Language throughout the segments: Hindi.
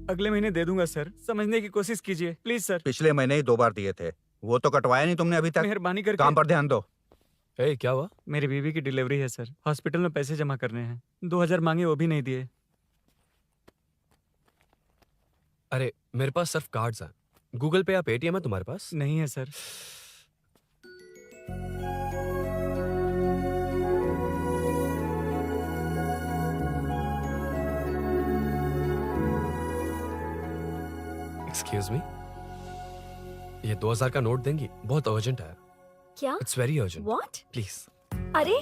अगले महीने दे दूंगा सर, समझने की कोशिश कीजिए प्लीज सर। पिछले महीने ही 2 बार दिए थे, वो तो कटवाया नहीं तुमने अभी तक। मेहरबानी करके। काम पर ध्यान दो। ए, क्या हुआ? मेरी बीवी की डिलीवरी है सर, हॉस्पिटल में पैसे जमा करने हैं। 2000 मांगे, वो भी नहीं दिए। अरे मेरे पास सिर्फ कार्ड्स हैं। गूगल पे या पेटीएम है तुम्हारे पास? नहीं है सर। एक्सक्यूज मी, ये 2000 का नोट देंगी? बहुत अर्जेंट है। क्या? It's very urgent. What? Please अरे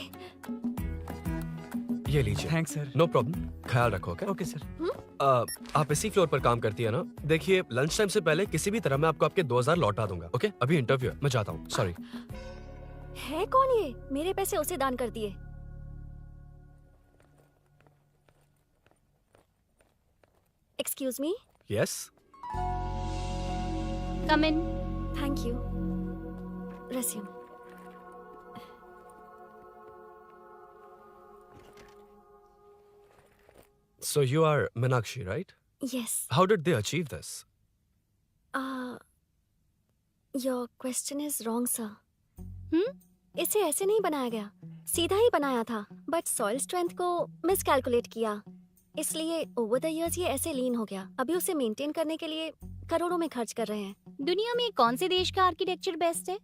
ये लीजिए। Thanks sir. नो प्रॉब्लम, ख्याल रखो। Okay okay sir. आप इसी फ्लोर पर काम करती है ना? देखिए लंच टाइम से पहले किसी भी तरह मैं आपको आपके 2000 लौटा दूंगा। ओके अभी इंटरव्यू है, मैं जाता हूँ। सॉरी। है कौन ये? मेरे पैसे उसे दान कर दिए। Excuse me. Yes. Come in. Thank you. Resume. So you are Meenakshi, right? Yes. How did they achieve this? Your question is wrong, sir. इसे ऐसे नहीं बनाया गया, सीधा ही बनाया था, बट सॉइल स्ट्रेंथ को मिसकैलकुलेट किया, इसलिए ओवर द इयर्स ये ऐसे लीन हो गया। अभी उसे मेंटेन करने के लिए करोड़ों में खर्च कर रहे हैं। दुनिया में कौन से देश का आर्किटेक्चर बेस्ट है?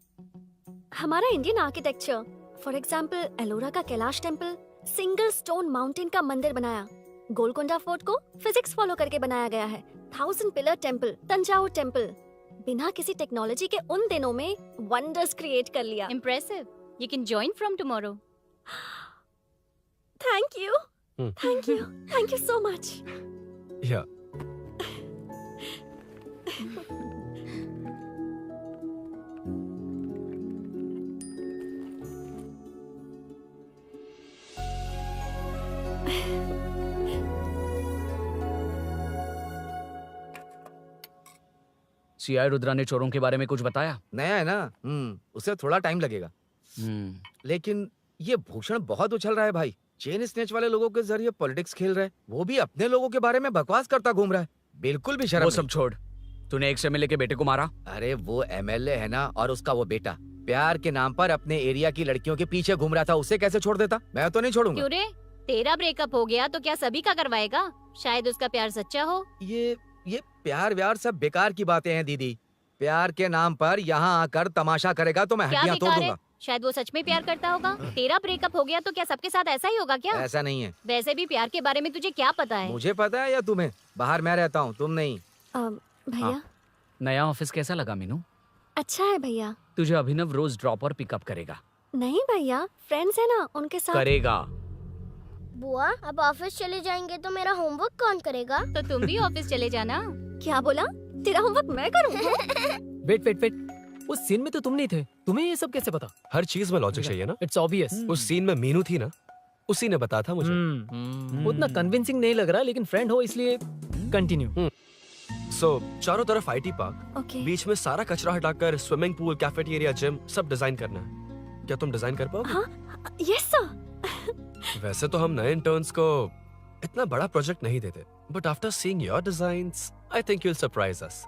हमारा Indian architecture. For example Ellora का Kailash temple, single stone mountain का मंदिर बनाया। गोलकोंडा फोर्ट को फिजिक्स फॉलो करके बनाया गया है। 1000 पिलर टेम्पल, तंजावुर टेम्पल, बिना किसी टेक्नोलॉजी के उन दिनों में वंडर्स क्रिएट कर लिया। Impressive. You can join from tomorrow. Thank you, thank you, thank you so much. Yeah. CI Rudra ने चोरों के बारे में कुछ बताया? नया है ना, उसे थोड़ा टाइम लगेगा। लेकिन ये भूषण बहुत उछल रहा है भाई। चेन स्नेच वाले लोगों के जरिए पॉलिटिक्स खेल रहा है, वो भी अपने लोगों के बारे में बकवास करता घूम रहा है। बिल्कुल भी शर्म वो नहीं। सब छोड़, तूने एक एमएलए के बेटे को मारा। अरे वो एमएलए है ना, और उसका वो बेटा प्यार के नाम पर अपने एरिया की लड़कियों के पीछे घूम रहा था, उसे कैसे छोड़ देता? मैं तो नहीं छोड़ूंगा। क्यों रे? तेरा ब्रेकअप हो गया तो क्या सभी का करवाएगा? शायद उसका प्यार सच्चा हो। ये प्यार व्यार सब बेकार की बातें हैं दीदी। प्यार के नाम पर यहाँ आकर तमाशा करेगा तो मैं क्या हड्डियां तोड़ बेकार है? दूंगा। शायद वो सच में प्यार करता होगा। तेरा ब्रेकअप हो गया तो क्या सबके साथ ऐसा ही होगा क्या? ऐसा नहीं है। वैसे भी प्यार के बारे में तुझे क्या पता है? मुझे पता है या तुम्हें? बाहर मैं रहता हूँ, तुम नहीं। भैया नया ऑफिस कैसा लगा मीनू? अच्छा है भैया। तुझे अभिनव रोज ड्रॉप और पिकअप करेगा। नहीं भैया, फ्रेंड्स है ना, उनके साथ करेगा। बुआ अब ऑफिस चले जाएंगे तो मेरा होमवर्क कौन करेगा? तो तुम भी ऑफिस चले जाना। क्या बोला? तेरा होमवर्क मैं करूँ? वेट वेट वेट, उस सीन में तो तुम नहीं थे, तुम्हें ये सब कैसे पता? हर चीज में लॉजिक चाहिए ना। It's obvious. उस सीन में मीनू थी ना, उसी ने बताया था मुझे। उतना कन्विंसिंग नहीं लग रहा, लेकिन फ्रेंड हो इसलिए कंटिन्यू। सो चारों तरफ आईटी पार्क, ओके। बीच में सारा कचरा हटाकर स्विमिंग पूल, कैफेटेरिया, जिम सब डिजाइन करना है। क्या तुम डिजाइन कर पाओगे? हाँ, यस सर। वैसे तो हम नए इंटर्न्स को इतना बड़ा प्रोजेक्ट नहीं देते, but after seeing your designs I think you will surprise us.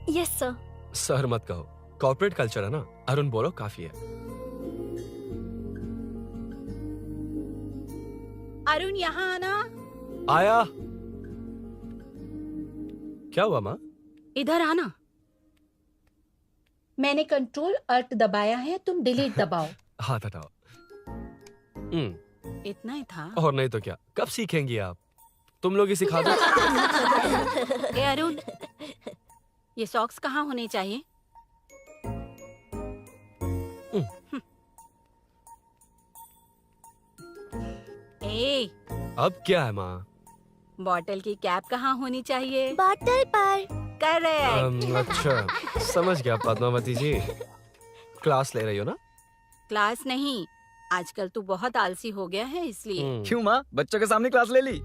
Yes sir. Sir मत कहो, कॉर्पोरेट कल्चर है ना। अरुण बोलो, काफी है। अरुण यहाँ आना। आया। क्या हुआ माँ? इधर आना। मैंने कंट्रोल अल्ट दबाया है, तुम डिलीट दबाओ। हाथ हटाओ। इतना ही था। और नहीं तो क्या, कब सीखेंगी आप? तुम लोग ही सिखा दो। ए अरुण, ये सॉक्स कहाँ होने चाहिए? ए, अब क्या है माँ? बॉटल की कैप कहाँ होनी चाहिए? बॉटल पर। करेक्ट। अच्छा, समझ गया पद्मावती जी। क्लास ले रही हो ना? क्लास नहीं, आजकल तू बहुत आलसी हो गया है इसलिए। क्यों माँ, बच्चों के सामने क्लास ले ली?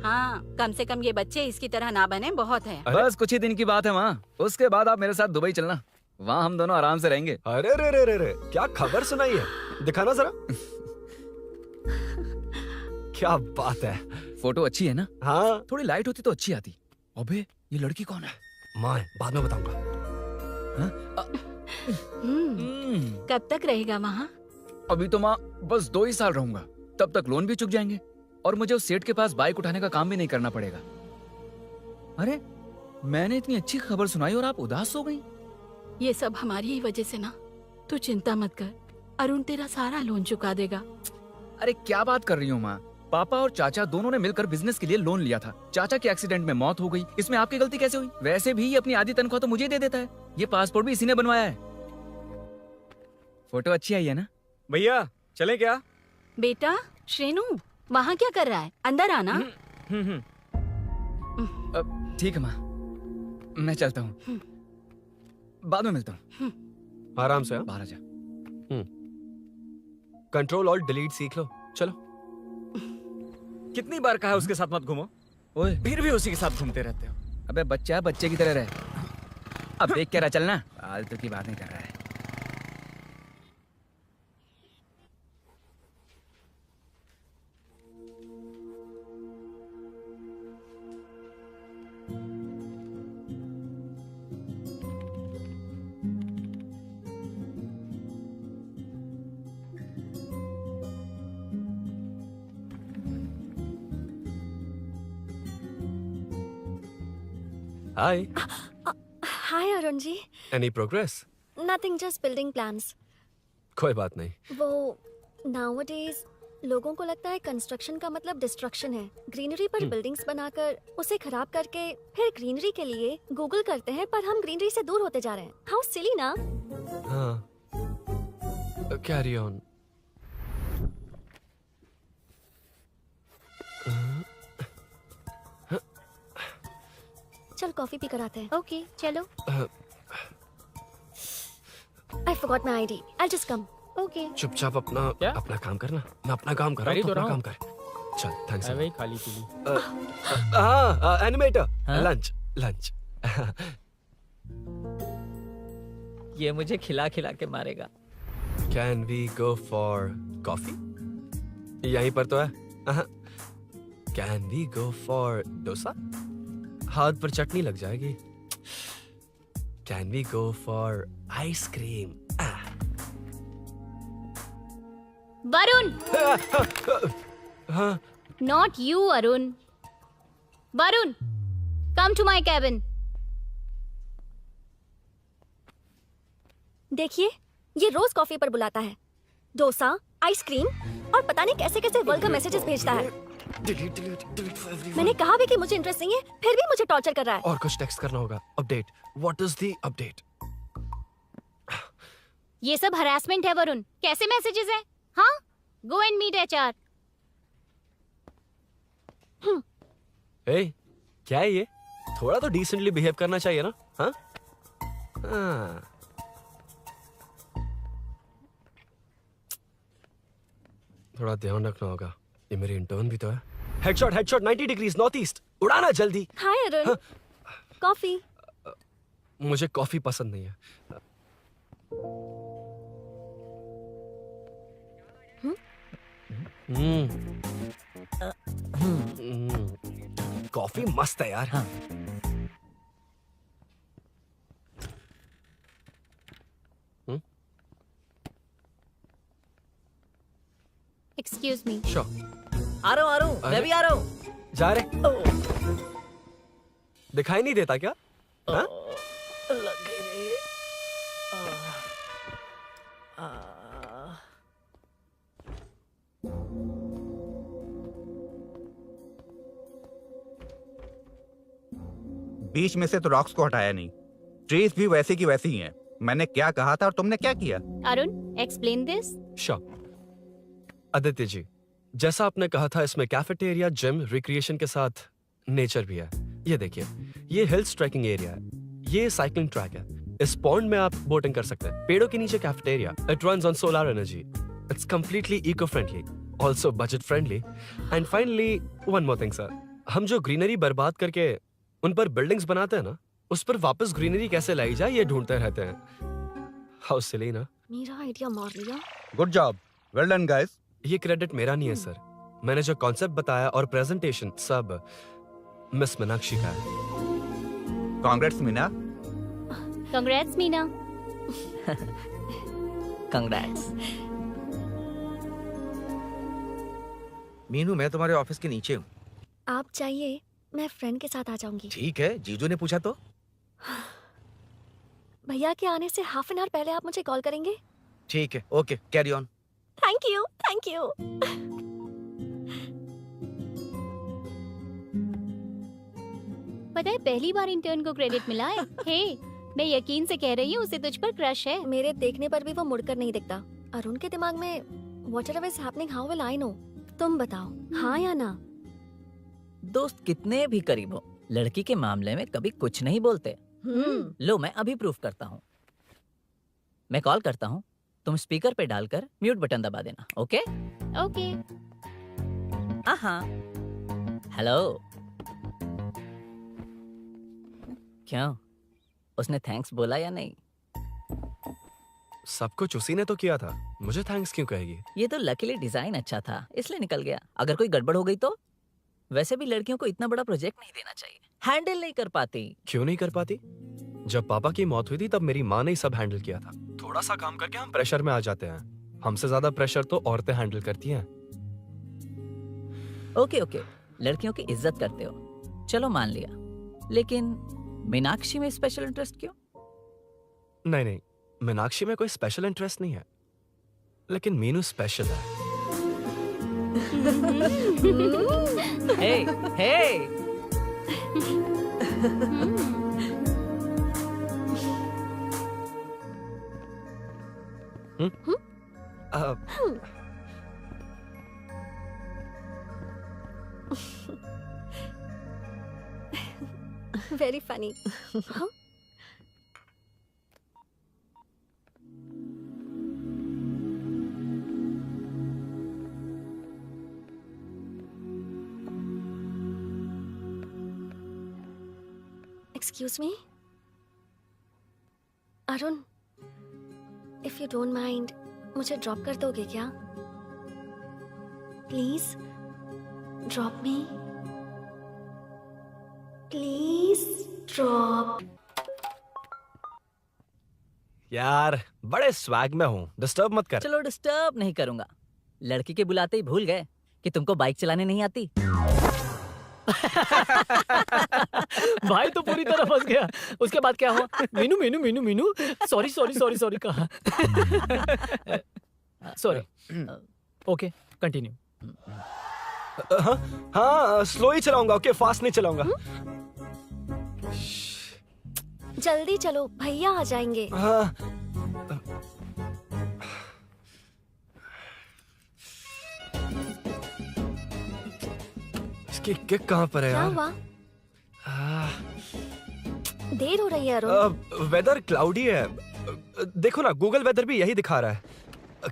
हाँ, कम से कम ये बच्चे इसकी तरह ना बने, बहुत है। बस कुछ ही दिन की बात है माँ, उसके बाद आप मेरे साथ दुबई चलना, वहाँ हम दोनों आराम से रहेंगे। अरे रे रे रे रे, क्या खबर सुनाई है? दिखाना जरा। क्या बात है। फोटो अच्छी है ना? हाँ, थोड़ी लाइट होती तो अच्छी आती। अबे ये लड़की कौन है? माँ है, बाद में बताऊंगा। कब तक रहेगा वहाँ? अभी तो माँ बस 2 ही साल रहूंगा, तब तक लोन भी चुक जाएंगे और मुझे उस सेठ के पास बाइक उठाने का काम भी नहीं करना पड़ेगा। अरे मैंने इतनी अच्छी खबर सुनाई और आप उदास हो गई। ये सब हमारी ही वजह से ना। तू चिंता मत कर, अरुण तेरा सारा लोन चुका देगा। अरे क्या बात कर रही हो माँ? पापा और चाचा दोनों ने मिलकर बिजनेस के लिए लोन लिया था। चाचा के एक्सीडेंट में मौत हो गई, इसमें आपकी गलती कैसे हुई? वैसे भी ये अपनी आधी तनख्वाह तो मुझे दे देता है। ये पासपोर्ट भी इसी ने बनवाया है। फोटो अच्छी आई है ना? भैया चले क्या? बेटा श्रेनु, वहाँ क्या कर रहा है? अंदर आना। ठीक है माँ, मैं चलता हूँ, बाद में मिलता हूँ। आराम से। बाहर आ जा। कंट्रोल और डिलीट सीख लो। चलो। कितनी बार कहा उसके साथ मत घूमो, ओए फिर भी उसी के साथ घूमते रहते हो। अबे बच्चा बच्चे की तरह रहे। अब देख क्या रहा, चलना। फालतू की बातें कर रहा है। Hi. Hi Arun ji. Any progress? Nothing, just building plans. कोई बात नहीं। वो नाउअडेज लोगों को लगता है कंस्ट्रक्शन का मतलब डिस्ट्रक्शन है। ग्रीनरी पर बिल्डिंग्स बनाकर उसे खराब करके फिर ग्रीनरी के लिए गूगल करते हैं, पर हम ग्रीनरी से दूर होते जा रहे हैं। हाउ सिली ना। हाँ, कैरी ऑन। चल कॉफी पी कर आते हैं। ओके चलो। I forgot my ID, I just come. Okay. चुपचाप अपना क्या? अपना काम करना। मैं अपना काम कर रहा कर ही हूँ, तो अपना रहा काम हूँ। कर। चल, थैंक्स। वही खाली पीली। हाँ, एनिमेटर। हाँ? Lunch lunch. ये मुझे खिला खिला के मारेगा। Can we go for coffee? यहीं पर तो है। Can we go for dosa? हाथ पर चटनी लग जाएगी। Can we go for ice cream? Varun, हाँ, not you Arun. Varun, come to my cabin. देखिए, ये रोज कॉफी पर बुलाता है, डोसा, आइसक्रीम और पता नहीं कैसे कैसे वल्गर मैसेजेस भेजता है। Delete for everyone. मैंने कहा भी कि मुझे इंटरेस्ट नहीं है, फिर भी मुझे टॉर्चर कर रहा है। और कुछ टेक्स्ट करना होगा। Update. What is the update? ये सब हरासमेंट है वरुण। कैसे मैसेजेस हैं? हाँ, गो एंड मीट एचआर। ए, क्या है ये? थोड़ा तो डिसेंटली बिहेव करना चाहिए ना? हाँ? हाँ। थोड़ा ध्यान रखना होगा। ये मेरी इंटर्न भी तो है। Headshot 90 degrees north east. उड़ाना जल्दी। हाय अरुण, कॉफी। मुझे कॉफी पसंद नहीं है। कॉफी मस्त है यार। हाँ। Excuse me. श्योर। आ रहा हूँ, मैं भी आ रहा हूँ। जा रहे? दिखाई नहीं देता क्या? हाँ? लग गई। बीच में से तो रॉक्स को हटाया नहीं, ट्रीज भी वैसी की वैसी ही हैं। मैंने क्या कहा था और तुमने क्या किया? Arun, explain this. Sure. Aditya ji, जैसा आपने कहा था, इसमें कैफेटेरिया, जिम, रिक्रिएशन के साथ नेचर भी है। ये देखिए, ये हिल्स ट्रैकिंग एरिया है, ये साइकिलिंग ट्रैक है। इस पॉन्ड में आप बोटिंग कर सकते हैं। पेड़ों के नीचे cafeteria. It runs on solar energy. It's completely eco friendly, also budget friendly. And finally one more thing sir, हम जो ग्रीनरी बर्बाद करके उन पर बिल्डिंग्स बनाते हैं ना, उस पर वापस ग्रीनरी कैसे लाई जाए ये ढूंढते रहते हैं। हाउ सिली ना? मेरा आइडिया मार लिया। Good job, well done guys. ये क्रेडिट मेरा नहीं है सर। मैंने जो कॉन्सेप्ट बताया और प्रेजेंटेशन सब मिस मीनाक्षी का है। Congrats Meena. Congrats Meena. Congrats. Meenu मैं तुम्हारे ऑफिस के नीचे हूँ। आप चाहिए मैं फ्रेंड के साथ आ जाऊंगी। ठीक है, जीजू ने पूछा तो। भैया के आने से हाफ एन आवर पहले आप मुझे कॉल करेंगे? ठीक है, okay, carry on. Thank you, thank you. पता है पहली बार इंटर्न को क्रेडिट मिला है। हे, मैं यकीन से कह रही हूँ उसे तुझ पर क्रश है। मेरे देखने पर भी वो मुड़कर नहीं दिखता। अरुण के दिमाग में whatever is happening, how will I know? तुम बताओ, हाँ या ना? दोस्त कितने भी करीब हो, लड़की के मामले में कभी कुछ नहीं बोलते। लो मैं अभी प्रूफ करता हूँ। मैं कॉल करता हूँ, तुम स्पीकर पे डालकर म्यूट बटन दबा देना। ओके? ओके। हाँ। हेलो। क्यों? उसने थैंक्स बोला या नहीं? सब कुछ उसी ने तो किया था, मुझे थैंक्स क्यों कहेगी? ये तो लकीली डिजाइन अच्छा था इसलिए निकल गया। अगर कोई गड़बड़ हो गई तो? वैसे भी लड़कियों को इतना बड़ा प्रोजेक्ट नहीं देना चाहिए, हैंडल नहीं कर पाती। क्यों नहीं कर पाती? जब पापा की मौत हुई थी तब मेरी माँ ने ही सब हैंडल किया था। थोड़ा सा काम करके हम प्रेशर में आ जाते हैं। हमसे ज्यादा प्रेशर तो औरतें हैंडल करती हैं। ओके, लड़कियों की इज्जत करते हो, चलो मान लिया। लेकिन मीनाक्षी में स्पेशल इंटरेस्ट क्यों? नहीं, मीनाक्षी में कोई स्पेशल इंटरेस्ट नहीं है, लेकिन मीनू स्पेशल है। हे। Very funny. Huh? Excuse me? Arun, if you don't mind, मुझे ड्रॉप कर दोगे क्या? Please, drop me. Please drop. यार बड़े स्वैग में हूँ, डिस्टर्ब मत कर। चलो डिस्टर्ब नहीं करूंगा। लड़की के बुलाते ही भूल गए कि तुमको बाइक चलाने नहीं आती। भाई तो पूरी तरह फंस गया। उसके बाद क्या हुआ? मीनू सॉरी कहा। सॉरी। Okay, continue. हाँ, स्लो ही चलाऊंगा। ओके, फास्ट नहीं चलाऊंगा। जल्दी चलो, भैया आ जाएंगे। हाँ। इसकी किक कहाँ पर है क्या यार? हुआ? देर हो रही है अरुण। वेदर क्लाउडी है। देखो ना, गूगल वेदर भी यही दिखा रहा है।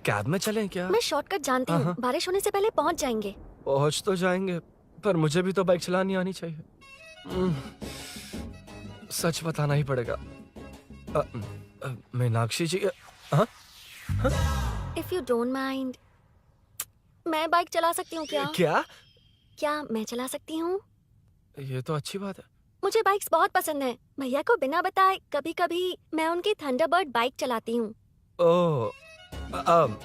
कैब में चलें क्या? मैं शॉर्टकट जानती हूँ, बारिश होने से पहले पहुँच जाएंगे। पहुंच तो जाएंगे, पर मुझे भी तो बाइक चलानी आनी चाहिए। सच बताना ही पड़ेगा। मीनाक्षी जी। If you don't mind, मैं बाइक चला सकती हूँ क्या? क्या मैं चला सकती हूँ? ये तो अच्छी बात है। मुझे बाइक्स बहुत पसंद है। भैया को बिना बताए कभी कभी मैं उनकी थंडरबर्ड बाइक चलाती हूँ।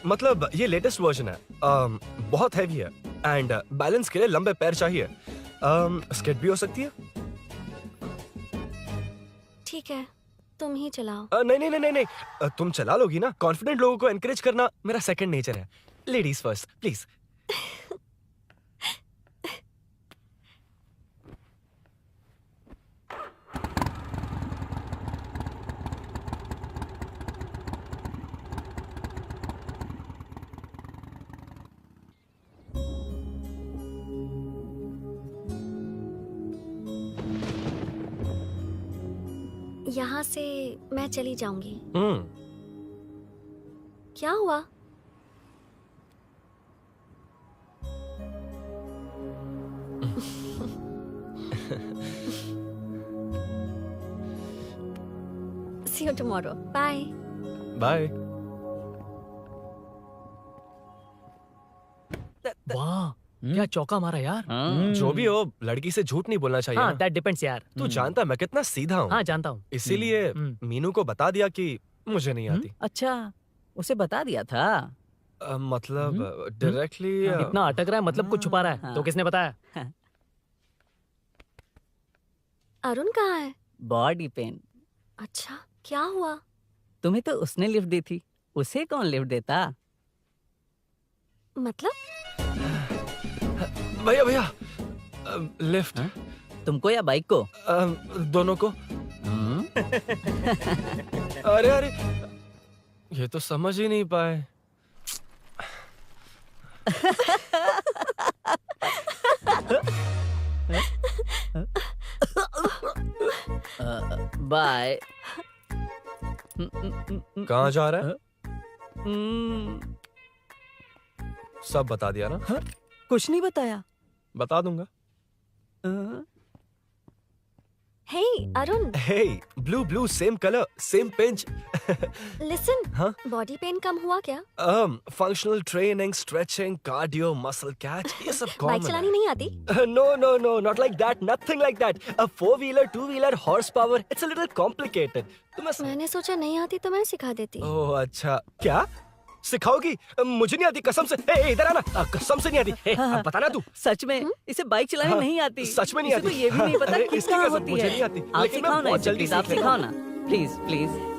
मतलब ये लेटेस्ट वर्जन है। बहुत हैवी है एंड बैलेंस के लिए लंबे पैर चाहिए। स्केट भी हो सकती है। ठीक है, तुम ही चलाओ। नहीं, तुम चला लोगी ना। कॉन्फिडेंट लोगों को एनकरेज करना मेरा सेकंड नेचर है। Ladies first please. यहाँ से मैं चली जाऊंगी। क्या हुआ? See you tomorrow. Bye. Bye. वाह, क्या चौका मारा यार। जो भी हो, लड़की से झूठ नहीं बोलना चाहिए हाँ ना। दैट डिपेंड्स यार। तू जानता है मैं कितना सीधा हूँ। हाँ जानता हूँ। इसीलिए मीनू को बता दिया कि मुझे नहीं आती। अच्छा, उसे बता दिया था। मतलब डायरेक्टली इतना अटक रहा है, मतलब कुछ छुपा रहा है। तो किसने बताया? अरुण कहाँ है? Body pain. अच्छा, क्या हुआ? तुम्हें तो उसने लिफ्ट दी थी, उसे कौन लिफ्ट देता? मतलब? भैया भैया लिफ्ट। तुमको या बाइक को? दोनों को। अरे अरे ये तो समझ ही नहीं पाए। बाय। कहाँ जा रहा है? सब बता दिया ना? कुछ नहीं बताया। बता दूंगा। Hey Arun, Hey, blue, same color, same pinch. Listen. हाँ? बॉडी पेन कम हुआ क्या? Functional training, stretching, cardio, muscle catch, ये सब बाइक common चलानी है। नहीं आती? No, not like that, nothing like that. A 4-wheeler, 2-wheeler, horsepower, it's a little complicated. मैंने सोचा नहीं आती तो मैं सिखा देती। ओह अच्छा, क्या? सिखाओगी? मुझे नहीं आती कसम से। ए, इधर आना, कसम से नहीं आती। ए, बता ना तू। सच में इसे बाइक चलानी हाँ, नहीं आती। सच में नहीं इसे तो आती। ये भी नहीं पता अरे, कि इसकी कहाँ कसम, होती मुझे है। नहीं आती, आप लेकिन मैं सिखाओ ना बहुत इसे, जल्दी प्लीज आप सीख लेता सिखाओ ना, please please.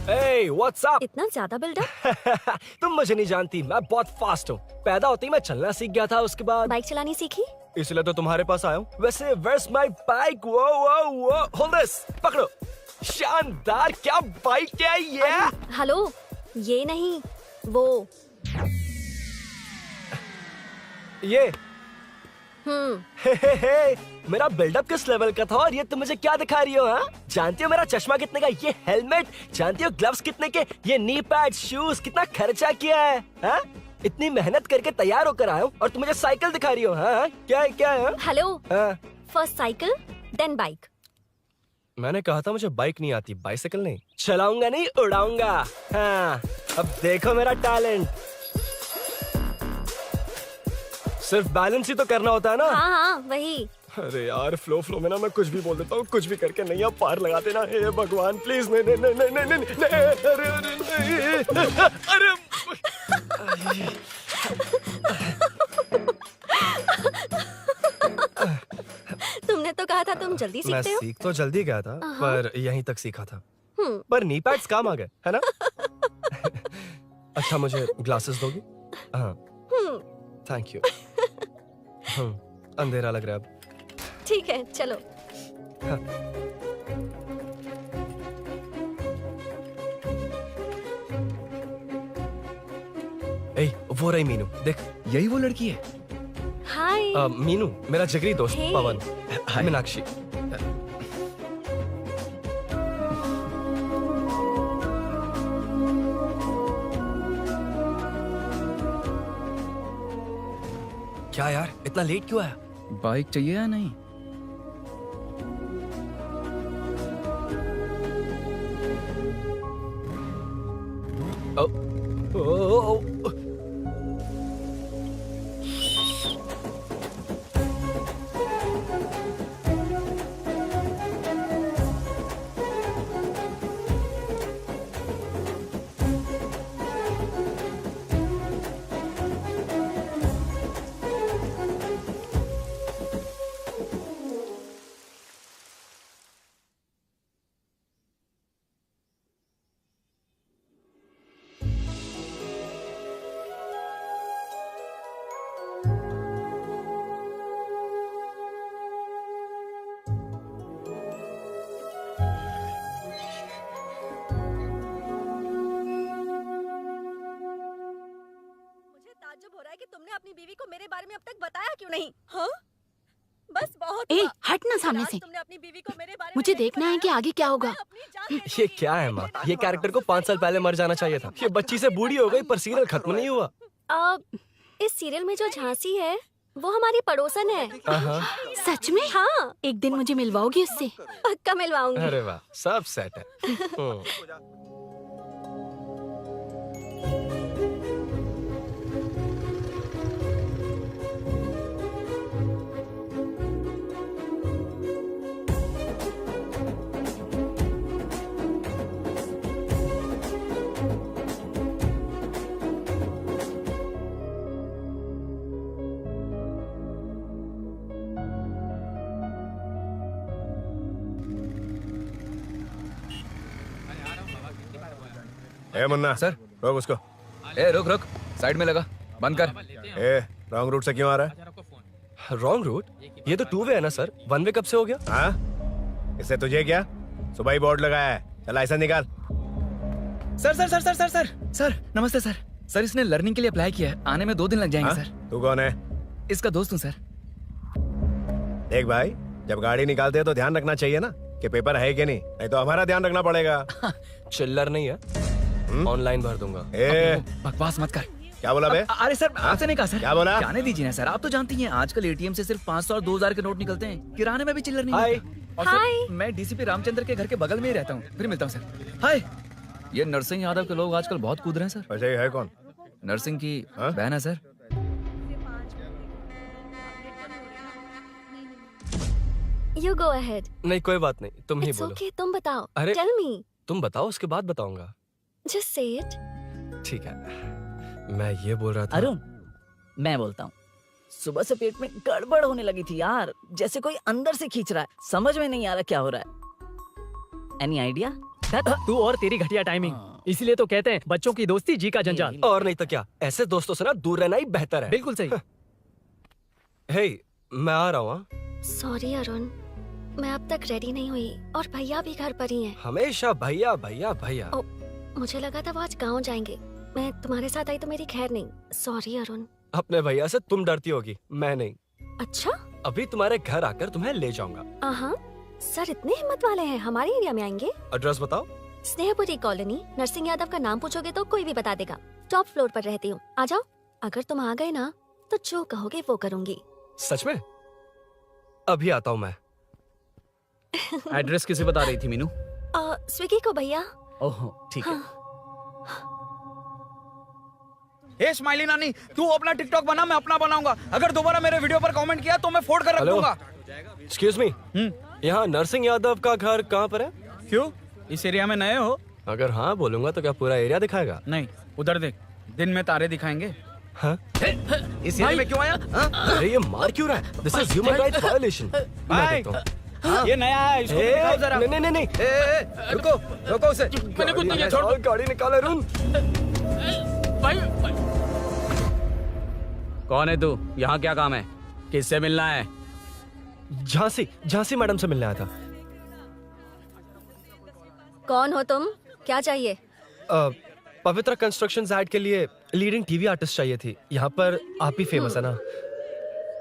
Hey, what's up? इतना ज्यादा बिल्डअप? तुम मुझे नहीं जानती, मैं बहुत फास्ट हूँ। पैदा होते ही मैं चलना सीख गया था, उसके बाद बाइक चलानी सीखी? इसलिए तो तुम्हारे पास आया हूँ। वैसे where's my bike? वो hold this, पकड़ो। शानदार, क्या बाइक है ये? हेलो, ये नहीं, वो। ये हम्म। मेरा बिल्डअप किस लेवल का था और ये तुम मुझे क्या दिखा रही हो? हाँ, जानती हो मेरा चश्मा कितने का, ये हेलमेट, जानती हो ग्लव्स कितने के, ये नी पैड, शूज, कितना खर्चा किया है? हाँ? इतनी मेहनत करके तैयार होकर आया हूँ और तुम मुझे साइकिल दिखा रही हो? हाँ? क्या है क्या है? हेलो, हाँ? First cycle then bike. मैंने कहा था मुझे बाइक नहीं आती, बाइसाइकिल नहीं। चलाऊंगा नहीं, उड़ाऊंगा। हाँ, अब देखो मेरा टैलेंट। सिर्फ बैलेंस ही तो करना होता है ना? हाँ हाँ वही। अरे यार, फ्लो में ना मैं कुछ भी बोल देता हूँ, कुछ भी करके नहीं, आप पार लगा देना। हे भगवान प्लीज, नहीं नहीं नहीं नहीं नहीं नहीं, अरे अरे अरे तुमने तो कहा था तुम जल्दी मैं सीखते हो। सीख तो जल्दी गया था, पर यहीं तक सीखा था। हम्म। पर नी पैड्स काम आ गए, है ना? अच्छा, मुझे ग्लासेस दोगी? हाँ, थैंक यू। अंधेरा लग रहा है अब। ठीक है, चलो। हाँ। ए, वो रही मीनू, देख। यही वो लड़की है? हाय। मीनू, मेरा जिगरी दोस्त Hey. पवन। मीनाक्षी। क्या यार, इतना लेट क्यों आया? बाइक चाहिए या नहीं? ओ, मुझे ताज्जुब हो रहा है कि तुमने अपनी बीवी को मेरे बारे में अब तक बताया क्यों नहीं? हाँ? बस बहुत ए, हुआ। हट ना सामने आज से। तुमने अपनी बीवी को मेरे बारे में मुझे नहीं देखना है कि बताया। आगे क्या होगा। मैं अपनी जान ये क्या है माँ? ये कैरेक्टर को 5 साल पहले मर जाना चाहिए था। ये बच्ची से बूढ़ी हो गई पर सीरियल खत्म नहीं हुआ। इस सीरियल में जो झांसी है वो हमारी पड़ोसन है। सच में? हाँ, एक दिन मुझे मिलवाओगी उससे? पक्का मिलवाऊंगी। अरे वाह, सब सेट है। ए मुन्ना सर। रोक उसको। ए रुक रुक, साइड में लगा, बंद कर। ए रॉन्ग रूट से क्यों आ रहा है? Wrong route? ये तो 2 वे है ना सर, 1 वे कब से हो गया? हाँ, इससे तुझे क्या? सुबह ही बोर्ड लगाया है, चल लाइसेंस निकाल। Sir sir sir sir sir sir sir नमस्ते सर। सर इसने लर्निंग के लिए अप्लाई किया है, आने में 2 दिन लग जाएंगे। हाँ? सर तू कौन है? इसका दोस्त हूँ सर। देख भाई, जब गाड़ी निकालते हैं तो ध्यान रखना चाहिए ना कि पेपर है कि नहीं तो हमारा ध्यान रखना पड़ेगा। चिल्लर नहीं है, ऑनलाइन भर दूंगा। ए बकवास मत कर। क्या बोला बे? अरे सर आपसे नहीं कहा सर। क्या बोला? जाने दीजिए ना सर, आप तो जानती हैं आजकल एटीएम से सिर्फ 500 और 2000 के नोट निकलते हैं, किराने में भी चिल्लर नहीं मिलता। और सर, मैं डीसीपी रामचंद्र के घर के बगल में ही रहता हूँ, फिर मिलता हूँ सर। हाय, ये नरसिंह यादव के लोग आजकल बहुत कूद रहे हैं सर। अच्छा ये है कौन? नरसिंह की बहन है सर। You go ahead. नहीं कोई बात नहीं, तुम ही It's बोलो। okay, तुम बताओ। अरे Tell me. तुम बताओ, उसके बाद बताऊंगा। Just say it. ठीक है, मैं ये बोल रहा था। अरुण, मैं बोलता हूँ। सुबह से पेट में गड़बड़ होने लगी थी यार, जैसे कोई अंदर से खींच रहा है, समझ में नहीं आ रहा क्या हो रहा है। Any idea? तू और तेरी घटिया टाइमिंग, इसलिए तो कहते हैं बच्चों की दोस्ती जी का जंजाल। और नहीं तो क्या, ऐसे दोस्तों से ना दूर रहना ही बेहतर है। बिल्कुल सही। हे, मैं आ रहा हूँ। Sorry अरुण, मैं अब तक रेडी नहीं हुई और भैया भी घर पर ही हैं। हमेशा भैया भैया भैया। मुझे लगा था वो आज गाँव जाएंगे, मैं तुम्हारे साथ आई तो मेरी खैर नहीं। सॉरी अरुण। अपने भैया से तुम डरती होगी, मैं नहीं। अच्छा? अभी तुम्हारे घर आकर तुम्हें ले जाऊंगा। हाँ, सर इतने हिम्मत वाले हैं, हमारे एरिया में आएंगे। एड्रेस बताओ। स्नेहपुरी कॉलोनी, नरसिंह यादव का नाम पूछोगे तो कोई भी बता देगा। टॉप फ्लोर पर रहती हूँ, आ जाओ। अगर तुम आ गए ना तो जो कहोगे वो करूँगी। सच में? अभी आता हूँ मैं। एड्रेस किसे बता रही थी मीनू? स्विगी को भैया। ओह ठीक है। ए स्माइली नानी, तू अपना टिकटॉक बना, मैं अपना बनाऊंगा। अगर दोबारा मेरे वीडियो पर कमेंट किया तो मैं फोड़ कर रख दूंगा। एक्सक्यूज मी, यहाँ नरसिंह यादव का घर कहाँ पर है? क्यों, इस एरिया में नए हो? अगर हाँ बोलूंगा तो क्या पूरा एरिया दिखाएगा? नहीं, उधर देख, दिन में तारे दिखाएंगे। हाँ? इस एरिया में क्यों आया? अरे ये मार क्यों रहा है? This is human rights violation. ये नया है, इसको दिखाओ जरा। नहीं नहीं नहीं, रुको रुको उसे। मैंने कुछ नहीं किया, छोड़। गाड़ी निकाल अरुण। कौन है तू? यहाँ क्या काम है? किससे मिलना है? झांसी मैडम से मिलने आया था। कौन हो तुम? क्या चाहिए? पवित्रा कंस्ट्रक्शंस ऐड के लिए लीडिंग टीवी आर्टिस्ट चाहिए थी। यहाँ पर आप ही फेमस है ना।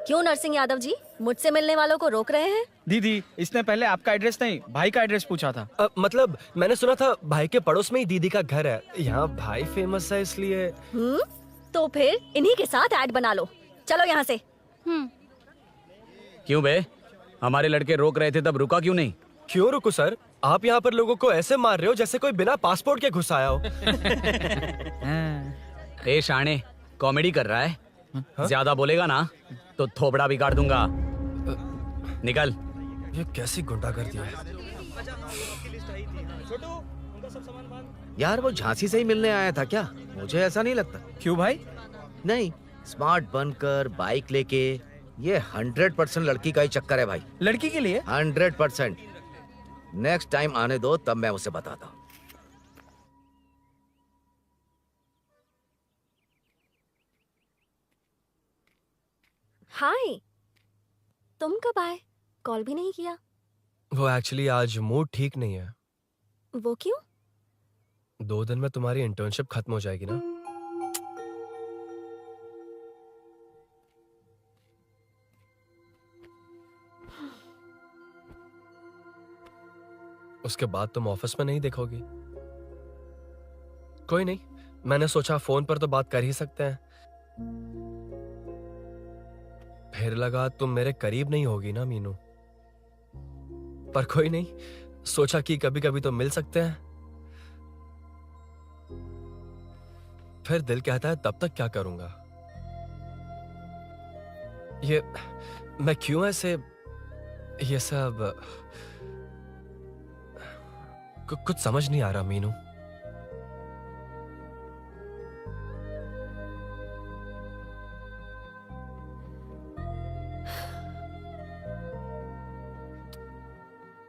क्यों नरसिंह यादव जी मुझसे मिलने वालों को रोक रहे हैं? दीदी, इसने पहले आपका एड्रेस नहीं, भाई का एड्रेस पूछा था। मतलब मैंने सुना था भाई के पड़ोस में ही दीदी का घर है। यहाँ भाई फेमस है इसलिए। तो फिर इन्हीं के साथ ऐड बना लो। चलो यहाँ से। क्यों बे? हमारे लड़के रोक रहे थे तब रुका क्यों नहीं? क्यों रुको सर? आप यहाँ पर लोगों को ऐसे मार रहे हो जैसे कोई बिना पासपोर्ट के घुस आया हो। ए शाणे, कॉमेडी कर रहा है? ज्यादा बोलेगा ना तो थोबड़ा भी काट दूंगा। निकल। ये कैसी गुंडागर्दी है? यार वो झांसी से ही मिलने आया था क्या? मुझे ऐसा नहीं लगता। क्यों भाई? नहीं, स्मार्ट बनकर बाइक लेके, ये 100% लड़की का ही चक्कर है भाई। लड़की के लिए? 100%। नेक्स्ट टाइम आने दो, तब मैं उसे बताता हूँ। हाय, तुम कब आए? कॉल भी नहीं किया। वो एक्चुअली आज मूड ठीक नहीं है। वो क्यों? 2 दिन में तुम्हारी इंटर्नशिप खत्म हो जाएगी ना। उसके बाद तुम ऑफिस में नहीं देखोगी। कोई नहीं, मैंने सोचा फोन पर तो बात कर ही सकते हैं। फिर लगा तुम मेरे करीब नहीं होगी ना मीनू, पर कोई नहीं, सोचा कि कभी कभी तो मिल सकते हैं। फिर दिल कहता है तब तक क्या करूंगा। ये मैं क्यों ऐसे ये सब कुछ समझ नहीं आ रहा मीनू।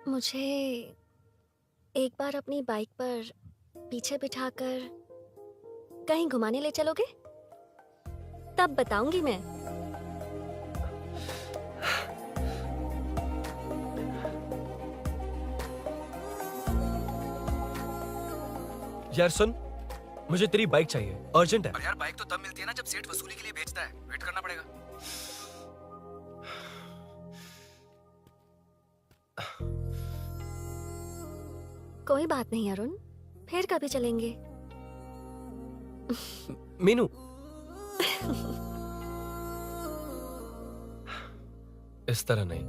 मुझे एक बार अपनी बाइक पर पीछे बिठाकर कहीं घुमाने ले चलोगे? तब बताऊंगी मैं। यार सुन, मुझे तेरी बाइक चाहिए, अर्जेंट है। और यार बाइक तो तब मिलती है ना जब सेठ वसूली के लिए भेजता है, वेट करना पड़ेगा। कोई बात नहीं अरुण, फिर कभी चलेंगे। मीनू इस तरह नहीं,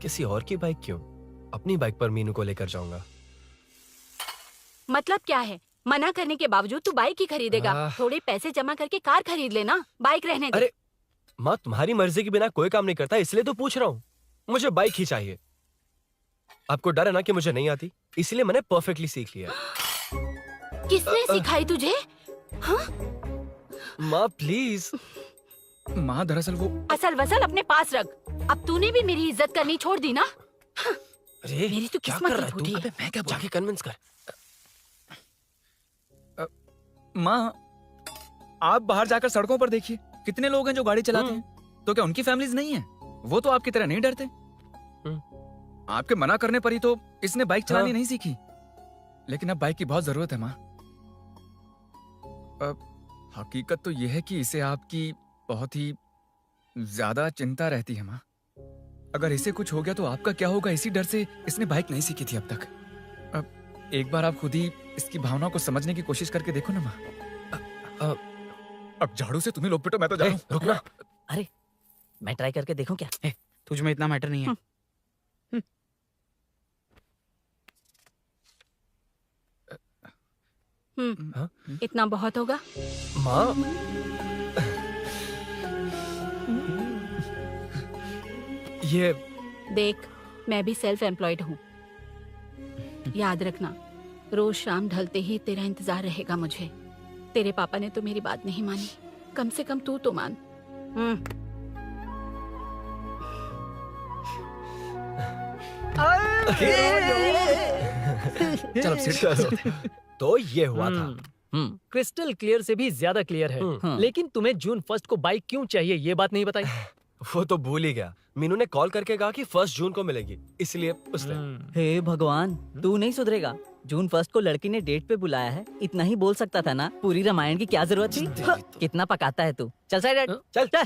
किसी और की बाइक क्यों, अपनी बाइक पर मीनू को लेकर जाऊंगा। मतलब क्या है? मना करने के बावजूद तू बाइक ही खरीदेगा? थोड़े पैसे जमा करके कार खरीद लेना, बाइक रहने दे। अरे माँ, तुम्हारी मर्जी के बिना कोई काम नहीं करता, इसलिए तो पूछ रहा हूँ। मुझे बाइक ही चाहिए। आपको डर है ना कि मुझे नहीं आती, इसलिए मैंने परफेक्टली सीख लिया। किसने सिखाई तुझे? हाँ? माँ प्लीज। माँ दरअसल वो असल वसल अपने पास रख। अब तूने भी मेरी इज्जत करनी छोड़ दी ना। अरे मेरी तो क्या किस्मत कर ही रहा है फूटी तू? है। अबे मैं क्या बोलूं? जाके कन्विंस कर। माँ आप बाहर जाकर सड़कों पर देखिए, कितने लोग हैं जो गाड़ी चलाते हैं। तो क्या उनकी फैमिलीज नहीं है? वो तो आपकी तरह नहीं डरते। आपके मना करने पर ही तो इसने बाइक चलानी नहीं सीखी। लेकिन अब बाइक की बहुत जरूरत है माँ। हकीकत तो यह है कि इसे आपकी बहुत ही ज्यादा चिंता रहती है माँ। अगर इसे कुछ हो गया तो आपका क्या होगा, इसी डर से इसने बाइक नहीं सीखी थी अब तक। अब एक बार आप खुद ही इसकी भावना को समझने की कोशिश करके देखो ना माँ। अब झाड़ू से तुम्हें लोग पिटो, मैं तो जा रहा हूं। रुकना। अरे मैं ट्राई करके देखूं क्या? तुझ में इतना मैटर नहीं है। इतना बहुत होगा। माँ ये देख, मैं भी सेल्फ एम्प्लॉयड हूँ। याद रखना, रोज शाम ढलते ही तेरा इंतजार रहेगा मुझे। तेरे पापा ने तो मेरी बात नहीं मानी, कम से कम तू तो मान। चल अब सीट तो ये हुआ था। क्रिस्टल क्लियर से भी ज्यादा क्लियर है। लेकिन तुम्हें जून 1 को बाइक क्यों चाहिए, ये बात नहीं बताई। वो तो भूल ही गया। मीनू ने कॉल करके कहा कि 1 जून को मिलेगी, इसलिए उसने। हे भगवान, तू नहीं सुधरेगा। जून 1 को लड़की ने डेट पे बुलाया है, इतना ही बोल सकता था ना। पूरी रामायण की क्या जरूरत थी? कितना पकाता है तू। चल साइड चल चल।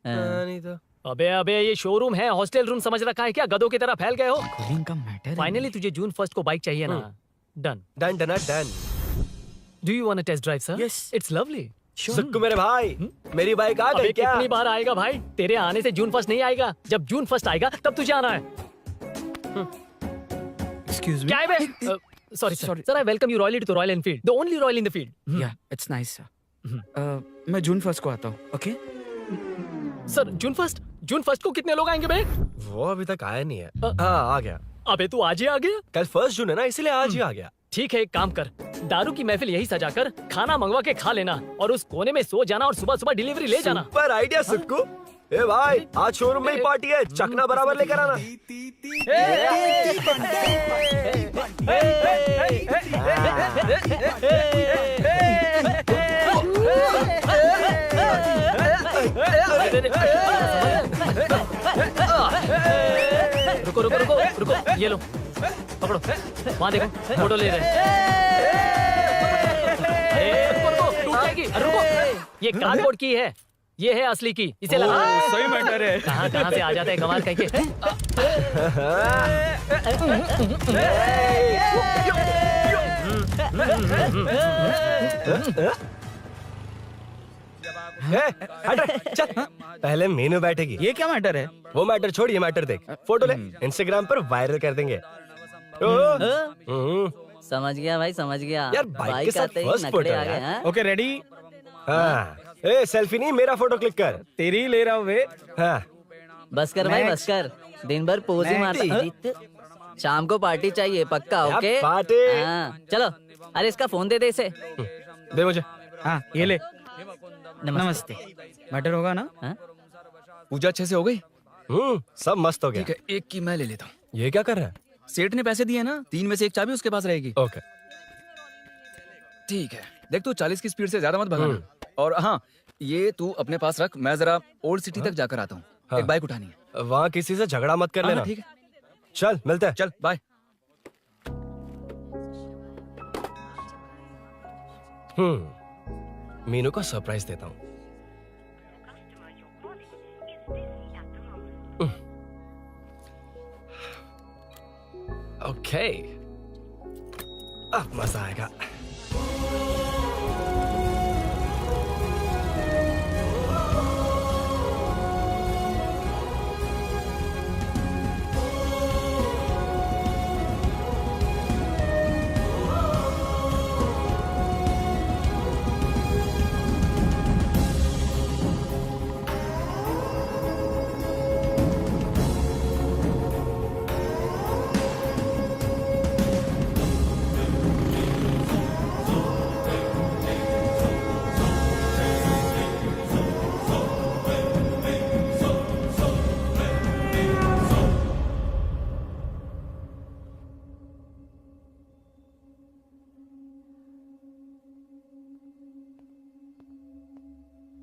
नहीं तो अबे ये शोरूम है, हॉस्टल रूम समझ रखा है क्या? गधों की तरह फैल गए हो। का मैटर फाइनली तुझे जून 1 को बाइक चाहिए ना? Done done done done. Do you want to test drive sir? Yes. It's lovely. Sukku मेरे भाई, मेरी बाइक आ गई क्या? कितनी बार आएगा भाई? तेरे आने से जून 1 नहीं आएगा। जब जून 1 आएगा तब तुझे आना है। Excuse me. क्या है बे? Sorry sir, I welcome you royally to Royal Enfield, the only Royal in the field. Yeah, it's nice sir. मैं जून 1 को आता हूँ, ओके? सर जून 1 को कितने लोग आएंगे बे? वो अभी तक आया नहीं है। हाँ आ गया। अबे तू आज ही आ गया? कल 1 जून है ना, इसलिए आज ही आ गया। ठीक है, एक काम कर, दारू की महफिल यही सजाकर खाना मंगवा के खा लेना और उस कोने में सो जाना और सुबह सुबह डिलीवरी ले जाना। Super idea Sukhu. ए भाई, आज शोरूम में ही पार्टी है, चकना बराबर लेकर आना। रुको रुको रुको रुको, ये लो पकड़ो, वहाँ देखो फोटो ले रहे हैं। रुको रुको, टूट जाएगी। रुको, ये कार्डबोर्ड की है, ये है असली की, इसे लगा। सही मैटर है। कहाँ से आ जाते हैं कमाल करके। चल पहले मीनू बैठेगी। ये क्या मैटर है? वो मैटर छोड़, ये मैटर देख। फोटो ले, इंस्टाग्राम पर वायरल कर देंगे। समझ गया भाई, समझ गया। यार बाइक के साथ फर्स्ट फोटो है। Okay ready? हाँ, ए सेल्फी नहीं, मेरा फोटो क्लिक कर। तेरी ही ले रहा हूँ वे। हाँ, बस कर भाई, बस कर। दिन भर पोज ही मारता। शाम को पार्टी चाहिए पक्का। Okay party. हाँ चलो। अरे इसका फोन दे दे इसे। दे मुझे। हाँ ये ले। नमस्ते। मैटर होगा ना? हाँ? पूजा अच्छे से हो गई? सब मस्त हो गया। ठीक है, एक की मैं ले लेता हूँ। ये क्या कर रहा है? सेठ ने पैसे दिए ना, 3 में से 1 चाबी उसके पास रहेगी। ओके ठीक है, देख तू 40 की स्पीड से ज्यादा मत भगाना। और हाँ, ये तू अपने पास रख, मैं जरा ओल्ड सिटी तक जाकर आता हूँ। हाँ। एक बाइक उठानी है। वहाँ किसी से झगड़ा मत कर लेना। ठीक है, चल मिलते हैं। चल बाय। मीनू को सरप्राइज देता हूँ। ओके, अब मजा आएगा।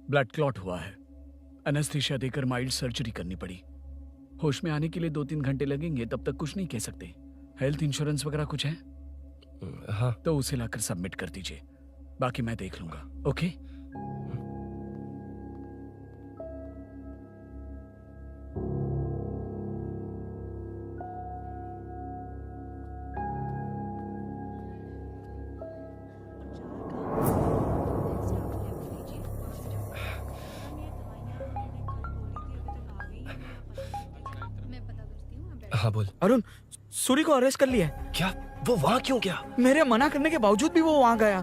ब्लड क्लॉट हुआ है। एनेस्थीसिया देकर माइल्ड सर्जरी करनी पड़ी। होश में आने के लिए 2-3 घंटे लगेंगे, तब तक कुछ नहीं कह सकते। हेल्थ इंश्योरेंस वगैरह कुछ है? हाँ। तो उसे लाकर सबमिट कर दीजिए, बाकी मैं देख लूंगा। ओके? हाँ बोल। अरुण, सूरी को अरेस्ट कर लिया है। क्या? वो वहाँ क्यों गया? मेरे मना करने के बावजूद भी वो वहाँ गया।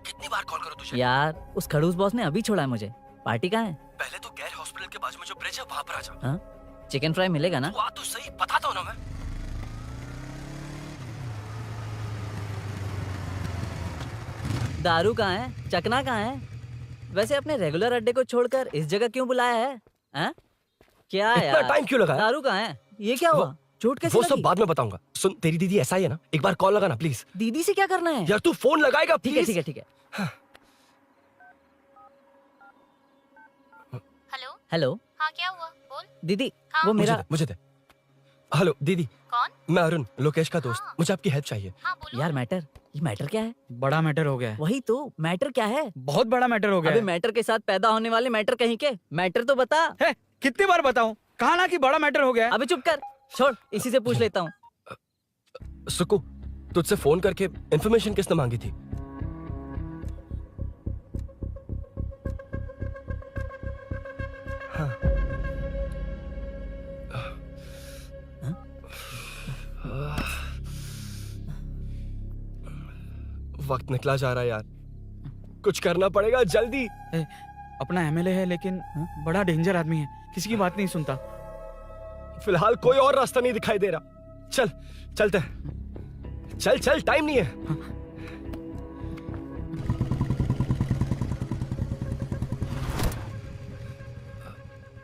कितनी बार कॉल करो तुझे? यार उस खड़ूस बॉस ने अभी छोड़ा है मुझे। पार्टी कहाँ है? पहले तो गैर हॉस्पिटल के बाजू में जो ब्रिज है वहाँ पर आ जा। हाँ? चिकन फ्राई मिलेगा ना? वहाँ तो सही बताता हूँ ना मैं। दारू कहाँ है? चकना कहाँ है? वैसे अपने रेगुलर अड्डे को छोड़कर इस जगह क्यों बुलाया है? हैं? क्या इतना यार? टाइम क्यों लगा? दारू कहाँ है? ये क्या हुआ? चोट कैसे वो सब लगी? बाद में बताऊंगा। सुन, तेरी दीदी ऐसा ही है ना, एक बार कॉल लगाना प्लीज। दीदी से क्या करना है? यार तू फोन लगाएगा ठीक है प्लीज। ठीक है ठीक है। Hello hello. हाँ क्या हुआ बोल। दीदी हाँ? वो मेरा मुझे दे। हेलो दीदी। कौन? मैं अरुण, लोकेश का दोस्त। मुझे आपकी हेल्प चाहिए। हाँ बोलो। यार मैटर, ये मैटर क्या है? बड़ा मैटर हो गया है। वही तो, मैटर क्या है? बहुत बड़ा मैटर हो गया अबे है। मैटर के साथ पैदा होने वाले मैटर कहीं के, मैटर तो बता। है, कितनी बार बताऊं? कहा ना कि बड़ा मैटर हो गया है। अबे चुप कर, छोड़, इसी से पूछ लेता हूँ। सुकू, तुझसे फोन करके इन्फॉर्मेशन किसने मांगी थी? हाँ। वक्त निकला जा रहा है यार, कुछ करना पड़ेगा जल्दी। अपना एमएलए है लेकिन बड़ा डेंजर आदमी है, किसी की बात नहीं सुनता। फिलहाल कोई और रास्ता नहीं दिखाई दे रहा। चल चलते हैं। चल चल, टाइम नहीं है।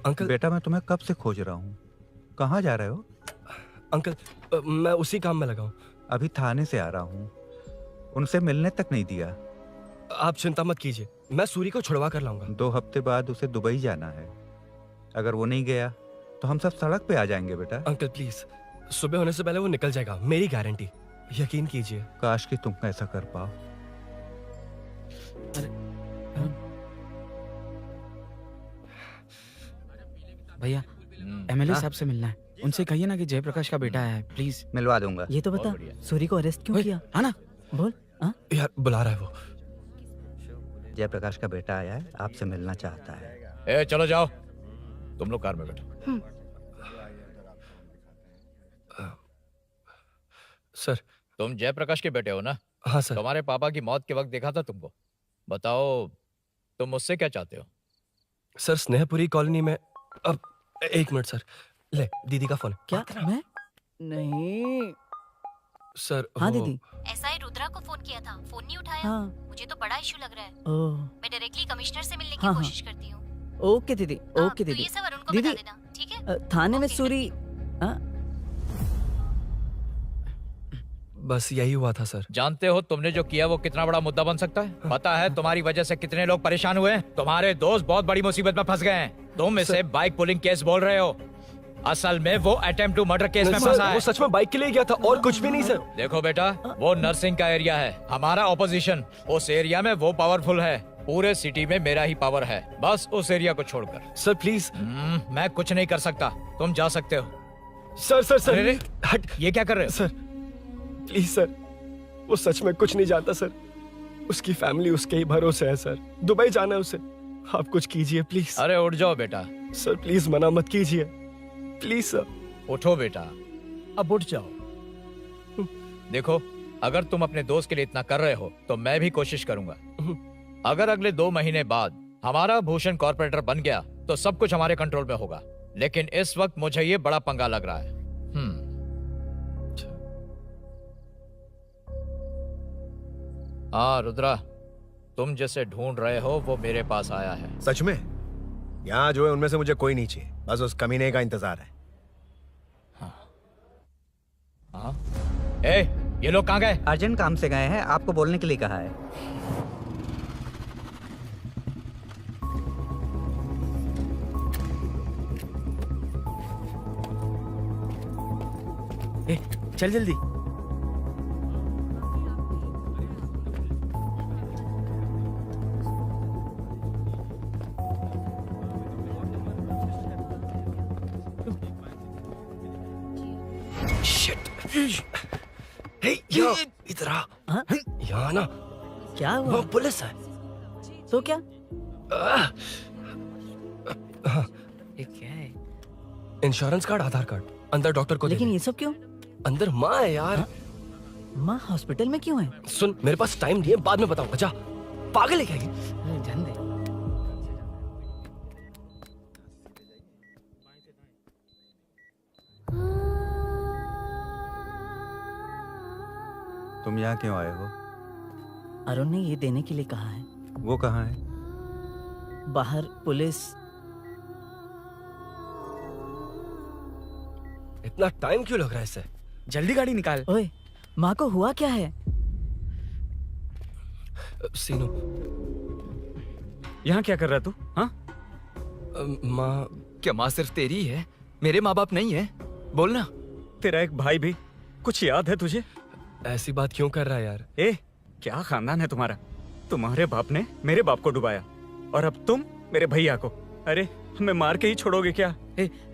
अंकल। बेटा मैं तुम्हें कब से खोज रहा हूँ, कहाँ जा रहे हो? अंकल मैं उसी काम में लगा हूँ। अभी थाने से आ रहा हूँ, उनसे मिलने तक नहीं दिया। आप चिंता मत कीजिए, मैं सूरी को छुड़वा कर लाऊंगा। 2 हफ्ते बाद उसे दुबई जाना है। अगर वो नहीं गया तो हम सब सड़क पे आ जाएंगे बेटा। अंकल प्लीज, सुबह होने से पहले वो निकल जाएगा, मेरी गारंटी, यकीन कीजिए। काश कि तुम ऐसा कर पाओ। भैया एमएलए हाँ? साहब से मिलना है, उनसे कहिए ना कि जयप्रकाश का बेटा है, प्लीज। मिलवा दूंगा। ये तो बता, सूरी को अरेस्ट क्यों किया? आना बोल। यार बुला रहा है वो। जयप्रकाश का बेटा आया है, आपसे मिलना चाहता है। ए चलो जाओ, तुम लोग कार में बैठो। सर तुम जयप्रकाश के बेटे हो ना? हाँ सर। तुम्हारे पापा की मौत के वक्त देखा था तुमको। बताओ तुम मुझसे क्या चाहते हो? सर स्नेहपुरी कॉलोनी में अब 1 मिनट सर, ले दीदी का फोन। क्या मैं नहीं सर हाँ वो- दीदी। एसआई रुद्रा को फोन किया था, फोन नहीं उठाया। हाँ। मुझे तो बड़ा इशू लग रहा है। ओह मैं डायरेक्टली कमिश्नर से मिलने की हाँ, हाँ। कोशिश करती हूँ। ओके दीदी, ओके तो दीदी। ये सब अरुण को दीदी बता देना, ठीक है? थाने में सूरी बस यही हुआ था सर। जानते हो तुमने जो किया वो कितना बड़ा मुद्दा बन सकता है? पता है तुम्हारी वजह से कितने लोग परेशान हुए हैं? तुम्हारे दोस्त बहुत बड़ी मुसीबत में फंस गए हैं। तुम इसे बाइक पुलिंग केस बोल रहे हो, असल में वो अटेम्प्ट टू मर्डर केस में सर, फंसा है। वो सच में बाइक के लिए गया था और कुछ भी नहीं सर। देखो बेटा, वो नर्सिंग का एरिया है, हमारा ऑपोजिशन। उस एरिया में वो पावरफुल है, पूरे सिटी में मेरा ही पावर है, बस उस एरिया को छोड़कर। Sir please. मैं कुछ नहीं कर सकता, तुम जा सकते हो। सर सर सर अरे, हट, ये क्या कर रहे हो? सर प्लीज सर, वो सच में कुछ नहीं जानता सर। उसकी फैमिली उसके ही भरोसे है सर। दुबई जाना है उसे, आप कुछ कीजिए प्लीज। अरे उठ जाओ बेटा। सर प्लीज मना मत कीजिए, प्लीज सर। उठो बेटा, अब उठ जाओ। देखो, अगर तुम अपने दोस्त के लिए इतना कर रहे हो तो मैं भी कोशिश करूंगा। अगर अगले 2 महीने बाद हमारा भूषण कॉर्पोरेटर बन गया तो सब कुछ हमारे कंट्रोल में होगा, लेकिन इस वक्त मुझे ये बड़ा पंगा लग रहा है। हाँ रुद्रा, तुम जिसे ढूंढ रहे हो वो मेरे पास आया है। सच में? यहाँ जो है उनमें से मुझे कोई नहीं चाहिए, बस उस कमीने का इंतजार है। हाँ? ए, ये लोग कहाँ गए? अर्जेंट काम से गए हैं, आपको बोलने के लिए कहा है। ए, चल जल्दी। हे यो, इधर आ। यहाँ ना क्या हुआ? वो पुलिस है। तो क्या? ये क्या है? इंश्योरेंस कार्ड, आधार कार्ड, अंदर डॉक्टर को लेकिन ये सब क्यों? अंदर माँ है यार। माँ हॉस्पिटल में क्यों है? सुन, मेरे पास टाइम नहीं है, बाद में बताऊंगा। जा, पागल है क्या ये? जान दे। तुम यहाँ क्यों आए हो? अरुण ने ये देने के लिए कहा है। वो कहाँ है? बाहर पुलिस। इतना टाइम क्यों लग रहा है इसे? जल्दी गाड़ी निकाल। ओए, माँ को हुआ क्या है? सीनू, यहाँ क्या कर रहा तू? हाँ? माँ। क्या माँ सिर्फ तेरी है? मेरे माँ बाप नहीं है? बोलना। तेरा एक भाई भी, कुछ याद है तुझे? ऐसी बात क्यों कर रहा है यार? ए, क्या खानदान है तुम्हारा? तुम्हारे बाप ने मेरे बाप को डुबाया और अब तुम मेरे भैया को। अरे हमें मार के ही छोड़ोगे क्या?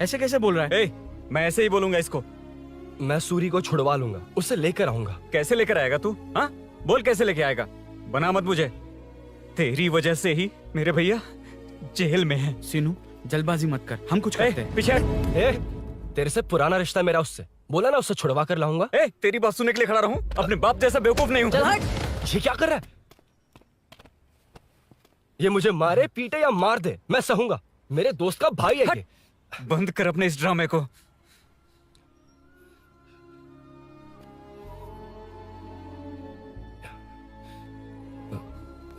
ऐसे कैसे बोल रहा है? मैं ऐसे ही बोलूंगा इसको। मैं सूरी को छुड़वा लूंगा, उसे लेकर आऊंगा। कैसे लेकर आएगा तू? हाँ, बोल कैसे लेके आएगा? बना मत मुझे। तेरी वजह से ही मेरे भैया जेल में है। सीनू, जल्दबाजी मत कर, हम कुछ करते हैं। पीछे। तेरे से पुराना रिश्ता मेरा उससे, बोला ना उससे छुड़वा कर लाऊंगा। तेरी बात सुनने के लिए खड़ा रहूं? अपने बाप जैसा बेवकूफ नहीं हूं। चल हट। ये क्या कर रहा है? ये मुझे मारे, पीटे या मार दे, मैं सहूंगा। मेरे दोस्त का भाई है ये। बंद कर अपने इस ड्रामे को।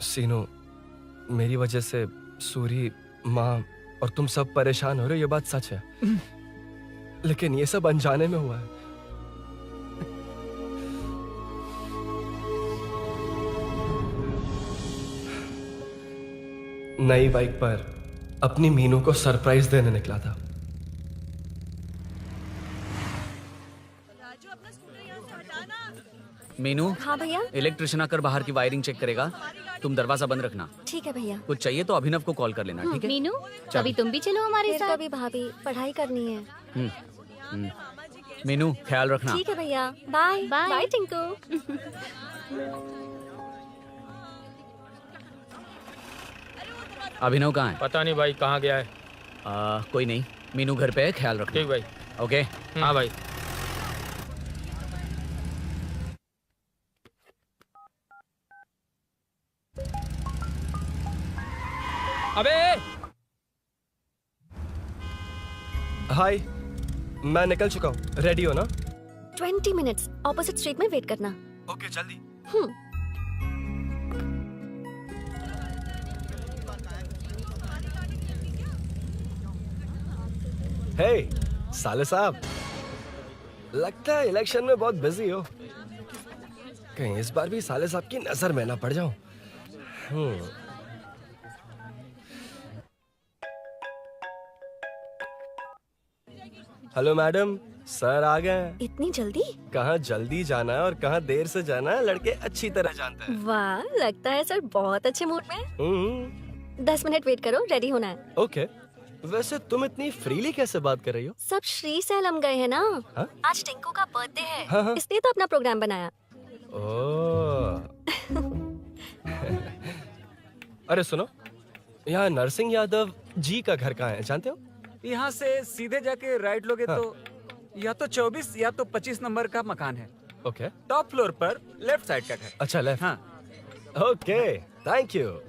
सीनो, मेरी वजह से सूरी, माँ और तुम सब परेशान हो रहे हो, ये बात सच है। लेकिन ये सब अनजाने में हुआ है। नई बाइक पर अपनी मीनू को सरप्राइज देने निकला था। मीनू, हाँ भैया। इलेक्ट्रिशियन आकर बाहर की वायरिंग चेक करेगा, तुम दरवाजा बंद रखना। ठीक है भैया। कुछ चाहिए तो अभिनव को कॉल कर लेना, ठीक है? मीनू, अभी तुम भी चलो हमारे मेरे साथ। को भी भाभी पढ़ाई करनी है। मीनू, ख्याल रखना। ठीक है भैया, बाय बाय। बाय टिंकू। अभिनव कहाँ है? पता नहीं भाई कहाँ गया है। कोई नहीं, मीनू घर पे है, ख्याल रखना। ठीक भाई। ओके। हाँ भाई। अबे हाय, मैं निकल चुका हूँ, रेडी हो ना? 20 मिनट्स ऑपोजिट स्ट्रीट में वेट करना। ओके, जल्दी। हे साले साहब, लगता है इलेक्शन में बहुत बिजी हो। कहीं इस बार भी साले साहब की नजर में ना पड़ जाऊं। हेलो मैडम, सर आ गए हैं। इतनी जल्दी? कहाँ जल्दी जाना है और कहाँ देर से जाना है लड़के अच्छी तरह जानते हैं। वाह, लगता है सर बहुत अच्छे मूड में हैं। 10 मिनट वेट करो, रेडी होना है। ओके, वैसे तुम इतनी फ्रीली कैसे बात कर रही हो? सब श्री सैलम गए हैं ना। हाँ? आज टिंकू का बर्थडे है, हाँ, हाँ। इसलिए तो अपना प्रोग्राम बनाया। ओह। अरे सुनो, यहाँ नरसिंह यादव जी का घर कहाँ है जानते हो? यहाँ से सीधे जाके राइट लोगे तो या तो 24 या तो 25 नंबर का मकान है। ओके। टॉप फ्लोर पर लेफ्ट साइड का घर। अच्छा, लेफ्ट। हाँ। Okay, thank you.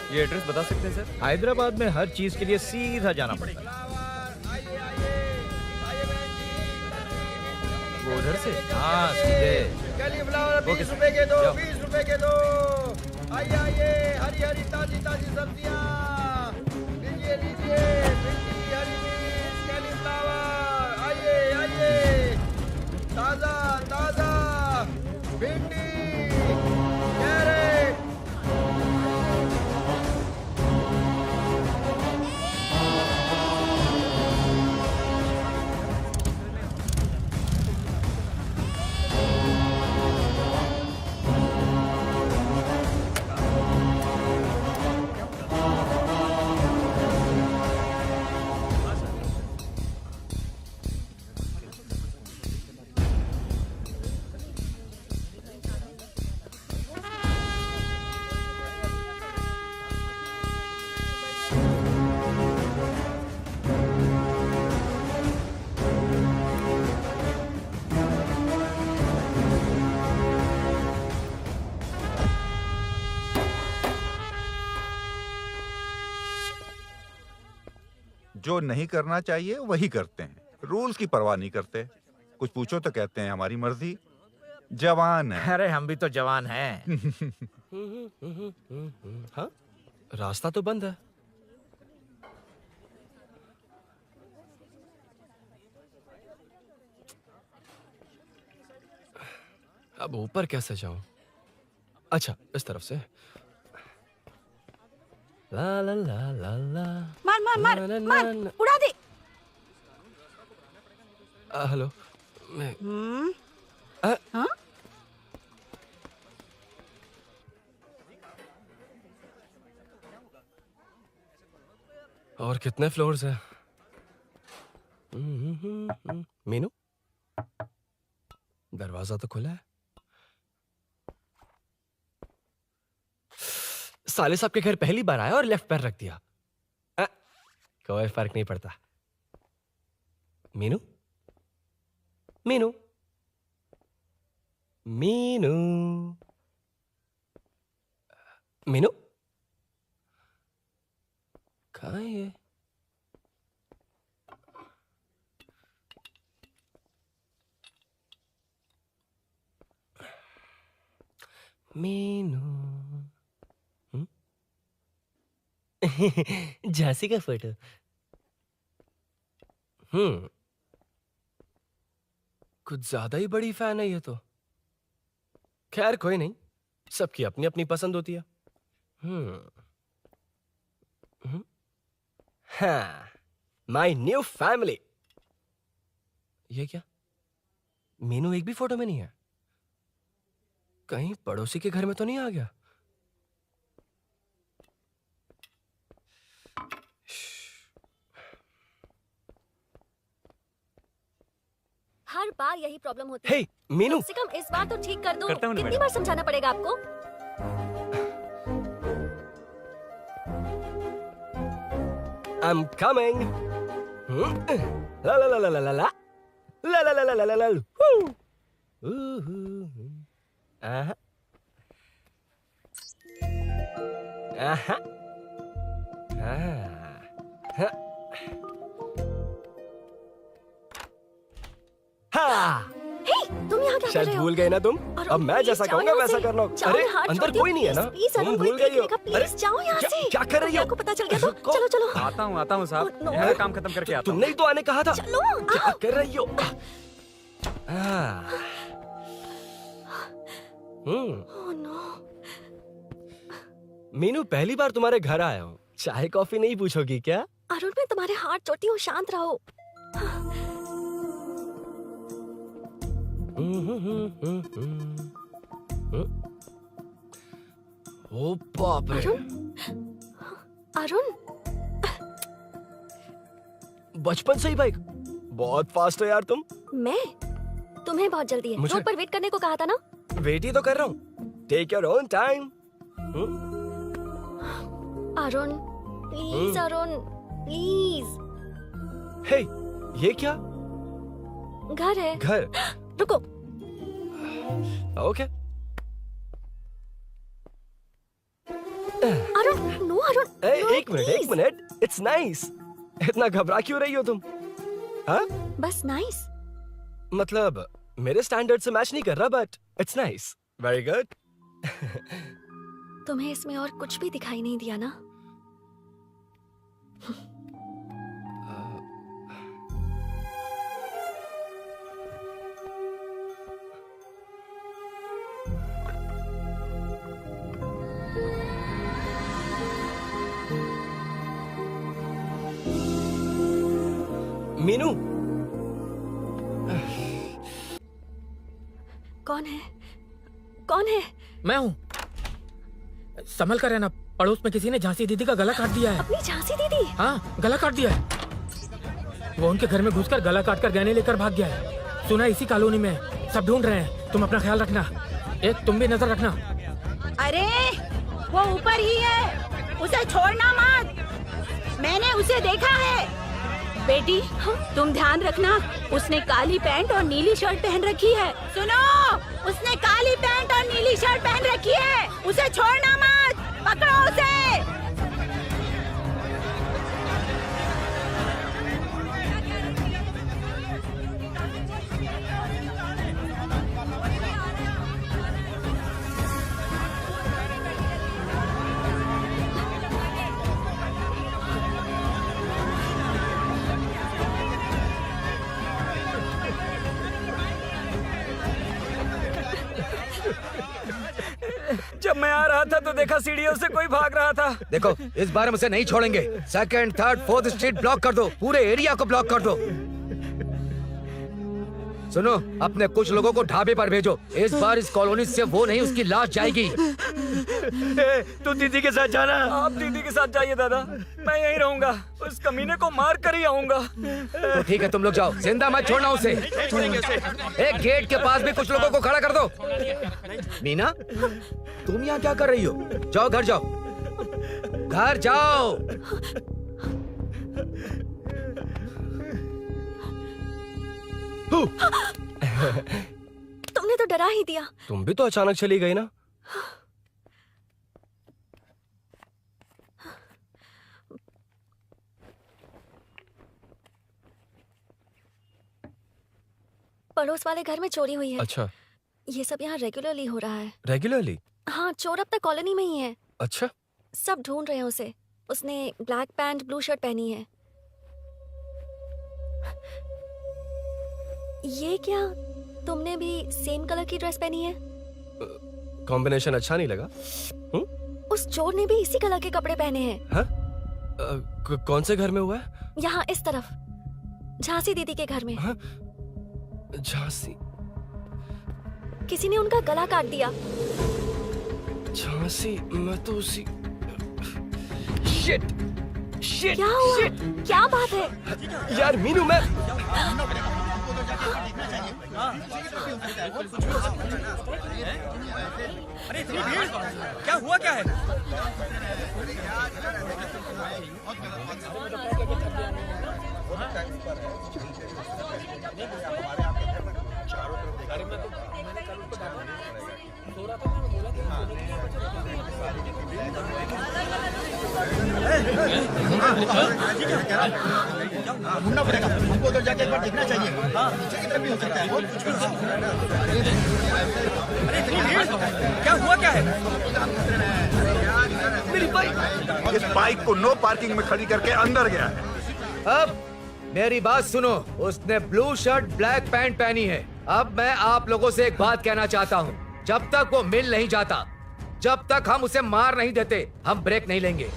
ये एड्रेस बता सकते हैं सर? हैदराबाद में हर चीज के लिए सीधा जाना पड़ता है। वो उधर से? हाँ, सीधे। कैलीफ्लावर 20 रुपए के दो, 20 रुपए के दो। आइए आइए, हरी हरी ताजी ताजी सब्जियाँ लीजिए लीजिए। भिंडी, हरी मिर्च, कैलीफ्लावर, आइए आइए। ताजा ताजा भिंडी, कैरेट। जो नहीं करना चाहिए वही करते हैं, रूल्स की परवाह नहीं करते। कुछ पूछो तो कहते हैं हमारी मर्जी। जवान है। अरे हम भी तो जवान हैं। हाँ, रास्ता तो बंद है। अब ऊपर कैसे जाऊं? अच्छा, इस तरफ से। ला ला ला ला ला। मार मार मार ना, ना, मार, ना, ना। उड़ा दे। हेलो, मैं हाँ? और कितने फ्लोर्स हैं? मीनू, दरवाजा तो खुला है। साले साहब के घर पहली बार आया और लेफ्ट पैर रख दिया। कोई फर्क नहीं पड़ता। मीनू, मीनू, मीनू, मीनू, कहाँ है ये? मीनू झांसी का फोटो। कुछ ज्यादा ही बड़ी फैन है ये तो। खैर कोई नहीं, सबकी अपनी अपनी पसंद होती है। हाँ, माय न्यू फैमिली। ये क्या? मीनू एक भी फोटो में नहीं है। कहीं पड़ोसी के घर में तो नहीं आ गया? हर बार यही प्रॉब्लम होती है। हे मीनू, कम से कम इस बार तो ठीक कर दो। करता हूँ ना कितनी मैडम। बार समझाना पड़ेगा आपको? I'm coming. La la la la la la la. La la la la la la la. Woo. Aha. Aha. Ah. हाँ। हे, तुम यहाँ क्या कर शायद रहे हो? भूल गए ना तुम? अरुण, अब मैं प्लीज जैसा जाओ कहूंगा यहाँ वैसा से। करना। जाओ, अरे मैं हाथ अंदर छोड़ती कोई हूँ, नहीं है ना? प्लीज, तुम अरुण, भूल कोई गई हो। देखेगा, प्लीज जाओ यहाँ से। क्या कर रही हो? आपको पता चल गया तो चलो चलो। आता हूँ साहब। no. यहाँ काम खत्म करके आता हूँ। तुमने ही तो आने कहा था। चलो। क्या कर रही हो? Oh no. मीनू, पहली बार तुम्हारे घर आया हूँ। चाय कॉफी नहीं पूछोगी क्या? अरुण, मैं तुम्हारे हाथ जोड़ती हूँ, शांत रहो। ओ बाप रे। अरुण, बचपन से ही बाइक। बहुत फास्ट है यार तुम। मैं? तुम्हें बहुत जल्दी है। मुझे- रोड पर वेट करने को कहा था ना? वेट ही तो कर रहा हूँ। Take your own time. Arun, please Arun, please. Hey, ये क्या? घर है। घर? रुको। Okay. Arun, no Arun. No, एक मिनट। It's nice. इतना घबरा क्यों रही हो तुम? हाँ? बस नाइस। मतलब मेरे स्टैंडर्ड से मैच नहीं कर रहा, but it's nice. Very good. तुम्हें इसमें और कुछ भी दिखाई नहीं दिया ना? मीनू, कौन है? कौन है? मैं हूँ। संभल कर रहना, पड़ोस में किसी ने झांसी दीदी का गला काट दिया है। अपनी झांसी दीदी? हाँ, गला काट दिया है। वो उनके घर में घुसकर गला काट कर गहने लेकर भाग गया है। सुना इसी कॉलोनी में है। सब ढूंढ रहे हैं। तुम अपना ख्याल रखना। एक तुम भी नजर रखना। अरे वो ऊपर ही है, उसे छोड़ना मत। मैंने उसे देखा है। बेटी, तुम ध्यान रखना, उसने काली पैंट और नीली शर्ट पहन रखी है। सुनो, उसने काली पैंट और नीली शर्ट पहन रखी है। उसे छोड़ना मत, पकड़ो उसे। जब मैं आ रहा था तो देखा सीढ़ियों से कोई भाग रहा था। देखो, इस बार हम उसे नहीं छोड़ेंगे। Second, third, fourth street block कर दो। पूरे एरिया को ब्लॉक कर दो। सुनो, अपने कुछ लोगों को ढाबे पर भेजो। इस बार इस कॉलोनी से वो नहीं, उसकी लाश जाएगी। तू दीदी के साथ जाना। आप दीदी के साथ जाइए दादा, मैं यहीं रहूंगा। उस कमीने को मार कर ही आऊंगा। तो ठीक है, तुम लोग जाओ। जिंदा मत छोड़ना उसे। एक गेट के पास भी कुछ लोगों को खड़ा कर दो। मीना, तुम यहाँ क्या कर रही हो? जाओ घर जाओ, घर जाओ। तुमने तो डरा ही दिया। तुम भी तो अचानक चली गई ना। पड़ोस वाले घर में चोरी हुई है। अच्छा, ये सब यहाँ रेगुलरली हो रहा है। रेगुलरली? हाँ, चोर अब तक कॉलोनी में ही है। अच्छा। सब ढूंढ रहे हैं उसे। उसने ब्लैक पैंट ब्लू शर्ट पहनी है। ये क्या, तुमने भी सेम कलर की ड्रेस पहनी है? कॉम्बिनेशन अच्छा नहीं लगा? उस चोर ने भी इसी कलर के कपड़े पहने हैं। हाँ? कौन से घर में हुआ है? यहाँ इस तरफ, झांसी दीदी के घर में। हाँ? झांसी? किसी ने उनका गला काट दिया। झांसी? मैं तो उसी शिट क्या हुआ? क्या बात है? यार मीनू, मैं अरे क्या हुआ, क्या है? ढूंढना पड़ेगा हमको, उधर जाके एक बार देखना चाहिए। हाँ, पीछे की तरफ भी हो सकता है। क्या हुआ, क्या है? मेरी बाइक, इस बाइक को नो पार्किंग में खड़ी करके अंदर गया है। अब मेरी बात सुनो, उसने ब्लू शर्ट ब्लैक पैंट पहनी है। अब मैं आप लोगों से एक बात कहना चाहता हूँ, जब तक वो मिल नहीं जाता, जब तक हम उसे मार नहीं देते, हम ब्रेक नहीं लेंगे।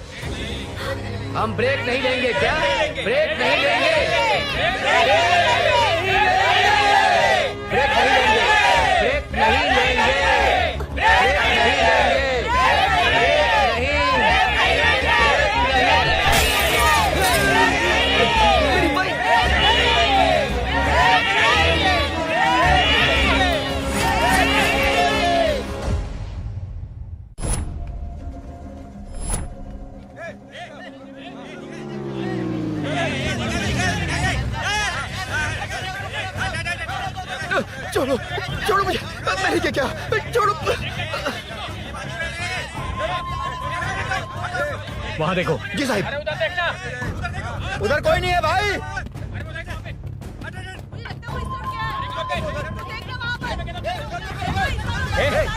हम ब्रेक नहीं लेंगे। क्या ब्रेक नहीं लेंगे? ब्रेक नहीं लेंगे। ब्रेक नहीं लेंगे। ब्रेक नहीं लेंगे। मेरी बाइक। छोड़ो, छोड़ो मुझे, मैंने क्या, छोड़ो। वहाँ देखो। जी साहब। उधर कोई नहीं है भाई।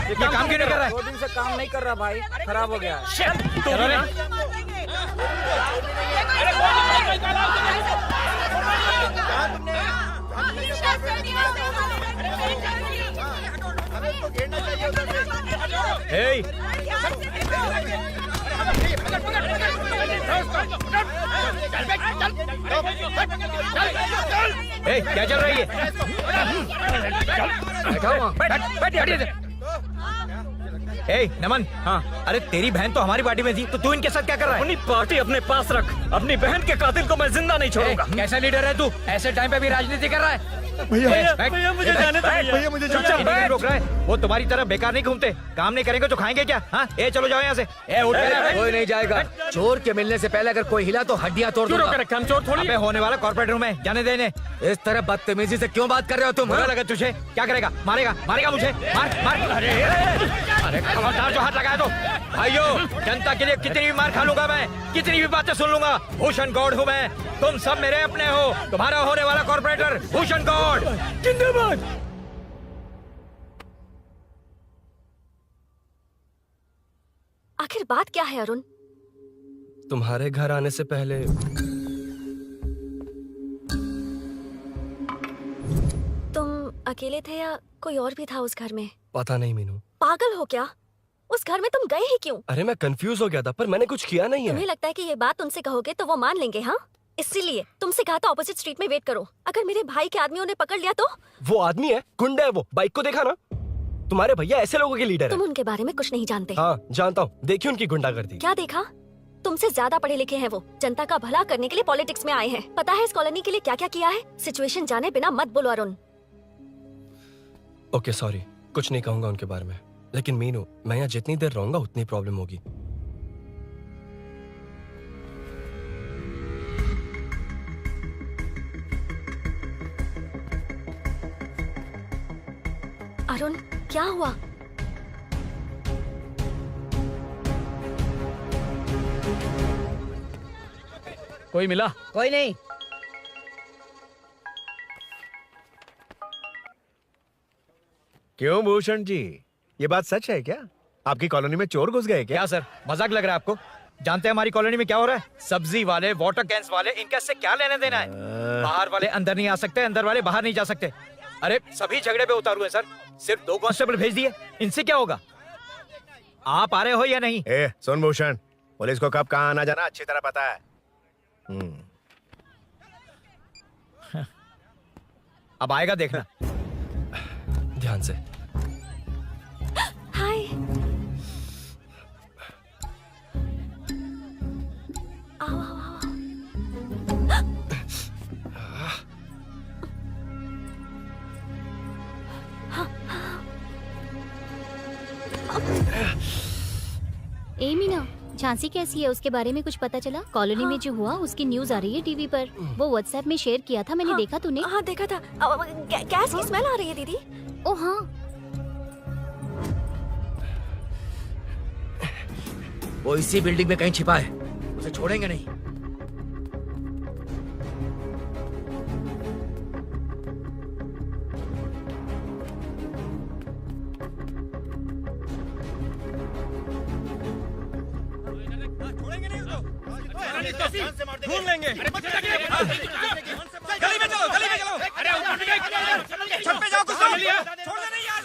ये काम क्यों नहीं कर रहा है? 2 दिन से काम नहीं कर रहा भाई, खराब हो गया। क्या चल रही है? नमन। हाँ, अरे तेरी बहन तो हमारी पार्टी में थी, तो तू इनके साथ क्या कर रहा है? अपनी पार्टी अपने पास रख। अपनी बहन के कातिल को मैं जिंदा नहीं छोड़ूंगा। कैसा लीडर है तू? ऐसे टाइम पे भी राजनीति कर रहा है? भैया मुझे जाने दो भैया, मुझे चुपचाप रोक रहा है। वो तुम्हारी तरह बेकार नहीं घूमते, काम नहीं करेंगे तो खाएंगे क्या? हाँ, ए चलो जाओ यहाँ से। ए उठ के। कोई नहीं जाएगा। चोर के मिलने से पहले अगर कोई हिला तो हड्डियां तोड़ दूंगा। हम चोर थोड़ी। अबे होने वाला कॉर्पोरेट रूम है, जाने देने। इस तरह बदतमीजी से क्यों बात कर रहे हो तुम? बुरा लगा तुझे? क्या करेगा? मारेगा? मारेगा मुझे? मार मार। अरे खबरदार जो हाथ लगाया तो। भाइयों, जनता के लिए कितनी भी मार खा लूंगा मैं, कितनी भी बातें सुन लूंगा। भूषण गौड़ हूँ मैं, तुम सब मेरे अपने हो। तुम्हारा होने वाला कॉर्पोरेटर भूषण गौड़ जिंदाबाद। आखिर बात क्या है अरुण? तुम्हारे घर आने से पहले तुम अकेले थे या कोई और भी था उस घर में? पता नहीं मीनू। पागल हो क्या? उस घर में तुम गए ही क्यों? अरे मैं कंफ्यूज हो गया था, पर मैंने कुछ किया नहीं है। तुम्हें लगता है कि ये बात उनसे कहोगे तो वो मान लेंगे? हाँ, इसीलिए तुमसे कहा था ऑपोजिट स्ट्रीट में वेट करो। अगर मेरे भाई के आदमियों ने पकड़ लिया तो? वो आदमी है, गुंडा है वो। बाइक को देखा ना? तुम्हारे भैया ऐसे लोगों के लीडर तुम है। उनके बारे में कुछ नहीं जानते। हाँ जानता हूँ, देखी उनकी गुंडागर्दी। क्या देखा? तुमसे ज्यादा पढ़े लिखे हैं वो। जनता का भला करने के लिए पॉलिटिक्स में आए हैं। पता है इस कॉलोनी के लिए क्या क्या किया है? सिचुएशन जाने बिना मत बोलो अरुण। ओके सॉरी, कुछ नहीं कहूंगा उनके बारे में। लेकिन मीनू, मैं यहाँ जितनी देर रहूंगा उतनी प्रॉब्लम होगी। अरुण, क्या हुआ? कोई मिला? कोई नहीं। क्यों भूषण जी, ये बात सच है क्या? आपकी कॉलोनी में चोर घुस गए क्या? सर मजाक लग रहा है आपको? जानते हैं हमारी कॉलोनी में क्या हो रहा है? सब्जी वाले, वाटर कैंस वाले, इनका इससे क्या लेना देना है? बाहर वाले अंदर नहीं आ सकते, अंदर वाले बाहर नहीं जा सकते। अरे सभी झगड़े पे उतारू है सर। सिर्फ 2 कांस्टेबल भेज दिए, इनसे क्या होगा? आप आ रहे हो या नहीं? सुन भूषण, पुलिस को कब कहाँ आना जाना अच्छी तरह पता है। अब आएगा देखना। ध्यान से। हाय। आओ आओ आओ। ए मीना, झांसी कैसी है? उसके बारे में कुछ पता चला? कॉलोनी में जो हुआ उसकी न्यूज आ रही है टीवी पर। वो व्हाट्सएप में शेयर किया था, मैंने देखा तूने? हाँ देखा था। गैस की स्मेल आ रही है दीदी। ओ हाँ, वो इसी बिल्डिंग में कहीं छिपा है, उसे छोड़ेंगे नहीं। ढूंढ लेंगे। गली में चलो, गली में चलो। अरे छत पे जाओ, कुछ छोड़ देना यार।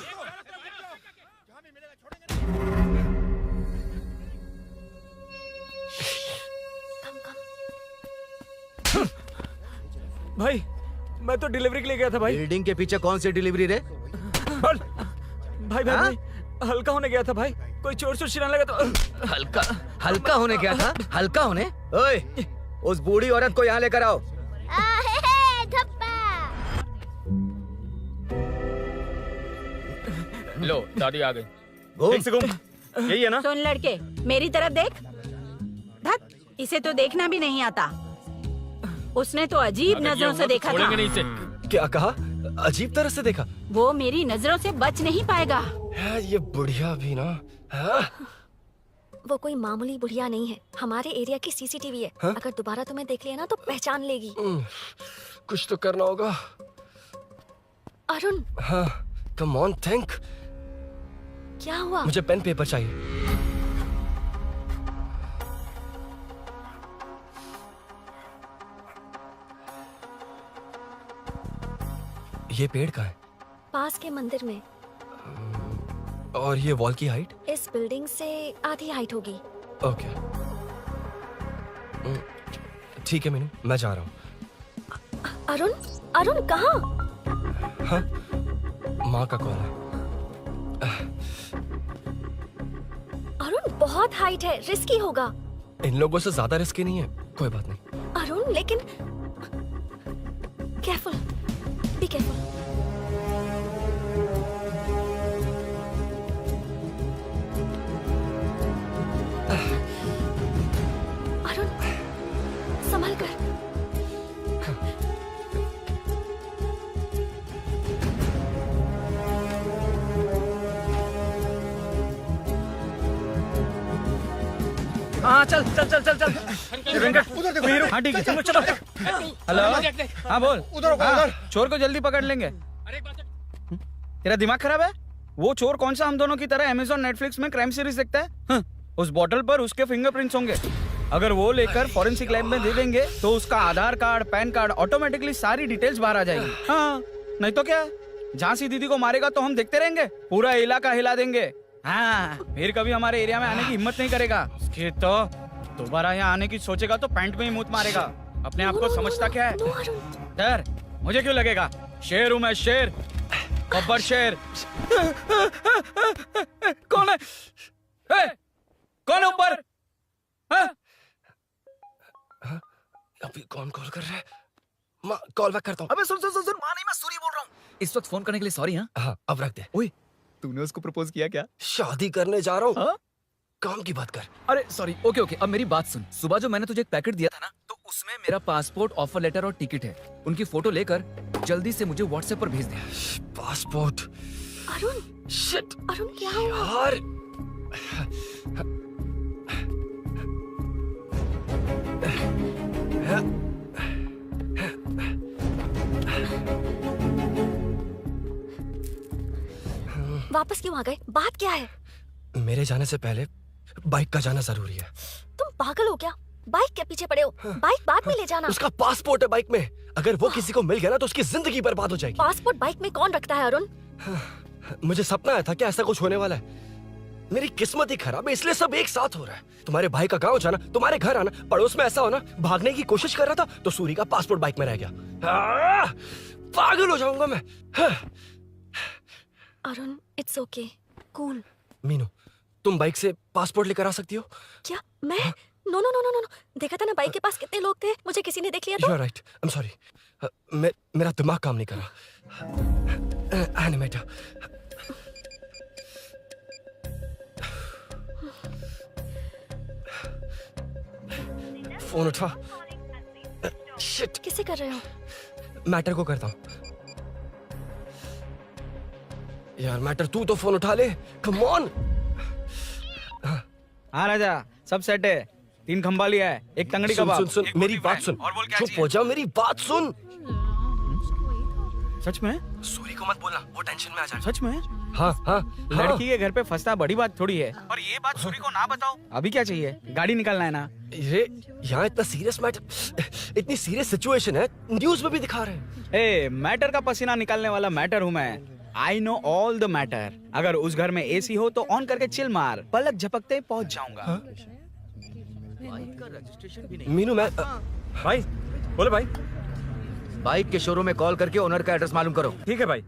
भाई मैं तो डिलीवरी के लिए गया था भाई। बिल्डिंग के पीछे कौन सी डिलीवरी रे? भाई भाई भाई हल्का होने गया था भाई। कोई चोर चोर चिल्लाने लगा तो हल्का हल्का होने गया था? हल्का होने? ओए, उस बूढ़ी औरत को यहाँ लेकर आओ। लो दादी आ गई। ठीक से घूम। यही है ना? सुन लड़के, मेरी तरफ देख। धत, इसे तो देखना भी नहीं आता। उसने तो अजीब नजरों से देखा था। नहीं इसे। क्या कहा? अजीब तरह से देखा? वो मेरी नजरों से बच नहीं पाएगा। ये बुढ़िया भी ना। वो कोई मामूली बुढ़िया नहीं है, हमारे एरिया की सीसीटीवी है। हाँ? अगर दोबारा तुम्हें देख लिया ना तो पहचान लेगी। कुछ तो करना होगा। अरुण। हाँ, कम ऑन थिंक। क्या हुआ? मुझे पेन पेपर चाहिए। ये पेड़ का है? पास के मंदिर में। और ये वॉल की हाइट? इस बिल्डिंग से आधी हाइट होगी। ओके, ठीक है मीनू, मैं जा रहा हूँ। अरुण, अरुण कहाँ? हाँ, माँ का कॉल है। अरुण बहुत हाइट है, रिस्की होगा। इन लोगों से ज्यादा रिस्की नहीं है, कोई बात नहीं। अरुण लेकिन केयरफुल, बी केयरफुल। अरुण संभल कर। हाँ चल चल चल चल चल। वेंकट उधर देखो। हाँ ठीक है, चलो चलो। हेलो, हाँ बोल। उधर चोर को जल्दी पकड़ लेंगे। तेरा दिमाग खराब है? वो चोर कौन सा हम दोनों की तरह अमेज़न नेटफ्लिक्स में क्राइम सीरीज देखता है? उस बॉटल पर उसके फिंगरप्रिंट्स होंगे। अगर वो लेकर फॉरेंसिक लैब में दे देंगे तो उसका आधार कार्ड, पैन कार्ड, ऑटोमेटिकली सारी डिटेल्स बाहर आ जाएगी। हाँ, नहीं तो क्या, झांसी दीदी को मारेगा तो हम देखते रहेंगे, पूरा इलाका हिला देंगे। हाँ, फिर कभी हमारे एरिया में आने की हिम्मत नहीं करेगा। उसके तो दोबारा यहाँ आने की सोचेगा तो पैंट में ही मूत मारेगा। अपने आप को समझता क्या है? डर मुझे क्यों लगेगा? शेर हूँ मैं, शेर, गब्बर शेर। कौन है? कौन है ऊपर? अभी कौन कॉल कर रहा है? माँ, कॉल बैक करता हूँ। अबे सुन सुन सुन, माँ नहीं, मैं सूरी बोल रहा हूँ। इस वक्त फोन करने के लिए सॉरी। हाँ अब रख दे। ओए, तूने उसको प्रपोज किया क्या? शादी करने जा रहा हूँ। काम की बात कर। अरे सॉरी, ओके ओके, अब मेरी बात सुन। सुबह जो मैंने तुझे एक पैकेट दिया था ना, तो उसमें मेरा पासपोर्ट, ऑफर लेटर और टिकट है। उनकी फोटो लेकर जल्दी से मुझे व्हाट्सएप पर भेज दे। पासपोर्ट? अरुण, शिट, अरुण क्या हुआ? यार, वापस क्यों आ गए? बात क्या है? मेरे जाने से पहले बाइक का जाना जरूरी है। तुम पागल हो क्या? बाइक के पीछे पड़े हो? बाइक बाद में ले जाना। उसका पासपोर्ट है बाइक में, अगर वो किसी को मिल गया ना तो उसकी जिंदगी बर्बाद हो जाएगी। पासपोर्ट बाइक में कौन रखता है अरुण? मुझे सपना आया था कि ऐसा कुछ होने वाला है। मेरी किस्मत ही खराब है, इसलिए सब एक साथ हो रहा है। तुम्हारे भाई का गांव जाना, तुम्हारे घर आना, पड़ोस में ऐसा होना। भागने की कोशिश कर रहा था तो सूरी का पासपोर्ट बाइक में रह गया। पागल हो जाऊंगा मैं। Arun, it's okay, cool. Meenu, तुम बाइक से पासपोर्ट लेकर आ सकती हो? क्या मैं? No no no no no, देखा था ना बाइक के पास कितने लोग थे, मुझे किसी ने देख लिया तो। You are right. I'm sorry. मेरा दिमाग काम नहीं कर रहा। एनिमेटर। फोन उठा। शिट। किसे कर रहे हो? मैटर को करता हूँ। यार मैटर, तू तो फोन उठा ले। Come on. हाँ राजा, सब सेट है। 3 खंबा लिया है, एक तंगड़ी सुन, कबाब। सुन सुन मेरी बात सुन। चुप हो जा, मेरी बात सुन। सच में? सूरी को मत बोलना, वो टेंशन में आ जाए। सच में? हाँ हाँ। लड़की के घर पे फंसना बड़ी बात थोड़ी है। और ये बात सूरी को ना बताओ। अभी क्या चाहिए? गाड़ी निकालना है ना? ये यहाँ इतना सीरियस मैटर, इतनी सीरियस सिचुएशन है, न्यूज में भी दिखा रहे हैं। ए, मैटर का पसीना निकालने वाला मैटर हूँ मैं। I know all the matter. अगर उस घर में एसी हो तो ऑन करके चिल मार, पलक झपकते पहुंच जाऊंगा। मीनू, मैं भाई बोलो भाई। बाइक के शोरूम में कॉल करके ओनर का एड्रेस मालूम करो। ठीक है भाई।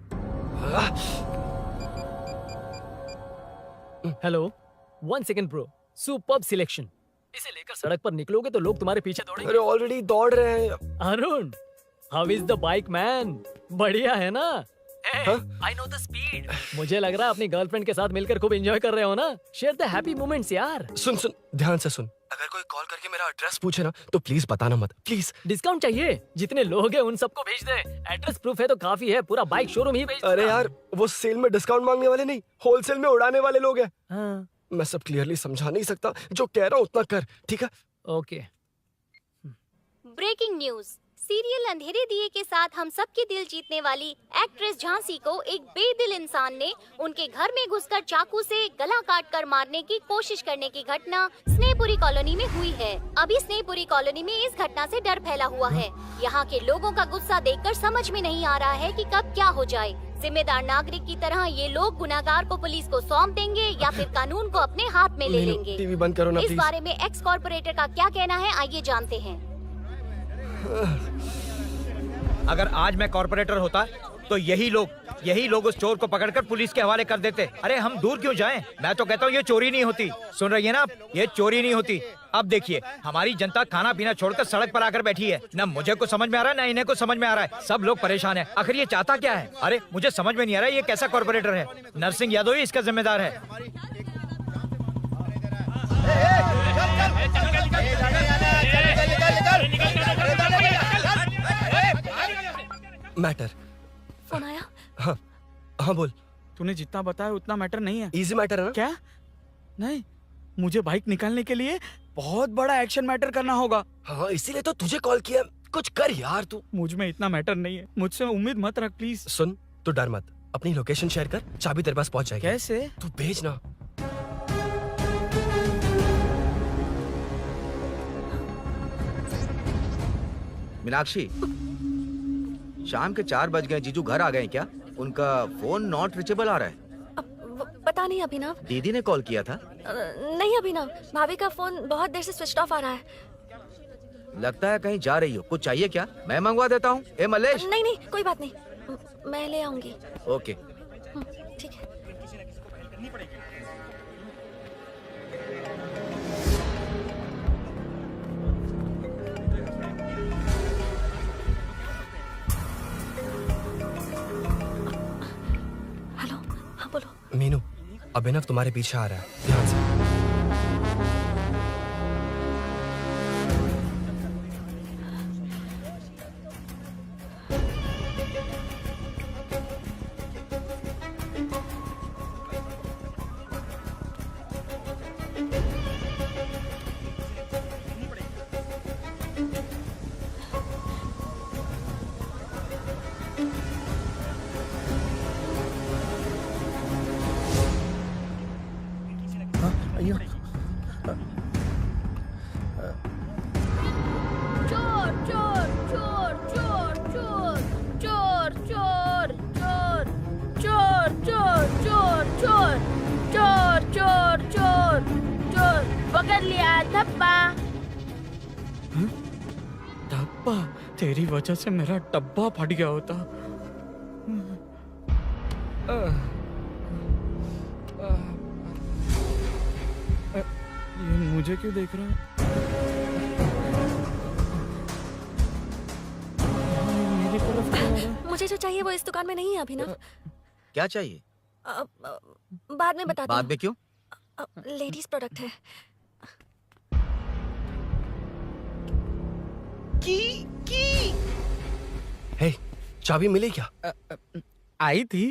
Hello, 1 second bro, superb selection. इसे लेकर सड़क पर निकलोगे तो लोग तुम्हारे पीछे दौड़ेंगे। अरे ऑलरेडी दौड़ रहे हैं। Arun, how is the bike man? बढ़िया है ना? I know the speed. मुझे लग रहा है अपनी गर्लफ्रेंड के साथ मिलकर खूब एंजॉय कर रहे हो ना? शेयर द हैप्पी मोमेंट्स यार। सुन सुन, ध्यान से सुन। अगर कोई कॉल करके मेरा एड्रेस पूछे ना तो प्लीज बताना मत, प्लीज। डिस्काउंट चाहिए? जितने लोग हैं उन सबको भेज दे। एड्रेस प्रूफ है तो काफी है, पूरा बाइक शोरूम ही भेज। अरे यार, वो सेल में डिस्काउंट मांगने वाले नहीं, होलसेल में उड़ाने वाले लोग हैं। हाँ। मैं सब क्लियरली समझा नहीं सकता, जो कह रहा हूँ उतना कर, ठीक है? ओके। Breaking news. सीरियल अंधेरे दिए के साथ हम सबके दिल जीतने वाली एक्ट्रेस झांसी को एक बेदिल इंसान ने उनके घर में घुसकर चाकू से गला काटकर मारने की कोशिश करने की घटना स्नेहपुरी कॉलोनी में हुई है। अभी स्नेहपुरी कॉलोनी में इस घटना से डर फैला हुआ है। यहाँ के लोगों का गुस्सा देखकर समझ में नहीं आ रहा है कि कब क्या हो जाए। जिम्मेदार नागरिक की तरह ये लोग गुनाहगार को पुलिस को सौंप देंगे या फिर कानून को अपने हाथ में ले लेंगे। टीवी बंद करो ना इस प्लीज। बारे में एक्स कॉर्पोरेटर का क्या कहना है, आइए जानते हैं। अगर आज मैं कॉर्पोरेटर होता तो यही लोग उस चोर को पकड़कर पुलिस के हवाले कर देते। अरे हम दूर क्यों जाएं? मैं तो कहता हूँ ये चोरी नहीं होती। सुन रही है ना आप? ये चोरी नहीं होती। अब देखिए, हमारी जनता खाना पीना छोड़कर सड़क पर आकर बैठी है। ना मुझे कुछ समझ में आ रहा है, ना इन्हें कुछ समझ में आ रहा है। सब लोग परेशान हैं। आखिर ये चाहता क्या है? अरे मुझे समझ में नहीं आ रहा है, ये कैसा कॉर्पोरेटर है? नरसिंह यादव ही इसका जिम्मेदार है। मैटर। फोन आया? हाँ हाँ बोल। तूने जितना बताया उतना मैटर नहीं है। इजी मैटर है ना? क्या? नहीं, मुझे बाइक निकालने के लिए बहुत बड़ा एक्शन मैटर करना होगा। हाँ, इसीलिए तो तुझे कॉल किया। कुछ कर यार तू। मुझ में इतना मैटर नहीं है, मुझसे उम्मीद मत रख प्लीज। सुन, तू डर मत, अपनी लोकेशन शेयर कर, चाबी तेरे पास पहुंच जाएगी। कैसे? तू भेज ना। मीनाक्षी, शाम के 4 बज गए, जीजू घर आ गए क्या? उनका फोन नॉट रीचेबल आ रहा है। पता नहीं अभिनव। दीदी ने कॉल किया था? नहीं अभिनव, भाभी का फोन बहुत देर से स्विच ऑफ आ रहा है। लगता है कहीं जा रही हो। कुछ चाहिए क्या? मैं मंगवा देता हूँ। ए मलेश। नहीं नहीं, कोई बात नहीं, मैं ले आऊंगी। ओके ठीक है। हेलो, हाँ बोलो। मीनू, अभिनव तुम्हारे पीछे आ रहा है, ध्यान से। अयो चोर चोर चोर चोर चोर चोर चोर चोर चोर चोर चोर चोर चोर चोर चोर चोर पकड़ लिया धप्पा। डब्बा, तेरी वजह से मेरा डब्बा फट गया होता। ये मुझे क्यों देख रहा है? मेरी तरफ क्यों आ रहा है? मुझे जो चाहिए वो इस दुकान में नहीं है अभिनव। क्या चाहिए? बाद में बताती बाद में क्यों? हूँ। लेडीज प्रोडक्ट है। हे, चाबी मिली क्या? आई थी,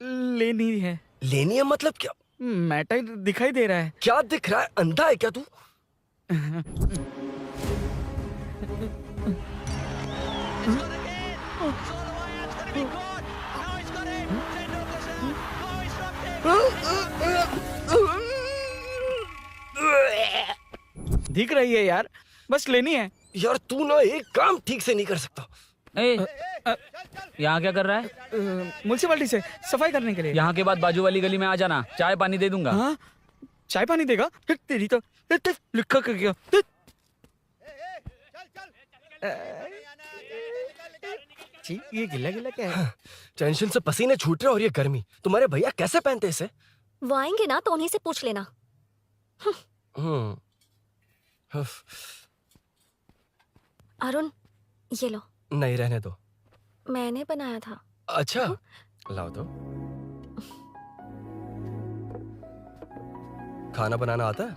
लेनी है। लेनी है मतलब क्या? मैटर दिखाई दे रहा है। क्या दिख रहा है? अंधा है क्या तू? दिख रही है यार, बस लेनी है। यार तू ना एक काम ठीक से नहीं कर सकता। यहाँ क्या कर रहा है? म्युनिसिपैलिटी से सफाई करने के लिए। यहाँ के बाद बाजू वाली गली में आ जाना, चाय पानी दे दूंगा। हाँ? चाय पानी देगा? तेरी तो लिखा कर गया। ये गिला गिला क्या है? टेंशन से पसीने छूट रहे और ये गर्मी। तुम्हारे भैया कैसे पहनते इसे? वो आएंगे ना तो उन्हीं से पूछ लेना। अरुण, ये लो। नहीं, रहने दो। मैंने बनाया था। अच्छा, लाओ दो। खाना बनाना आता है?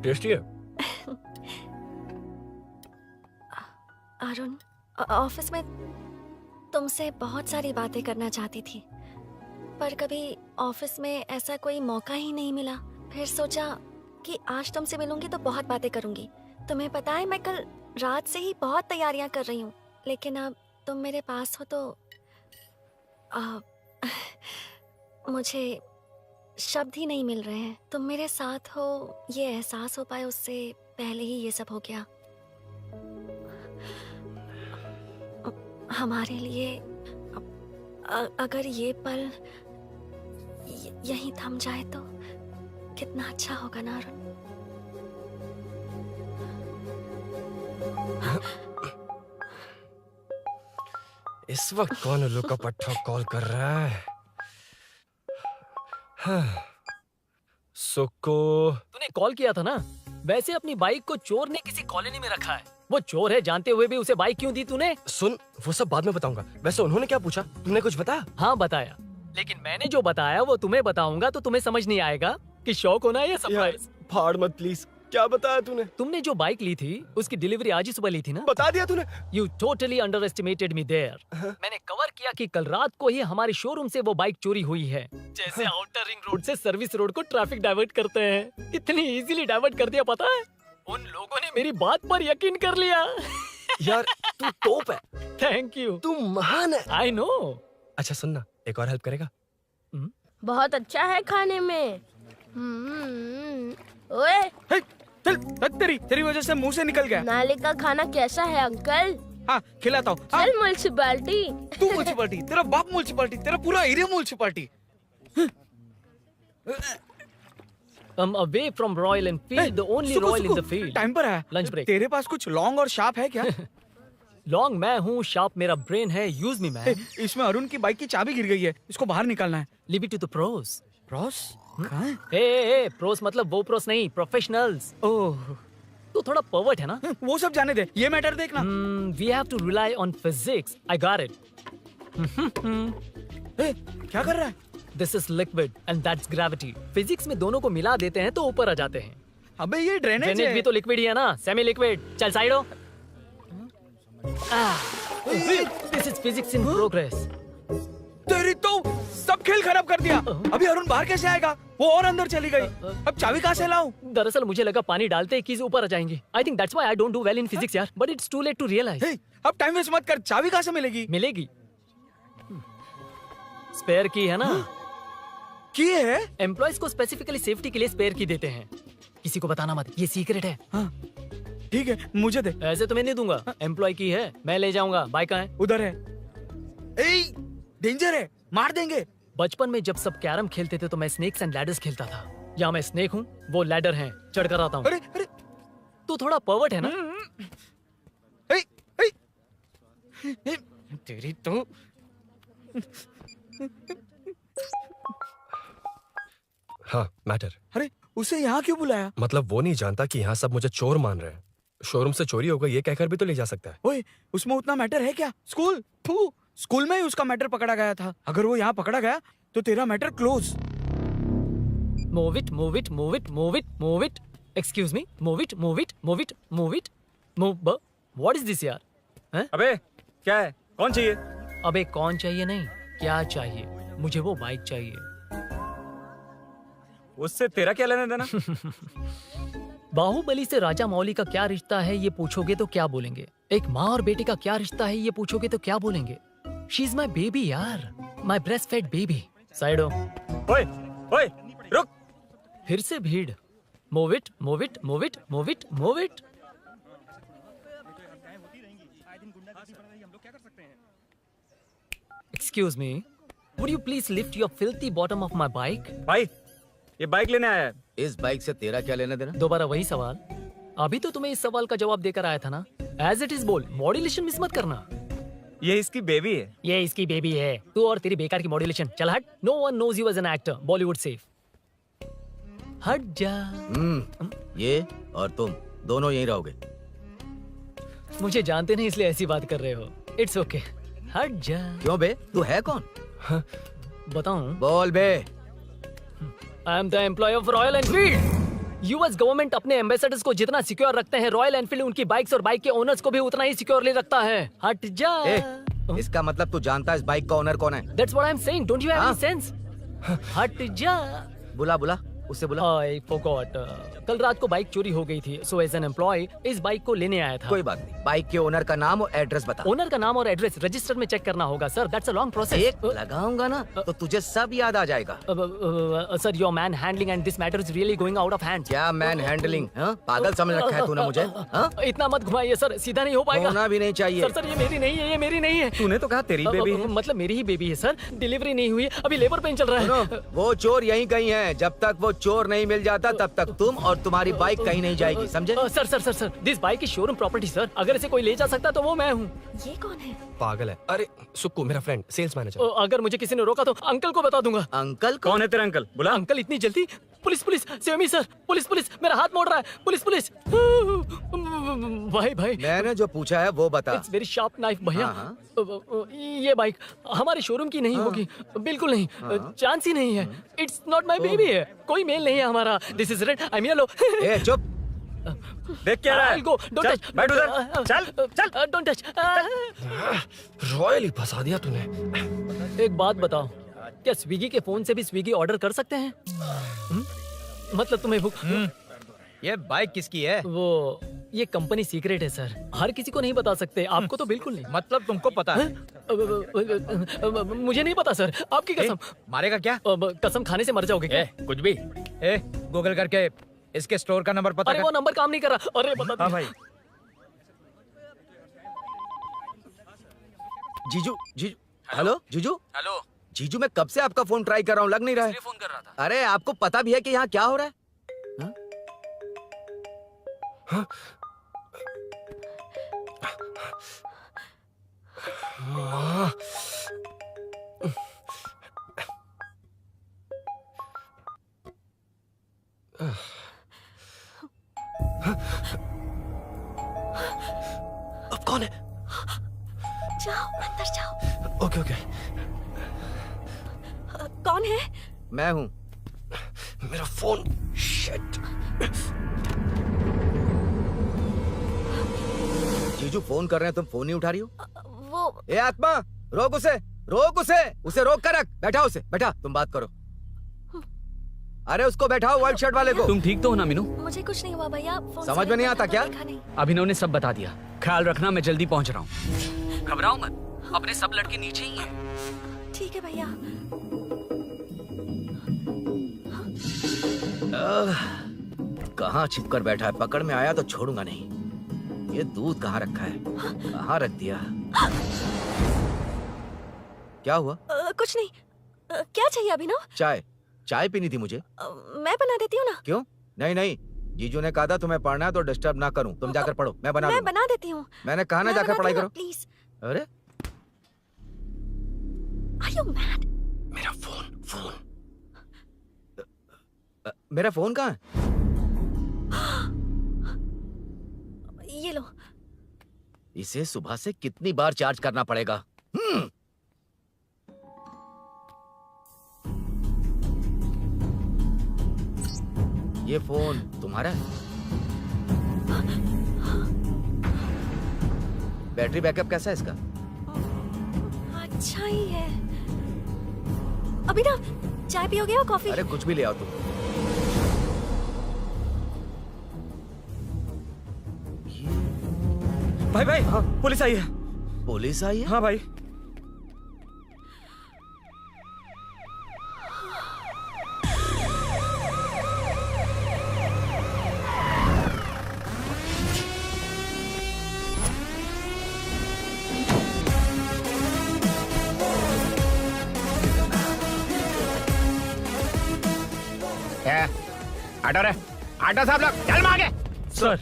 टेस्टी है। अरुण, ऑफिस में तुमसे बहुत सारी बातें करना चाहती थी, पर कभी ऑफिस में ऐसा कोई मौका ही नहीं मिला। फिर सोचा कि आज तुमसे मिलूंगी तो बहुत बातें करूंगी। तुम्हें पता है मैं कल रात से ही बहुत तैयारियां कर रही हूँ, लेकिन अब तुम मेरे पास हो तो मुझे शब्द ही नहीं मिल रहे हैं। तुम मेरे साथ हो ये एहसास हो पाए उससे पहले ही ये सब हो गया। हमारे लिए अगर ये पल यहीं थम जाए तो कितना अच्छा होगा ना अरुण। इस वक्त कौन उल्लू का पट्टा कॉल कर रहा है? सुक्को, तूने कॉल किया था ना? वैसे अपनी बाइक को चोर ने किसी कॉलोनी में रखा है। वो चोर है जानते हुए भी उसे बाइक क्यों दी तूने? सुन, वो सब बाद में बताऊंगा। वैसे उन्होंने क्या पूछा? तुमने कुछ बताया? हाँ बताया, लेकिन मैंने जो बताया वो तुम्हें बताऊंगा तो तुम्हें समझ नहीं आएगा कि शौक होना है या सरप्राइज। फाड़ मत प्लीज। क्या बताया तूने? तुमने जो बाइक ली थी उसकी डिलीवरी आज ही सुबह ली थी ना? बता दिया तूने? You totally underestimated me there. मैंने कवर किया कि कल रात को ही हमारे शोरूम से वो बाइक चोरी हुई है। जैसे आउटर रिंग रोड से सर्विस रोड को ट्रैफिक डाइवर्ट करते हैं, इतनी इजीली डाइवर्ट कर दिया पता है? उन लोगों ने मेरी बात पर यकीन कर लिया। यार तू टॉप है। Thank you. तू महान है। I know. अच्छा सुन ना, एक और हेल्प करेगा? बहुत अच्छा है खाने में। ओए, तेरी वजह से मुंह से निकल गया। नाले का खाना कैसा है अंकल? हाँ खिलाता हूँ। चल म्युनिसिपैलिटी। तू म्युनिसिपैलिटी, तेरा बाप म्युनिसिपैलिटी, तेरा पूरा area municipality. Come away from Royal Enfield, the only Royal in the field. Time पर है। Lunch break. तेरे पास कुछ लॉन्ग और शार्प है क्या? लॉन्ग मैं हूँ, शार्प मेरा ब्रेन है। Use me man. इसमें अरुण की बाइक की चाबी गिर गई है, इसको बाहर निकालना है। Leave it to the pros. Pros? कहाँ है? ए प्रोस मतलब वो प्रोस नहीं, प्रोफेशनल्स। ओह, तू थोड़ा पर्वर्ट है ना? वो सब जाने दे, ये मैटर देखना। We have to rely on physics. I got it. क्या कर रहा है? This is liquid and that's gravity. Physics में दोनों को मिला देते हैं तो ऊपर आ जाते हैं। अबे ये ड्रेनेज है। भी तो लिक्विड ही है ना, सेमी लिक्विड। चल साइड हो। This is physics in progress. तेरी तो सब खेल खराब कर दिया। अभी अरुण बाहर कैसे आएगा? वो और अंदर चली गई। अब चाबी कहाँ से लाऊं? दरअसल मुझे लगा पानी डालते ही कीज ऊपर आ जाएंगी। I think that's why I don't do well in physics यार। But it's too late to realize. अब टाइम वेस्ट मत कर, चाबी कहाँ से मिलेगी? मिलेगी। स्पेयर की है ना? की है? एम्प्लॉयज को स्पेसिफिकली सेफ्टी के लिए स्पेयर की देते हैं। किसी को बताना मत, ये सीक्रेट है। ठीक है, मुझे दे। ऐसे तो मैं नहीं दूंगा। एम्प्लॉय की है, मैं ले जाऊंगा। बाइक कहाँ है? उधर है। डेंजर है, मार देंगे। बचपन में जब सब कैरम खेलते थे तो मैं स्नेक्स एंड लैडर्स खेलता था। यहाँ मैं स्नेक हूँ, वो लैडर है, चढ़ कर आता हूँ। अरे अरे, तू थोड़ा पर्वर्ट है ना? तेरी तो हाँ, मैटर। अरे उसे यहाँ क्यों बुलाया? मतलब वो नहीं जानता कि यहाँ सब मुझे चोर मान रहे हैं। शोरूम से चोरी होगा ये कहकर भी तो ले जा सकता है। ओए, उसमें उतना मैटर है क्या? स्कूल में ही उसका मैटर पकड़ा गया था। अगर वो यहाँ पकड़ा गया तो तेरा matter close. Move it, move it, move it, move it, move it. Excuse me, move it, move it, move it, move it, move. What is this यार? हैं? अबे क्या है? कौन चाहिए? अबे कौन चाहिए नहीं, क्या चाहिए? मुझे वो बाइक चाहिए। उससे तेरा क्या लेना देना? बाहुबली से राजा मौली का क्या रिश्ता है ये पूछोगे तो क्या बोलेंगे? एक माँ और बेटे का क्या रिश्ता है ये पूछोगे तो क्या बोलेंगे? शी इज माई बेबी यार, my breast fed baby. Side हो। ओए, ओए, रुक। फिर से भीड़। Move it, move it, move it, move it, move it. Excuse me, would you please lift your filthy bottom of my bike? भाई, ये बाइक लेने आया है। इस बाइक से तेरा क्या लेना देना? दोबारा वही सवाल। अभी तो तुम्हें इस सवाल का जवाब देकर आया था ना। एज इट इज बोल, मॉड्यूलेशन मिस मत करना। ये इसकी बेबी है। ये इसकी बेबी है। तू और तेरी बेकार की मॉड्यूलेशन। चल हट। No one knows you as an actor. Bollywood safe. हट जा। ये और तुम दोनों यहीं रहोगे। मुझे जानते नहीं इसलिए ऐसी बात कर रहे हो। It's okay. हट जा। क्यों बे? तू है कौन? बताऊं? बोल बे। I am the employee of Royal Enfield. US government अपने एम्बेसडर्स को जितना सिक्योर रखते हैं, रॉयल एनफील्ड उनकी बाइक्स और बाइक के ओनर्स को भी उतना ही सिक्योरली रखता है। हट जा। इसका मतलब तू जानता है इस बाइक का ओनर कौन है? That's what I'm saying. Don't you have any sense? हट जा। बुला बुला, उससे बुला। I forgot. कल रात को बाइक चोरी हो गई थी, so as an employee इस बाइक को लेने आया था। कोई बात नहीं, बाइक के ओनर का नाम और एड्रेस बता। ओनर का नाम और एड्रेस रजिस्टर में चेक करना होगा sir. That's a long process. एक लगाऊंगा ना तो तुझे सब याद आ जाएगा। Sir your man handling and this matter is really going out of hand. क्या मैन हैंडलिंग? पागल समझ रखा है तूने मुझे? इतना मत घुमाइए सर, सीधा नहीं हो पाएगा। होना भी नहीं चाहिए। सर ये मेरी नहीं है, ये मेरी नहीं है। तूने तो कहा तेरी बेबी है। मतलब मेरी ही बेबी है सर। डिलीवरी नहीं हुई, अभी लेबर पेन चल रहा है। वो चोर यहीं कहीं है। जब तक वो चोर नहीं मिल जाता तब तक तुम और तुम्हारी बाइक कहीं नहीं जाएगी, समझे? Sir sir sir sir, this bike is showroom property sir. अगर इसे कोई ले जा सकता तो वो मैं हूँ। ये कौन है? पागल है। अरे सुक्कू, मेरा फ्रेंड, सेल्स मैनेजर। अगर मुझे किसी ने रोका तो अंकल को बता दूंगा। अंकल? कौन है तेरा अंकल? बुला। अंकल इतनी जल्दी? Police police, save me sir. Police police, मेरा हाथ मोड़ रहा है। Police police. भाई भाई, मैंने जो पूछा है वो बता। इट्स वेरी शार्प नाइफ भैया। ये बाइक हमारे शोरूम की नहीं होगी, बिल्कुल नहीं। चांस ही नहीं है। इट्स नॉट माय बेबी है, कोई मेल नहीं है हमारा। This is red, I am yellow. ए चुप। देख क्या रहा है? Go, don't touch. बैठ उधर। चल चल, डोंट टच। रॉयल ही फंसा दिया तूने। एक बात बताओ, क्या स्विगी के फोन से भी स्विगी ऑर्डर कर सकते हैं? मतलब तुम्हें भूख? ये बाइक किसकी है? वो ये कंपनी सीक्रेट है सर, हर किसी को नहीं बता सकते। आपको तो बिल्कुल नहीं। मतलब तुमको पता है? मुझे नहीं पता सर, आपकी कसम। मारेगा क्या? कसम खाने से मर जाओगे क्या? कुछ भी। गूगल करके इसके स्टोर का नंबर पता अरे कर। वो नंबर काम नहीं कर रहा। अरे बता। हाँ भाई। जीजू, जीजू, हेलो जीजू। हेलो जीजू, मैं कब से आपका फोन ट्राई कर रहा हूँ, लग नहीं रहा है। फोन कर रहा था। अरे आपको पता भी है कि यहाँ क्या हो रहा है? अब कौन है? जाओ अंदर जाओ। Okay okay. कौन है? मैं हूँ। मेरा फोन। शिट। जीजू फोन कर रहे हैं, तुम फोन नहीं उठा रही हो? वो ए आत्मा, रोक उसे, रोक उसे रोक कर रख। बैठा उसे, बैठा, तुम बात करो। अरे उसको बैठाओ, व्हाइट शर्ट वाले को। तुम ठीक तो हो ना मीनू? मुझे कुछ नहीं हुआ भैया। समझ में नहीं आता क्या? अभिनव ने सब बता दिया। ख्याल रखना, मैं जल्दी पहुंच रहा हूँ। घबराओ मत, अपने सब लड़के नीचे ही हैं। ठीक है भैया। कहाँ छिप कर बैठा है? पकड़ में आया तो छोड़ूंगा नहीं। ये दूध कहाँ रखा है? कहाँ रख दिया? क्या हुआ? कुछ नहीं। क्या चाहिए अभिनव? चाय। चाय पीनी थी मुझे। मैं बना देती हूँ ना। क्यों? नहीं नहीं, जीजू ने कहा था तुम्हें पढ़ना है तो डिस्टर्ब ना करूं। तुम जाकर पढ़ो, मैं बना दूंगा। बना देती हूँ। मैंने कहा ना जाकर पढ़ाई करो। प्लीज। अरे Are you mad? मेरा फोन मेरा फोन कहाँ है? ये लो। इसे सुबह से कितनी बार चार्ज करना पड़ेगा? ये फोन तुम्हारा है? बैटरी बैकअप कैसा है इसका? अच्छा ही है। अभिनव, चाय पियोगे या कॉफी? अरे कुछ भी ले आओ तुम। भाई भाई, हाँ, पुलिस आई है। पुलिस आई है? हाँ भाई। ऑटो रे, ऑटो साहब लोग चल आगे। सर,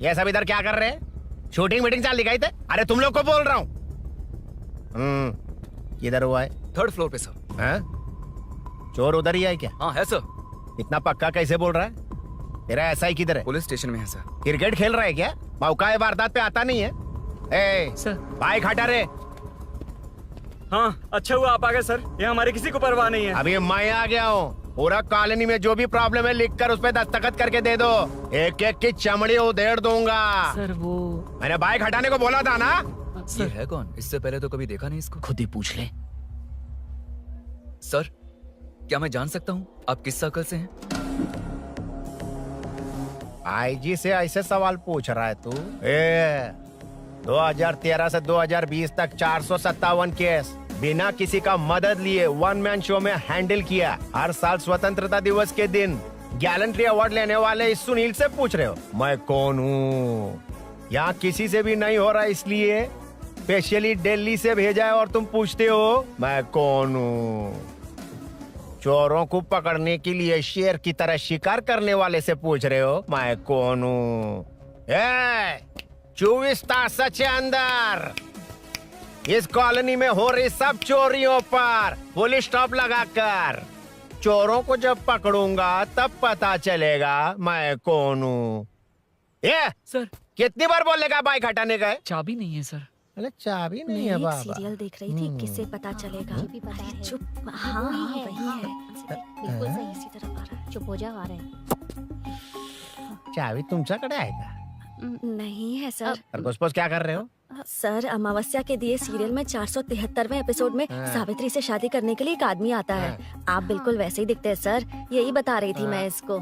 ये सब इधर क्या कर रहे हैं? शूटिंग मीटिंग चाल दिखाई थे? अरे तुम लोग को बोल रहा हूँ। किधर हुआ है? 3rd फ्लोर पे सर। हैं? चोर उधर ही है क्या? हाँ है सर। इतना पक्का कैसे बोल रहा है? तेरा एसआई किधर है? पुलिस स्टेशन में है सर। क्रिकेट खेल रहा है क्या? मौका है वारदात पे आता नहीं है? ए सर, बाइक हटा रे। हाँ, अच्छा हुआ आप आ गए सर। ये हमारे किसी को परवाह नहीं है। अभी मैं आ गया हूँ। पूरा कॉलोनी में जो भी प्रॉब्लम है लिख कर उस पर दस्तखत करके दे दो। एक एक की चमड़ी उधेड़ दूंगा। सर वो मैंने बाइक हटाने को बोला था ना? ये है कौन? इससे पहले तो कभी देखा नहीं इसको। खुद ही पूछ ले। सर, क्या मैं जान सकता हूँ आप किस सर्कल से हैं? आईजी से ऐसे सवाल पूछ रहा है तू? 2013 से 2020 तक 457 केस बिना किसी का मदद लिए 1 मैन शो में हैंडल किया। हर साल स्वतंत्रता दिवस के दिन गैलेंट्री अवार्ड लेने वाले इस सुनील से पूछ रहे हो मैं कौन हूँ? यहाँ किसी से भी नहीं हो रहा, इसलिए स्पेशली दिल्ली से भेजा है और तुम पूछते हो मैं कौन हूँ? चोरों को पकड़ने के लिए शेर की तरह शिकार करने वाले से पूछ रहे हो मैं कौन हूँ? 24 तास से अंदर इस कॉलोनी में हो रही सब चोरियों पर पुलिस स्टॉप लगाकर चोरों को जब पकड़ूंगा तब पता चलेगा मैं कौन हूँ। ये सर कितनी बार बोलेगा बाइक हटाने का है? चाबी नहीं है सर। अरे चाबी मैं नहीं है एक बाबा। सीरियल देख रही थी, किससे पता चलेगा? अरे चुप। हाँ वही है। बिल्कुल सही। इसी तरफ आ रहा है। चुप हो जा, आ रहे हैं। चाबी तुमच्याकडे आहे का? नहीं है सर। और घुसपौस क्या कर रहे हो? सर, अमावस्या के दिए सीरियल में 473वें एपिसोड में सावित्री से शादी करने के लिए एक आदमी आता है। आप बिल्कुल वैसे ही दिखते हैं सर। यही बता रही थी मैं इसको।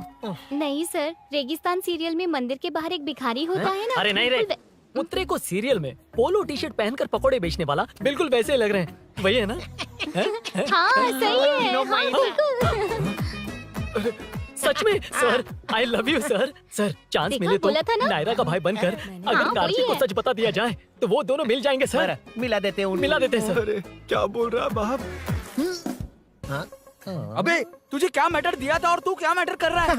नहीं सर, रेगिस्तान सीरियल में मंदिर के बाहर एक भिखारी होता है ना। अरे नहीं रे, पुत्रे को सीरियल में पोलो टी शर्ट पहनकर पकोड़े बेचने वाला बिल्कुल वैसे लग रहे हैं। वही है ना? हाँ सही है। हाँ, बिल्कुल। सच में sir, I love you sir. Sir, chance देखा, मिले तो बोला था ना? नायरा का भाई बनकर अगर हाँ, कार्तिक वही को है। सच बता दिया जाए तो वो दोनों मिल जाएंगे सर। मिला देते हैं मिला देते हैं सर। क्या बोल रहा है बाप? अबे तुझे क्या मैटर दिया था और तू क्या मैटर कर रहा है?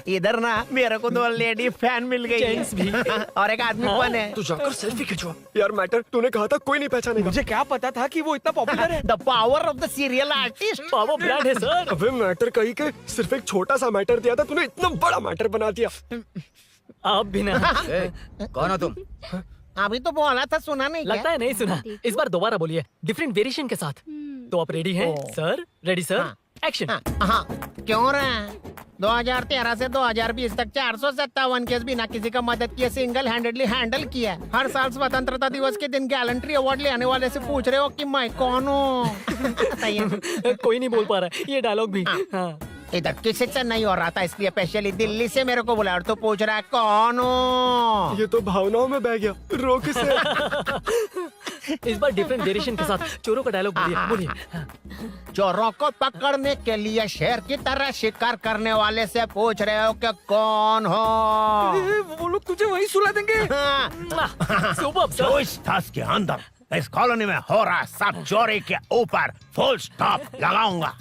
इधर ना मेरे को 2 लेडी फैन मिल गई जेंट्स भी। और एक आदमी फन है। तू जाकर सेल्फी खिंचवा। यार मैटर तूने कहा था कोई नहीं पहचानेगा। मुझे क्या पता था कि वो इतना पॉपुलर है। The power of the serial artist. Power brand है सर। अबे मैटर कही के सिर्फ एक छोटा सा मैटर दिया था, तूने इतना बड़ा मैटर बना दिया। आप भी ना। कौन हो तुम? अभी तो बोला था, सुना नहीं लगता है नहीं सुना। इस बार दोबारा बोलिए, डिफरेंट वेरिएशन के साथ। तो आप रेडी हैं सर? Ready sir? एक्शन। हाँ, क्यों रहे? 2013 से 2020 तक 457 केस बिना किसी का मदद किए सिंगल हैंडेडली हैंडल किया। हर साल स्वतंत्रता दिवस के दिन गैलेंट्री अवार्ड लेने वाले से पूछ रहे हो कि मैं कौन हूँ? कोई नहीं बोल पा रहा है ये डायलॉग भी। हाँ। इधर किसी से नहीं हो रहा था, इसलिए स्पेशली दिल्ली से मेरे को बुलाया और तो पूछ रहा है कौन हूँ? ये तो भावनाओं में बह गया। रोक इसे। इस बार डिफरेंट वेरिएशन के साथ चोरों का डायलॉग बोलिए बोलिए। चोरों को पकड़ने के लिए शेर की तरह शिकार करने वाले से पूछ रहे हो कि कौन हो? वो लोग तुझे वहीं सुला देंगे। जो इस दस के अंदर इस कॉलोनी में हो रहा सब चोरी के ऊपर फुल स्टॉप लगाऊंगा।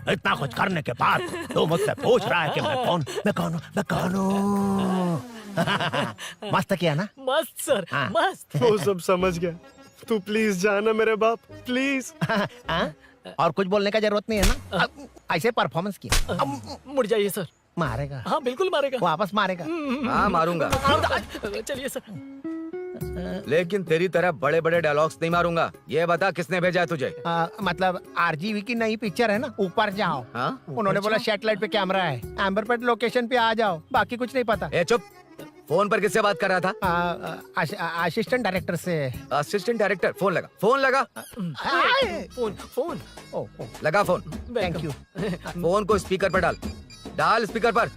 इतना कुछ करने के बाद तू मुझसे पूछ रहा है कि मैं कौन हूँ? मस्त किया ना? मस्त सर, मस्त। वो सब समझ गया। तू प्लीज जाना मेरे बाप, प्लीज। और कुछ बोलने का जरूरत नहीं है ना? ऐसे परफॉर्मेंस किया। मुड़ जाइए सर। मारेगा? हाँ बिल्कुल मारेगा। वापस मारेगा? हाँ मारूंगा। चलिए सर। लेकिन तेरी तरह बड़े बड़े डायलॉग्स नहीं मारूंगा। ये बता किसने भेजा है तुझे? मतलब आरजीवी की नई पिक्चर है ना, ऊपर जाओ। उन्होंने बोला सैटेलाइट पे कैमरा है, एम्बर पेट लोकेशन पे आ जाओ, बाकी कुछ नहीं पता। ए चुप। फोन पर किससे बात कर रहा था? असिस्टेंट डायरेक्टर से। Assistant director? फोन लगा, फोन लगा। फोन लगा फोन। Thank you. फोन को स्पीकर पर डाल, डाल स्पीकर पर।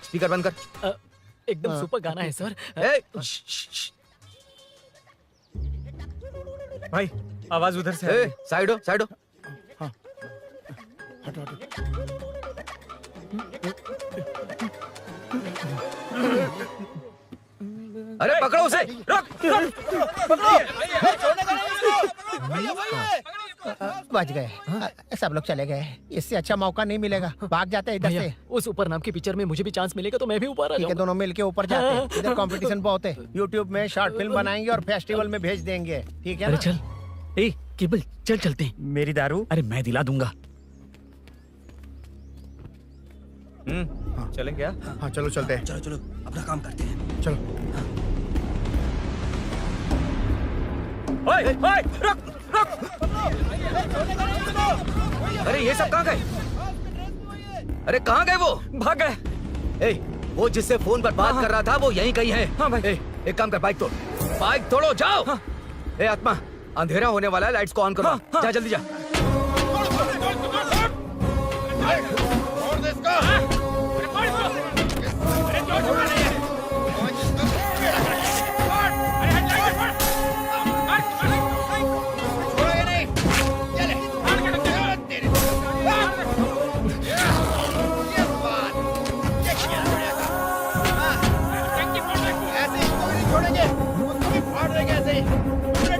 स्पीकर बंद कर। एकदम सुपर गाना है सर। भाई आवाज उधर से आ रही है। साइड हो, साइड हो। अरे पकड़ो उसे, रुक, बच गए। सब लोग चले गए, इससे अच्छा मौका नहीं मिलेगा। भाग जाते हैं इधर से। उस ऊपर नाम की पिक्चर में मुझे भी चांस मिलेगा तो मैं भी ऊपर आ ठीक है, दोनों मिलके ऊपर जाते हैं। इधर कंपटीशन बहुत है। यूट्यूब में शॉर्ट फिल्म बनाएंगे और फेस्टिवल में भेज देंगे, ठीक है ना? अरे चल, ए केबल चल चलते हैं। मेरी दारू? अरे मैं दिला दूंगा। चलें क्या? हाँ चलो चलते हैं। चलो चलो अपना काम करते हैं। चलो। ओए, ओए, रुक, रुक। अरे ये सब कहाँ गए? अरे कहाँ गए वो? भाग गए। ए, वो जिससे फोन पर बात कर रहा था वो यहीं कहीं है। हाँ भाई। एक काम कर, बाइक तोड़, बाइक तोड़ो, जाओ। ए आत्मा, अंधेरा होने वाला है, लाइट्स को ऑन करो। जा जल्दी जा।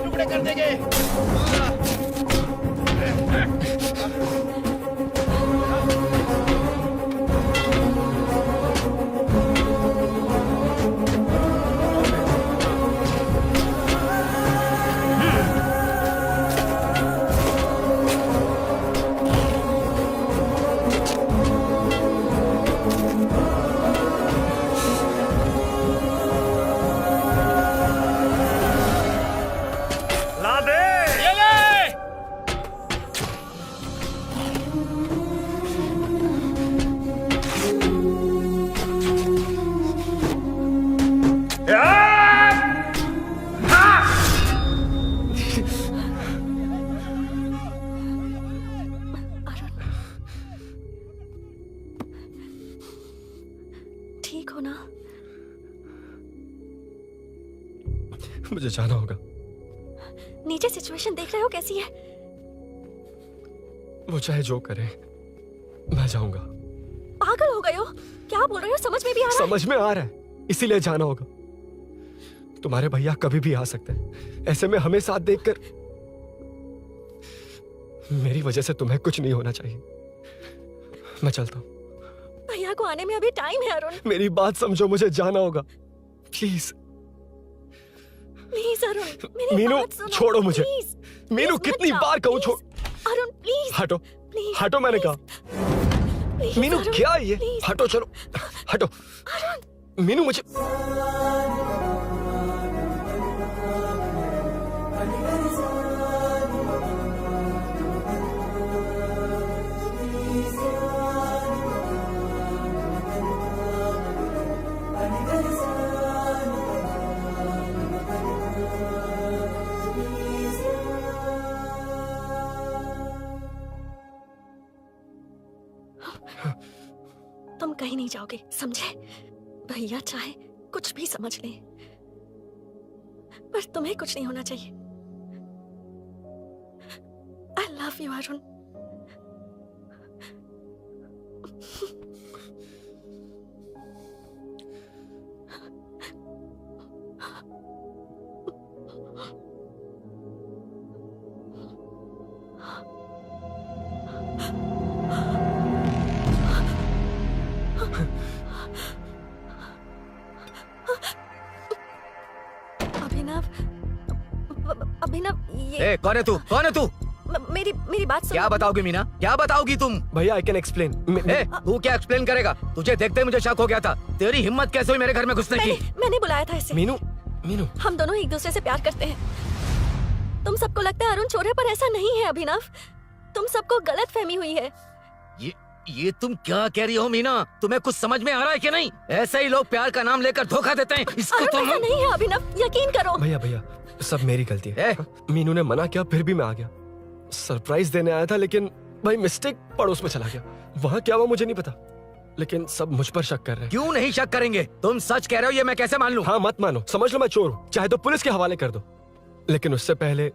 टुकड़े कर देंगे। ठीक हो ना? मुझे जाना होगा। नीचे सिचुएशन देख रहे हो कैसी है? वो चाहे जो करे, मैं जाऊंगा। पागल हो गए हो? क्या बोल रहे हो? समझ में भी आ रहा है? समझ में आ रहा है, इसीलिए जाना होगा। तुम्हारे भैया कभी भी आ सकते हैं। ऐसे में हमें साथ देखकर मेरी वजह से तुम्हें कुछ नहीं होना चाहिए। मैं चलता हूँ। भैया को आने में अभी टाइम है अरुण। मेरी बात समझो, मुझे जाना होगा। प्लीज प्लीज अरुण, मेरी मीनू, बात सुनो। छोड़ो मुझे। प्लीज, मीनू, प्लीज कितनी मत बार जाओ, कहूँ छोड़। अरुण प्लीज। हटो, प्लीज, हटो, मैंने कहा। प्लीज, मीनू अरुण, क्या ये? प्लीज। हटो, चलो हटो। मीनू मुझे तुम कहीं नहीं जाओगे, समझे? भैया चाहे कुछ भी समझ लें, पर तुम्हें कुछ नहीं होना चाहिए। I love you, Arun. अभिनव, ये कौन है तू? कौन है तू? मेरी बात सुनो। क्या बताओगी मीना? क्या बताओगी तुम? भैया आई कैन एक्सप्लेन। तू क्या एक्सप्लेन करेगा? तुझे देखते ही मुझे शक हो गया था। तेरी हिम्मत कैसे हुई मेरे घर में घुसने की? मैंने बुलाया था इसे। मीनू हम दोनों एक दूसरे से प्यार करते हैं। तुम सबको लगता है अरुण चोर है, पर ऐसा नहीं है अभिनव। तुम सबको गलत फहमी हुई है। ये तुम क्या कह रही हो मीना? तुम्हें कुछ समझ में आ रहा है कि नहीं? ऐसे ही लोग प्यार का नाम लेकर धोखा देते हैं। इसको तुम ऐसा नहीं है अभिनव, यकीन करो। भैया सब मेरी गलती है। मीनू ने मना किया, फिर भी मैं आ गया। सरप्राइज देने आया था, लेकिन भाई मिस्टेक पड़ोस में चला गया। वहाँ क्या हुआ मुझे नहीं पता, लेकिन सब मुझ पर शक कर रहे हैं। क्यों नहीं शक करेंगे? तुम सच कह रहे हो, ये मैं कैसे मान लूं? हाँ मत मानो, समझ लो मैं चोर हूँ, चाहे तो पुलिस के हवाले कर दो। लेकिन उससे पहले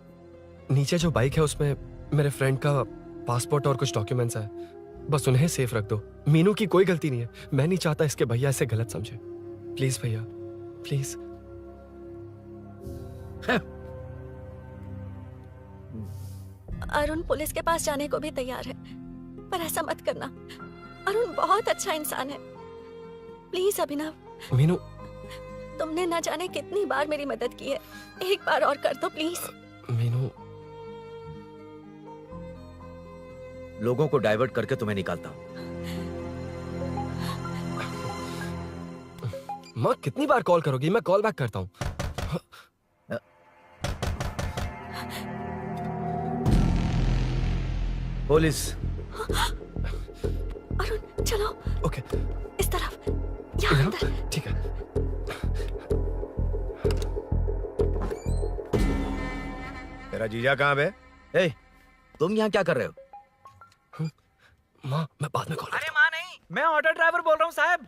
नीचे जो बाइक है उसमें मेरे फ्रेंड का पासपोर्ट और कुछ डॉक्यूमेंट्स है, बस उन्हें सेफ रख दो। मीनू की कोई गलती नहीं है। मैं नहीं चाहता इसके भैया इसे गलत समझे। प्लीज भैया, प्लीज। अरुण पुलिस के पास जाने को भी तैयार है, पर ऐसा मत करना। अरुण बहुत अच्छा इंसान है। प्लीज अभिनव। मीनू, तुमने न जाने कितनी बार मेरी मदद की है, एक बार और कर दो प्लीज। मीनू, लोगों को डाइवर्ट करके तुम्हें निकालता हूँ। माँ कितनी बार कॉल करोगी? मैं कॉल बैक करता हूँ। पुलिस। अरुण चलो। ओके। इस तरफ, यहाँ अंदर। ठीक है। तेरा जीजा कहाँ पे? तुम यहाँ क्या कर रहे हो? माँ मैं बाद में कॉल। अरे माँ नहीं, मैं ऑटो ड्राइवर बोल रहा हूँ साहब।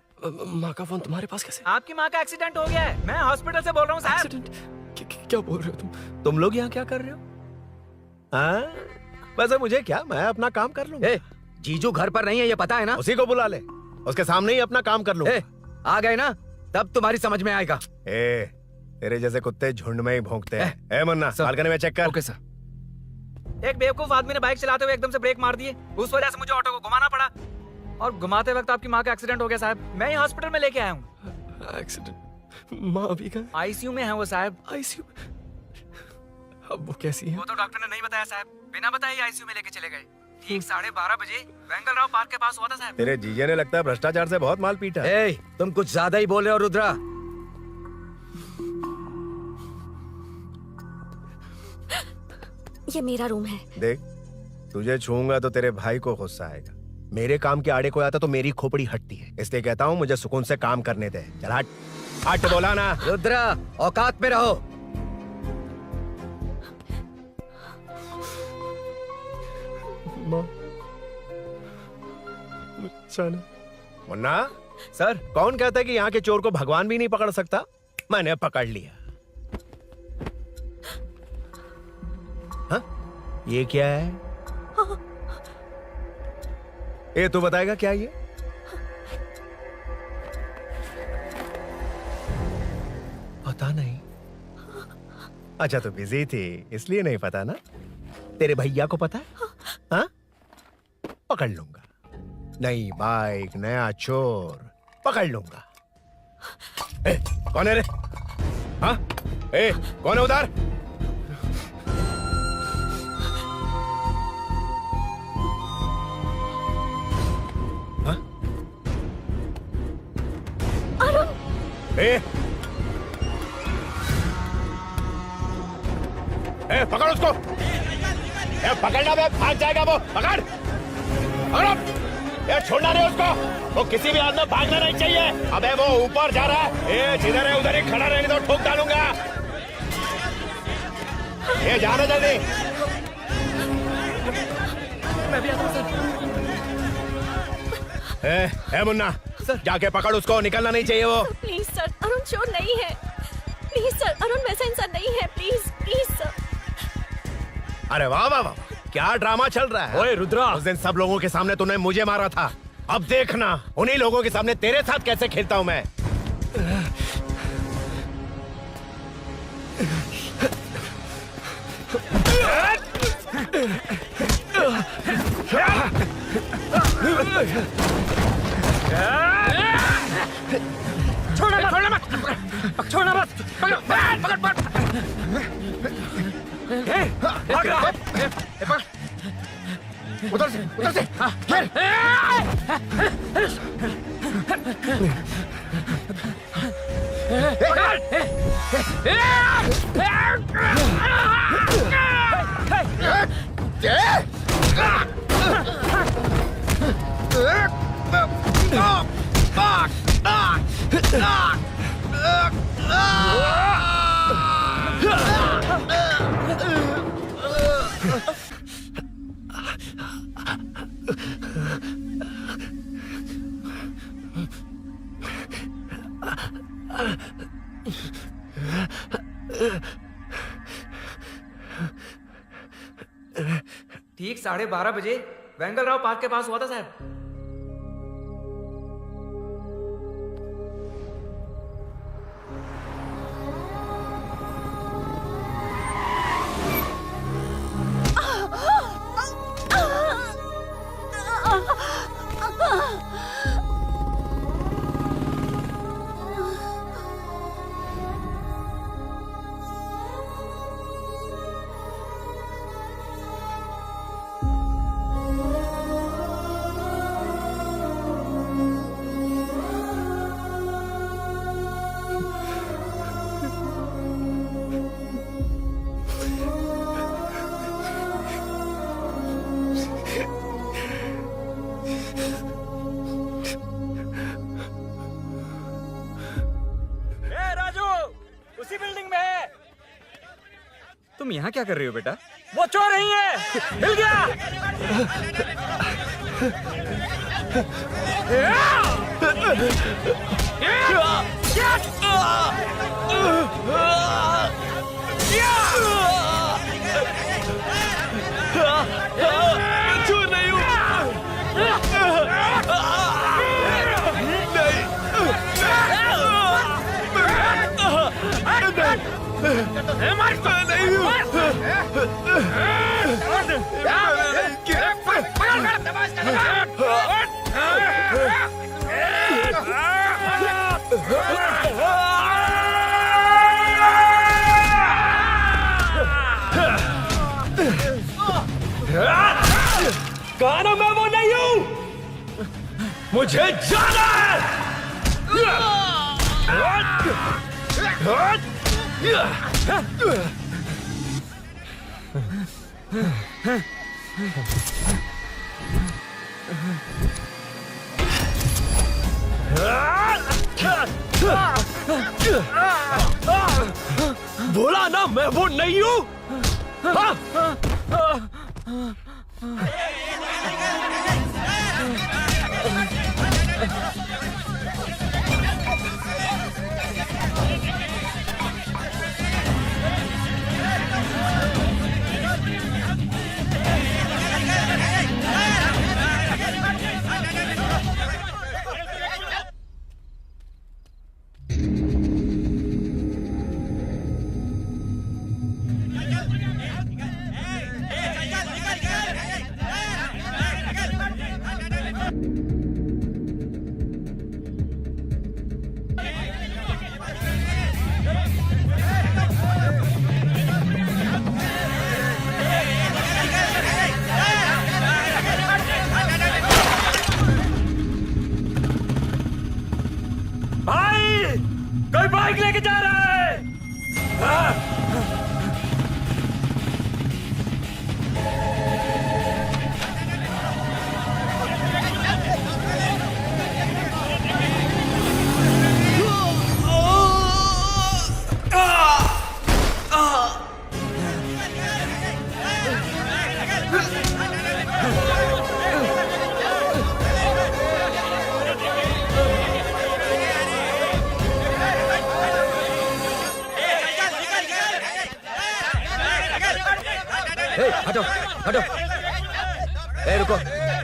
माँ का फोन तुम्हारे पास कैसे? आपकी माँ का एक्सीडेंट हो गया है, मैं हॉस्पिटल से बोल रहा हूँ साहब। क्या बोल रहे हो तुम लोग यहाँ क्या कर रहे हो? हाँ वैसे मुझे क्या, मैं अपना काम कर लूँ। जीजू घर पर नहीं है, ये पता है ना? उसी को बुला ले, उसके सामने ही अपना काम कर लूँ। आ गए ना, तब तुम्हारी समझ में आएगा। तेरे जैसे कुत्ते झुंड में ही भौंकते हैं। मुन्ना बालकनी में चेक कर। Okay sir. एक बेवकूफ आदमी ने बाइक चलाते हुए एकदम से ब्रेक मार दिए, उस वजह से मुझे ऑटो को घुमाना पड़ा, और घुमाते वक्त आपकी माँ का एक्सीडेंट हो गया साहब। मैं ही हॉस्पिटल में लेके आया हूँ। एक्सीडेंट? माँ अभी कहाँ? आईसीयू में है वो साहब। आईसीयू? अब वो कैसी है? वो तो डॉक्टर ने नहीं बताया साहब, बिना बताए आईसीयू में लेके चले गए। ठीक 12:30 बजे वेंगल राव पार्क के पास हुआ था साहब। तेरे जीजे ने लगता है भ्रष्टाचार से बहुत माल पीटा। तुम कुछ ज्यादा ही बोल रहे हो रुद्रा। ये मेरा रूम है। देख, तुझे छूऊंगा तो तेरे भाई को गुस्सा आएगा। मेरे काम के आड़े को आता तो मेरी खोपड़ी हटती है, इसलिए कहता हूँ मुझे सुकून से काम करने दे। चल हट, हट बोला ना। रुद्रा औकात में रहो। माँ मुन्ना सर, कौन कहता है कि यहाँ के चोर को भगवान भी नहीं पकड़ सकता? मैंने पकड़ लिया। हाँ? ये क्या है? ये तू बताएगा क्या ये? पता नहीं। अच्छा तो बिजी थी इसलिए नहीं पता ना? तेरे भैया को पता है? हाँ? पकड़ लूंगा। नई बाइक, नया चोर, पकड़ लूंगा। कौन है रे? हाँ? कौन है उधर? हाँ? पकड़ उसको। पकड़ना बे, भाग जाएगा वो। पकड़, पकड़ो। छोड़ना नहीं उसको, वो किसी भी हाल में भागना नहीं चाहिए। अबे वो ऊपर जा रहा है, जिधर है उधर ही खड़ा रहने दो, ठोक डालूंगा। जाना जल्दी। मैं भी आता हूं सर। ए मुन्ना जाके पकड़ उसको, निकलना नहीं चाहिए वो। प्लीज सर, अरुण चोर नहीं है। प्लीज सर, अरुण वैसा इंसान नहीं है। Please please sir. अरे वाह वाह वाह, क्या ड्रामा चल रहा है। ओए रुद्रा, उस दिन सब लोगों के सामने तूने मुझे मारा था, अब देखना उन्हीं लोगों के सामने तेरे साथ कैसे खेलता हूं मैं। छोड़ना मत, छोड़ना मत, पकड़ पकड़ पकड़। भाग रहा उधर से घेर। ठीक 12:30 बजे वेंगल राव पार्क के पास हुआ था साहब। तुम यहाँ क्या कर रही हो बेटा? वो चोर नहीं है, हिल गया। चोर नहीं हूँ। गाना मैं वो नहीं हूँ, मुझे जाना है। बोला ना मैं वो नहीं हूँ। हटो हटो। ए रुको,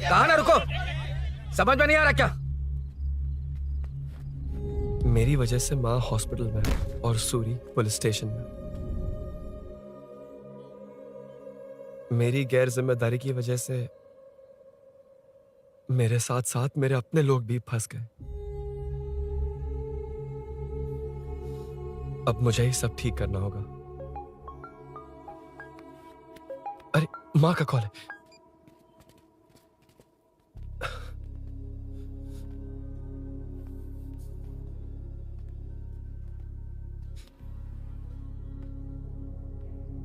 कहाँ ना रुको, समझ में नहीं आ रहा क्या? मेरी वजह से माँ हॉस्पिटल में है और सूरी पुलिस स्टेशन में। मेरी गैर जिम्मेदारी की वजह से मेरे साथ साथ मेरे अपने लोग भी फंस गए। अब मुझे ही सब ठीक करना होगा। अरे माँ का कॉल है।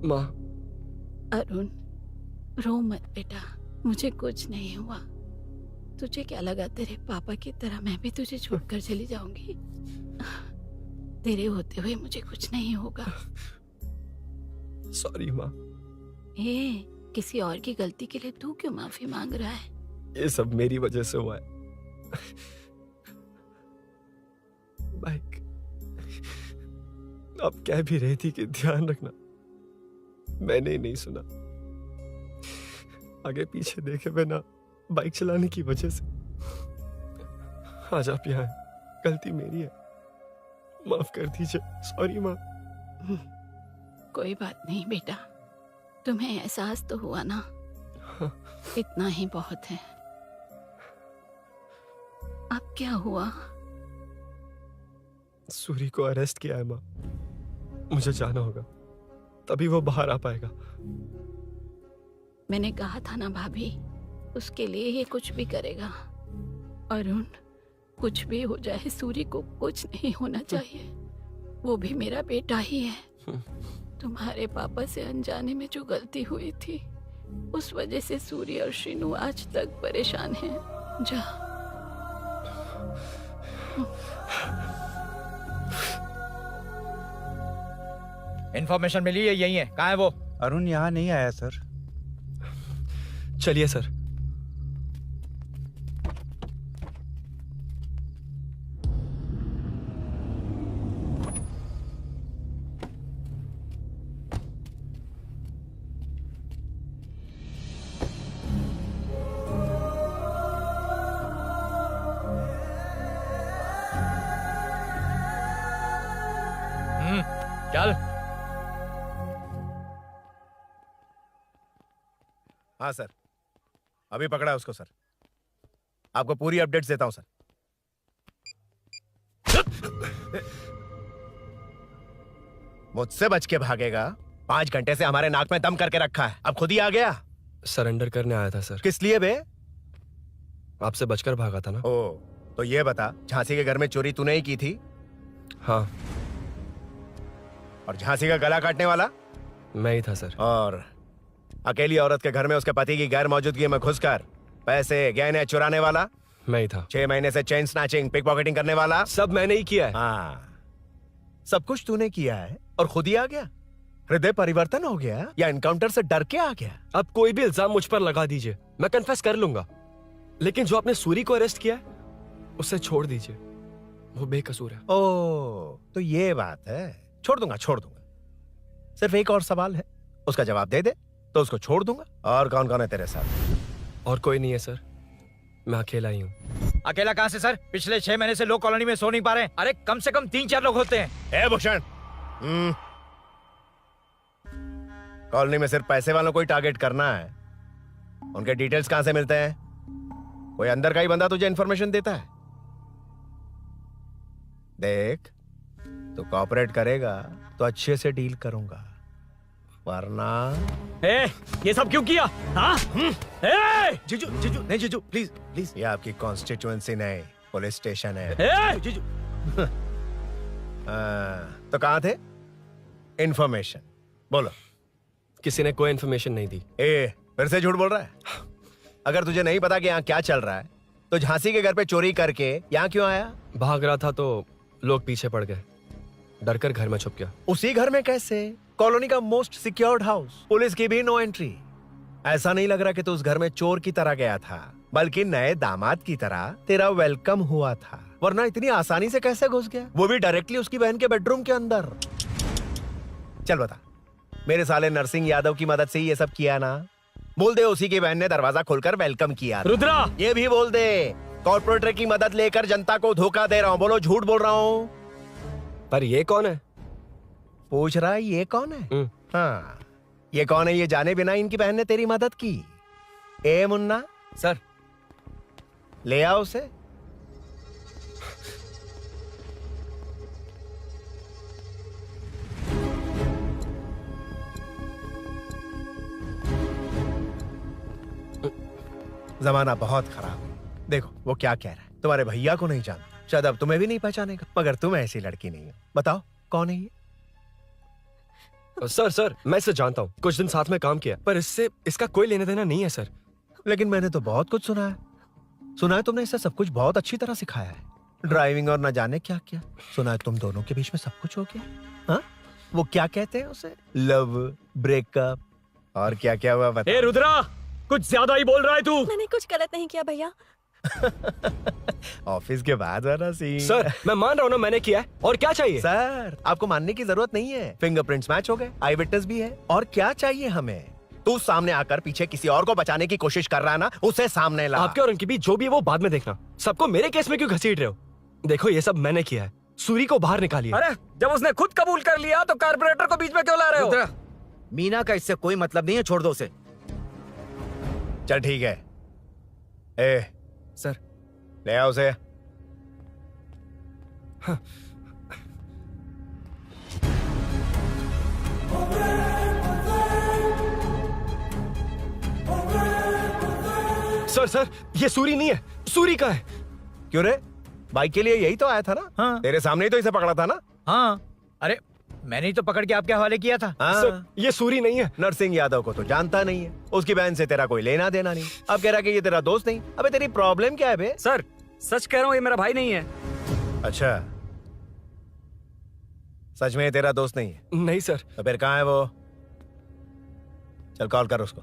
माँ। अरुण, रो मत बेटा, मुझे कुछ नहीं हुआ। तुझे क्या लगा तेरे पापा की तरह मैं भी तुझे छोड़कर चली जाऊंगी? तेरे होते हुए मुझे कुछ नहीं होगा। सॉरी माँ। ए, किसी और की गलती के लिए तू क्यों माफी मांग रहा है? ये सब मेरी वजह से हुआ है। बाइक, आप कह भी रही थी कि ध्यान रखना, मैंने ही नहीं सुना। आगे पीछे देखे बिना बाइक चलाने की वजह से आज आप यहाँ हैं। गलती मेरी है, माफ कर दीजिए। सॉरी माँ। कोई बात नहीं बेटा, तुम्हें एहसास तो हुआ ना? हाँ। इतना ही बहुत है। अब क्या हुआ? सूरी को अरेस्ट किया है माँ। मुझे जाना होगा, तभी वो बाहर आ पाएगा। मैंने कहा था ना भाभी, उसके लिए ये कुछ भी करेगा। अरुण, कुछ भी हो जाए सूरी को कुछ नहीं होना चाहिए। वो भी मेरा बेटा ही है। तुम्हारे पापा से अनजाने में जो गलती हुई थी, उस वजह से सूरी और श्रीनु आज तक परेशान हैं। जा। इन्फॉर्मेशन मिली है, यही है। कहाँ है वो? अरुण यहाँ नहीं आया सर। चलिए सर। चल। हाँ सर, अभी पकड़ा उसको सर। आपको पूरी अपडेट्स देता हूं सर। मुझसे बच के भागेगा? 5 घंटे से हमारे नाक में दम करके रखा है, अब खुद ही आ गया। सरेंडर करने आया था सर। किस लिए बे? आपसे बचकर भागा था ना। ओ, तो ये बता, झांसी के घर में चोरी तूने ही की थी? हाँ। और झांसी का गला काटने वाला? मैं ही था सर। और अकेली औरत के घर में उसके पति की गैर मौजूदगी में घुसकर पैसे गहने चुराने वाला? मैं ही था। 6 महीने से चेन स्नैचिंग, पिक पॉकेटिंग करने वाला? सब मैंने ही किया है। हाँ, सब कुछ तूने किया है और खुद ही आ गया? हृदय परिवर्तन हो गया या एनकाउंटर से डर के आ गया? अब कोई भी इल्जाम मुझ पर लगा दीजिए, मैं कन्फेस कर लूंगा। लेकिन जो आपने सूरी को अरेस्ट किया है, उसे छोड़ दीजिए, वो बेकसूर है। ओ, तो ये बात है। छोड़ दूंगा, छोड़ दूंगा। सिर्फ एक और सवाल है, उसका जवाब दे दे तो उसको छोड़ दूंगा। और कौन कौन है तेरे साथ? और कोई नहीं है सर, मैं अकेला ही हूँ। अकेला कहाँ से सर? पिछले 6 महीने से लोग कॉलोनी में सो नहीं पा रहे हैं। अरे कम से कम 3-4 लोग होते हैं। ए भूषण, कॉलोनी में सिर्फ पैसे वालों को ही टारगेट करना है। उनके डिटेल्स कहां से मिलते हैं? कोई अंदर का ही बंदा तुझे इंफॉर्मेशन देता है? देख, तू कोऑपरेट करेगा तो अच्छे से डील करूंगा, वरना ये सब क्यों किया? हाँ? जीजू, जीजू, नहीं जीजू, प्लीज प्लीज। ये आपकी कॉन्स्टिट्यूएंसी नहीं, पुलिस स्टेशन है। जीजू। तो कहाँ थे? इंफॉर्मेशन बोलो। किसी ने कोई इंफॉर्मेशन नहीं दी। फिर से झूठ बोल रहा है? अगर तुझे नहीं पता कि यहाँ क्या चल रहा है, तो झांसी के घर पे चोरी करके यहाँ क्यों आया? भाग रहा था तो लोग पीछे पड़ गए, डरकर घर में छुप गया। उसी घर में कैसे? कॉलोनी का मोस्ट सिक्योर्ड हाउस, पुलिस की भी नो एंट्री। ऐसा नहीं लग रहा कि तू उस घर में चोर की तरह गया था, बल्कि नए दामाद की तरह तेरा वेलकम हुआ था। वरना इतनी आसानी से कैसे घुस गया, वो भी डायरेक्टली उसकी बहन के बेडरूम के अंदर? चल बता, मेरे साले नरसिंह यादव की मदद से ही ये सब किया ना। बोल दे उसी की बहन ने दरवाजा खोलकर वेलकम किया। रुद्रा, ये भी बोल दे कॉर्पोरेटर की मदद लेकर जनता को धोखा दे रहा हूँ। बोलो झूठ बोल रहा हूँ। पर ये कौन है? पूछ रहा है ये कौन है? हाँ, ये कौन है ये जाने बिना इनकी बहन ने तेरी मदद की। ए मुन्ना सर, ले आओ उसे। जमाना बहुत खराब है। देखो वो क्या कह रहा है। तुम्हारे भैया को नहीं जानता, शायद अब तुम्हें भी नहीं पहचानेगा, मगर तुम ऐसी लड़की नहीं हो। बताओ कौन है ये? सर मैं इसे जानता हूँ, कुछ दिन साथ में काम किया, पर इससे इसका कोई लेना देना नहीं है सर। लेकिन मैंने तो बहुत कुछ सुना है। सुना है तुमने इसे सब कुछ बहुत अच्छी तरह सिखाया है, ड्राइविंग और न जाने क्या क्या। सुना है तुम दोनों के बीच में सब कुछ हो गया। हाँ, वो क्या कहते हैं उसे, लव, ब्रेकअप और क्या क्या हुआ बता। ए रुद्रा, कुछ ज्यादा ही बोल रहा है तू। मैंने कुछ गलत नहीं किया भैया। ऑफिस के बाद वाला सीन। सर मैं मान रहा हूँ ना मैंने किया है, और क्या चाहिए? सर आपको मानने की जरूरत नहीं है, फिंगरप्रिंट्स मैच हो गए, आई विटनेस भी है, और क्या चाहिए हमें? तू सामने आकर पीछे किसी और को बचाने की कोशिश कर रहा है ना, उसे सामने ला। आपके और उनके बीच जो भी है वो बाद में देखना, सबको मेरे केस में क्यों घसीट रहे हो? देखो ये सब मैंने किया है, सूरी को बाहर निकालिए। अरे जब उसने खुद कबूल कर लिया तो कारपोरेटर को बीच में क्यों ला रहे हो? मीना का इससे कोई मतलब नहीं है, छोड़ दो उसे। चल ठीक है। ए सर ले आओ उसे। हाँ। सर ये सूरी नहीं है, सूरी का है। क्यों रे, बाइक के लिए यही तो आया था ना? हाँ। तेरे सामने ही तो इसे पकड़ा था ना? हाँ, अरे मैंने ही तो पकड़ के आपके हवाले किया था। हाँ। सर ये सूरी नहीं है। नरसिंह यादव को तो जानता नहीं है, उसकी बहन से तेरा कोई लेना देना नहीं। अब कह रहा कि ये तेरा दोस्त नहीं। अबे तेरी प्रॉब्लम क्या है बे? सर सच कह रहा हूँ, ये मेरा भाई नहीं है। अच्छा, सच में ये तेरा दोस्त नहीं है? नहीं सर। तो फिर कहाँ है वो? चल कॉल कर उसको।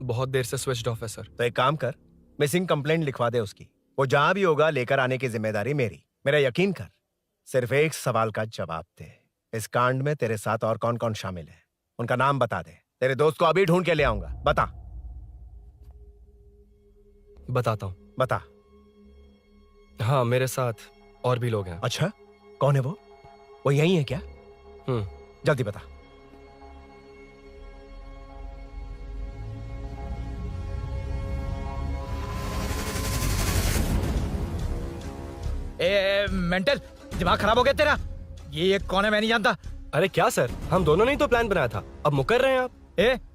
बहुत देर से स्विच ऑफ है सर। तो एक काम कर, मिसिंग कंप्लेंट लिखवा दे उसकी। वो जहां भी होगा लेकर आने की जिम्मेदारी मेरी। मेरा यकीन कर, सिर्फ एक सवाल का जवाब दे। इस कांड में तेरे साथ और कौन कौन शामिल है, उनका नाम बता दे। तेरे दोस्त को अभी ढूंढ के ले आऊंगा। बता। बताता हूँ। बता। हाँ मेरे साथ और भी लोग हैं। अच्छा, कौन है वो? वो यही है क्या? जल्दी बता। मेंटल दिमाग खराब हो गया तेरा? ये कौन है मैं नहीं जानता। अरे क्या सर, हम दोनों ने ही तो प्लान बनाया था, अब मुकर रहे हैं आप?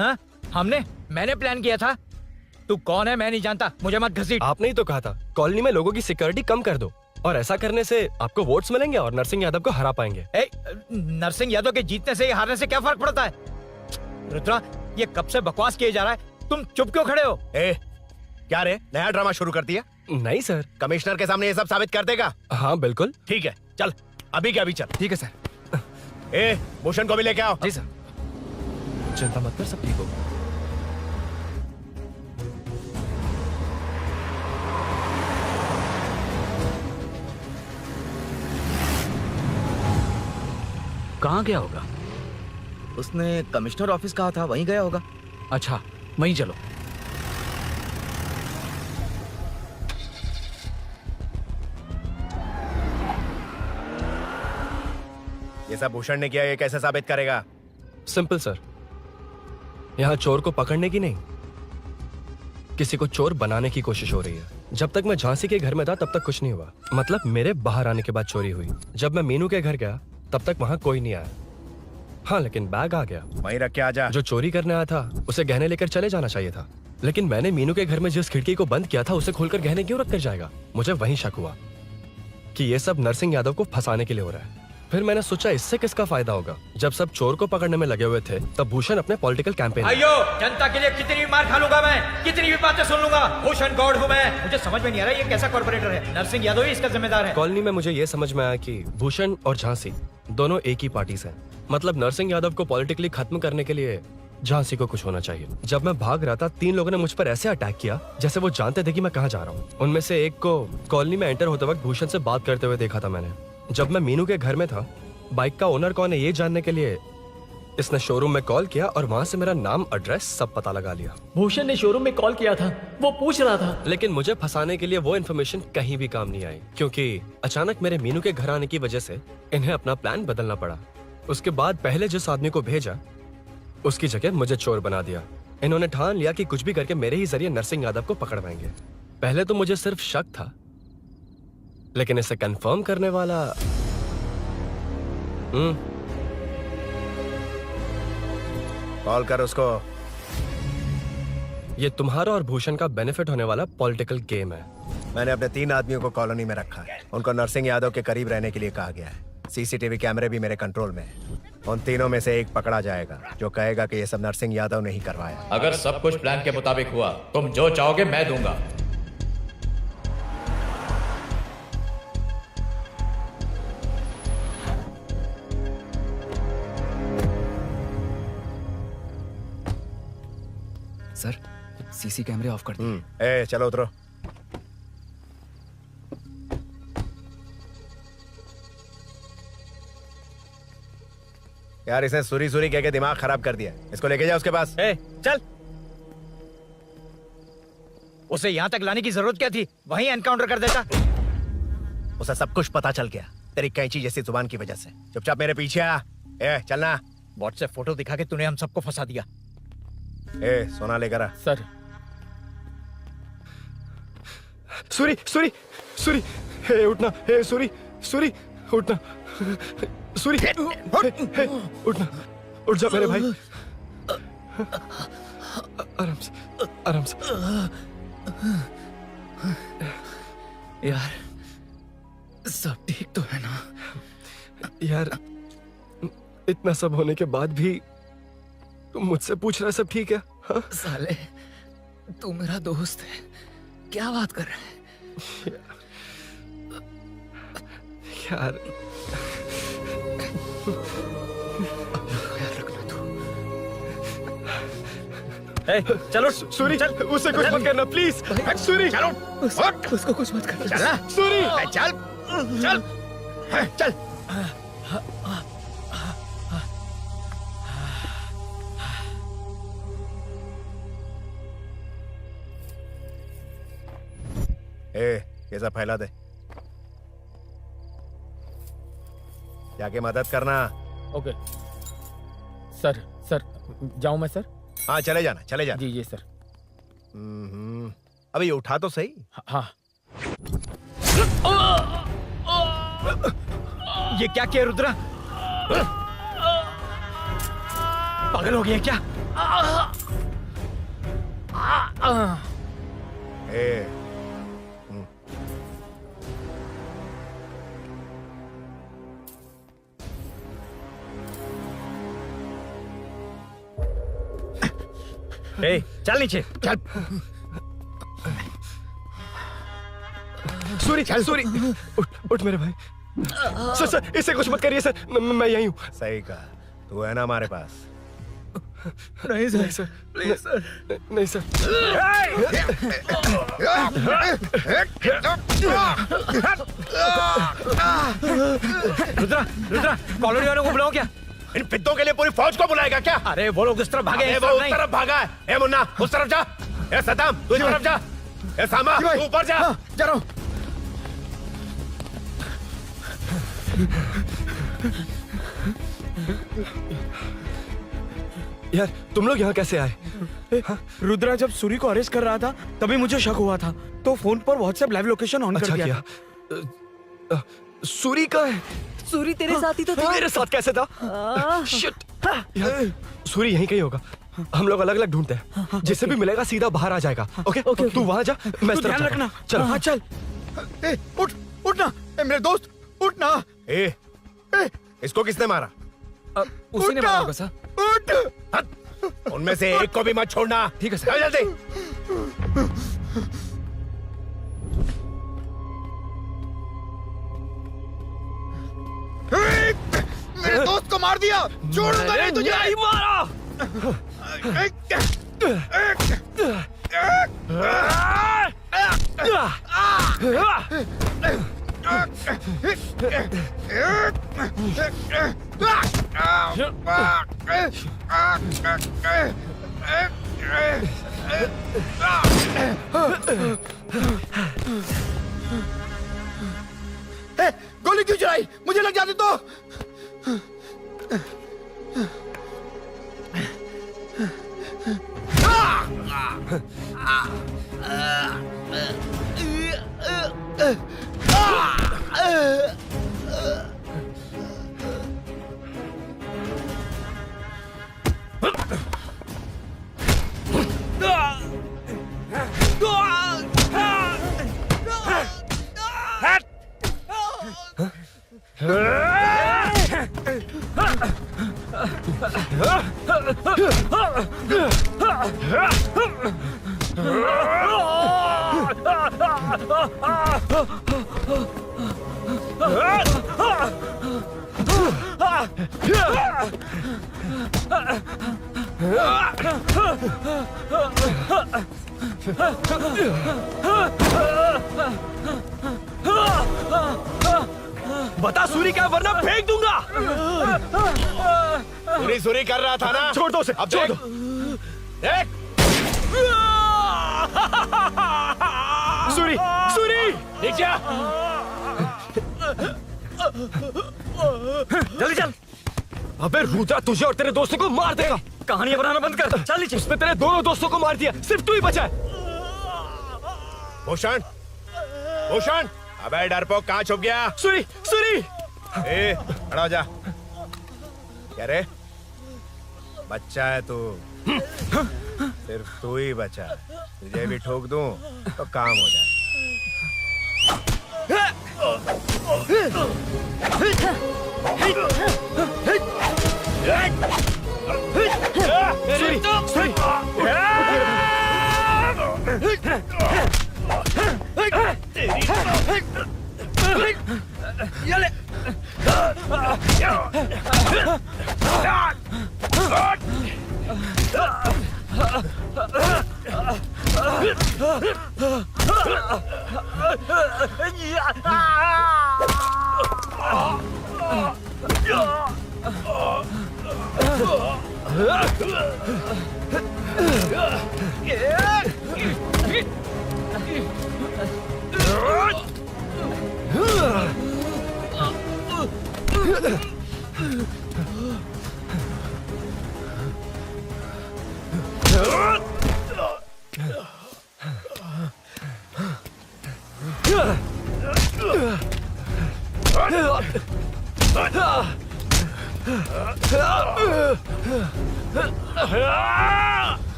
हाँ? मैंने प्लान किया था। तू कौन है मैं नहीं जानता, मुझे मत घसीट। आपने ही तो कहा था कॉलोनी में लोगों की सिक्योरिटी कम कर दो, और ऐसा करने से आपको वोट्स मिलेंगे और नरसिंह यादव को हरा पाएंगे। नरसिंह यादव के जीतने से हारने से क्या फर्क पड़ता है? रुद्रा, ये कब से बकवास किए जा रहा है, तुम चुप क्यों खड़े हो? क्या रे, नया ड्रामा शुरू कर दिया? नहीं सर। कमिश्नर के सामने ये सब साबित कर देगा? हाँ बिल्कुल। ठीक है, चल अभी क्या अभी चल। ठीक है सर। भूषण को भी लेके आओ। जी सर। चिंता मत कर, सब ठीक होगा। कहाँ गया होगा? उसने कमिश्नर ऑफिस कहा था, वहीं गया होगा। अच्छा वहीं चलो। ये सब भूषण ने किया, ये कैसे साबित करेगा? सिंपल सर, यहाँ चोर को पकड़ने की नहीं, किसी को चोर बनाने की कोशिश हो रही है। जब तक मैं झांसी के घर में था तब तक कुछ नहीं हुआ, मतलब मेरे बाहर आने के बाद चोरी हुई। जब मैं मीनू के घर गया तब तक वहां कोई नहीं आया। हाँ लेकिन बैग आ गया। वहीं रख के आ जा। जो चोरी करने आया था उसे गहने लेकर चले जाना चाहिए था, लेकिन मैंने मीनू के घर में जिस खिड़की को बंद किया था उसे खोलकर गहने क्यों रख कर जाएगा? मुझे वहीं शक हुआ कि ये सब नरसिंह यादव को फंसाने के लिए हो रहा है। फिर मैंने सोचा इससे किसका फायदा होगा। जब सब चोर को पकड़ने में लगे हुए थे तब भूषण अपने पॉलिटिकल कैंपेन। अयो, जनता के लिए कितनी भी मार खा लूंगा मैं, कितनी भी बातें सुन लूंगा। भूषण गौड़ हूँ मैं। मुझे समझ में नहीं आ रहा ये कैसा कॉर्पोरेटर है। नरसिंह यादव ही इसका जिम्मेदार है। कॉलोनी में मुझे ये समझ में आया कि भूषण और झांसी दोनों एक ही पार्टी से हैं। मतलब नरसिंह यादव को पॉलिटिकली खत्म करने के लिए झांसी को कुछ होना चाहिए। जब मैं भाग रहा था 3 लोगों ने मुझ पर ऐसे अटैक किया जैसे वो जानते थे कि मैं कहाँ जा रहा हूँ। उनमें से एक को कॉलोनी में एंटर होते वक्त भूषण से बात करते हुए देखा था मैंने। जब मैं मीनू के घर में था, बाइक का ओनर कौन है ये जानने के लिए इसने शोरूम में कॉल किया और वहां से मेरा नाम, एड्रेस सब पता लगा लिया। भूषण ने शोरूम में कॉल किया था, वो पूछ रहा था। लेकिन मुझे फंसाने के लिए वो इन्फॉर्मेशन कहीं भी काम नहीं आई, क्योंकि अचानक मेरे मीनू के घर आने की वजह से इन्हें अपना प्लान बदलना पड़ा। उसके बाद पहले जिस आदमी को भेजा उसकी जगह मुझे चोर बना दिया। इन्होंने ठान लिया कि कुछ भी करके मेरे ही जरिए नरसिंह यादव को पकड़वाएंगे। पहले तो मुझे सिर्फ शक था, लेकिन इसे कंफर्म करने वाला कॉल कर उसको। ये तुम्हारा और भूषण का बेनिफिट होने वाला पॉलिटिकल गेम है। मैंने अपने 3 आदमियों को कॉलोनी में रखा है। उनको नरसिंह यादव के करीब रहने के लिए कहा गया है। सीसीटीवी कैमरे भी मेरे कंट्रोल में है। उन तीनों में से एक पकड़ा जाएगा जो कहेगा कि ये सब नरसिंह यादव ने ही करवाया। अगर सब कुछ प्लान के मुताबिक हुआ, तुम जो चाहोगे मैं दूंगा। सर, सीसी कैमरे ऑफ कर दिए। ए चलो उतरो। यार इसने सुरी सुरी कह के दिमाग खराब कर दिया। इसको लेके जाओ उसके पास। चल। उसे यहाँ तक लाने की जरूरत क्या थी? वहीं एनकाउंटर कर देता। उसे सब कुछ पता चल गया तेरी कैंची जैसी जुबान की वजह से। चुपचाप मेरे पीछे आ। चलना। व्हाट्सएप फोटो दिखा के तूने हम सबको फंसा दिया। सोना लेकर आ। सर। सूरी सूरी सूरी, हे उठना। हे सूरी सूरी उठना। सूरी उठना, उठ जा मेरे भाई। आराम से आराम से। यार सब ठीक तो है ना? यार इतना सब होने के बाद भी तुम मुझसे पूछ रहा सब ठीक है? हाँ? साले तू मेरा दोस्त है, क्या बात कर रहा है? यार चलो सूरी, चल उसे कुछ मत करना प्लीज। सूरी चलो, उसको कुछ मत करना। चलना सूरी, चल चल चल। ये सब फैला दे। जाके मदद करना। Okay sir. सर जाऊं मैं सर? हाँ चले जाना, चले जाना। जी सर। अबे ये उठा तो सही। हाँ। ये क्या किया रुद्रा? पागल हो गया क्या? चल नीचे चल। सूरी सूरी उठ मेरे भाई। सर सर इसे कुछ मत करिए सर, मैं यहीं हूँ। सही कहा, तू है ना हमारे पास? नहीं सर, प्लीज सर। नहीं सर। रुद्रा रुद्रा कॉलोनी वालों को बुलाओ क्या? इन पिद्दों के लिए पूरी फौज को बुलाएगा क्या? अरे वो लोग उस तरफ भागे हैं। वो उस तरफ भागा है। ए मुन्ना उस तरफ जा। ए सदाम तू इस तरफ जा। ए सामा तू ऊपर जा। जा रहा हूं। यार तुम लोग यहाँ कैसे आए? रुद्रा जब सूरी को अरेस्ट कर रहा था तभी मुझे शक हुआ था, तो फोन पर व्हाट्सएप लाइव लोकेशन ऑन कर दिया। सूरी का है? सूरी तेरे साथ ही तो था। मेरे साथ कैसे था? शिट। यार सूरी यहीं कहीं होगा। हम लोग अलग अलग ढूंढते हैं। जिससे भी मिलेगा सीधा बाहर आ जाएगा। ओके तू वहां जा, मैं इस तरफ ध्यान रखना। चल। हाँ चल। उठ उठना मेरे दोस्त, उठना। इसको किसने मारा? उसी ने मारा होगा सर। उठ। उनमें से एक को भी मत छोड़ना। ठीक है सर। जल्दी। मेरे दोस्त को मार दिया। छोड़ूंगा नहीं तुझे। नहीं मारा। गोली क्यों चलाई? मुझे लग जाती तो। बता सूरी क्या, वरना फेंक दूंगा। सूरी कर रहा था ना। छोड़ दो उसे, अब छोड़ देख। दो। देख सूरी, सूरी नीचे आ। जल्दी चल। अबे रुद्रा तुझे और तेरे दोस्तों को मार देगा। कहानियां बनाना बंद कर। चल नीचे। उसने तेरे दोनों दोस्तों को मार दिया, सिर्फ तू ही बचा है। भूषण, भूषण, अबे डरपोक कहाँ छुप गया? सूरी, सूरी। ए, खड़ा हो जा। क्या रे? बच्चा है तू। सिर्फ तू ही बचा है। तुझे भी ठोक दूं तो काम हो जाए।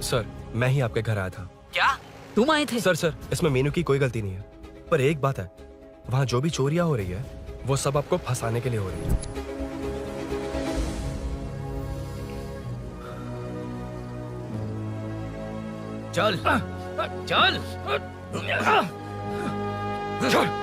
सर, मैं ही आपके घर आया था। क्या तुम आए थे? सर, इसमें मीनू की कोई गलती नहीं है। पर एक बात है, वहाँ जो भी चोरियां हो रही है वो सब आपको फंसाने के लिए हो रही है। चल चल चल।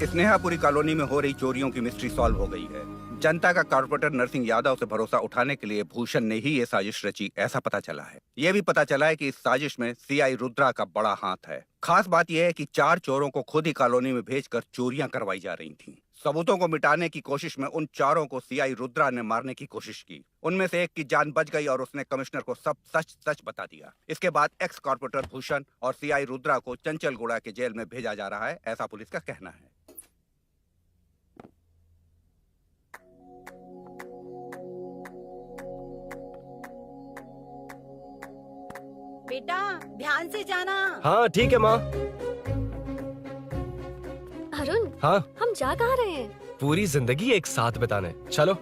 स्नेहापुरी कॉलोनी में हो रही चोरियों की मिस्ट्री सॉल्व हो गई है। जनता का कॉर्पोरेटर नरसिंह यादव से भरोसा उठाने के लिए भूषण ने ही ये साजिश रची, ऐसा पता चला है। ये भी पता चला है कि इस साजिश में सीआई रुद्रा का बड़ा हाथ है। खास बात यह है कि 4 चोरों को खुद ही कॉलोनी में भेजकर चोरियां करवाई जा रही थीं। सबूतों को मिटाने की कोशिश में उन 4 को सीआई रुद्रा ने मारने की कोशिश की। उनमें से एक की जान बच गई और उसने कमिश्नर को सब सच सच बता दिया। इसके बाद एक्स कॉर्पोरेटर भूषण और सीआई रुद्रा को चंचलगुड़ा के जेल में भेजा जा रहा है, ऐसा पुलिस का कहना है। बेटा ध्यान से जाना। हाँ ठीक है माँ। अरुण, हाँ हम जा कहाँ रहे हैं? पूरी जिंदगी एक साथ बिताने, चलो।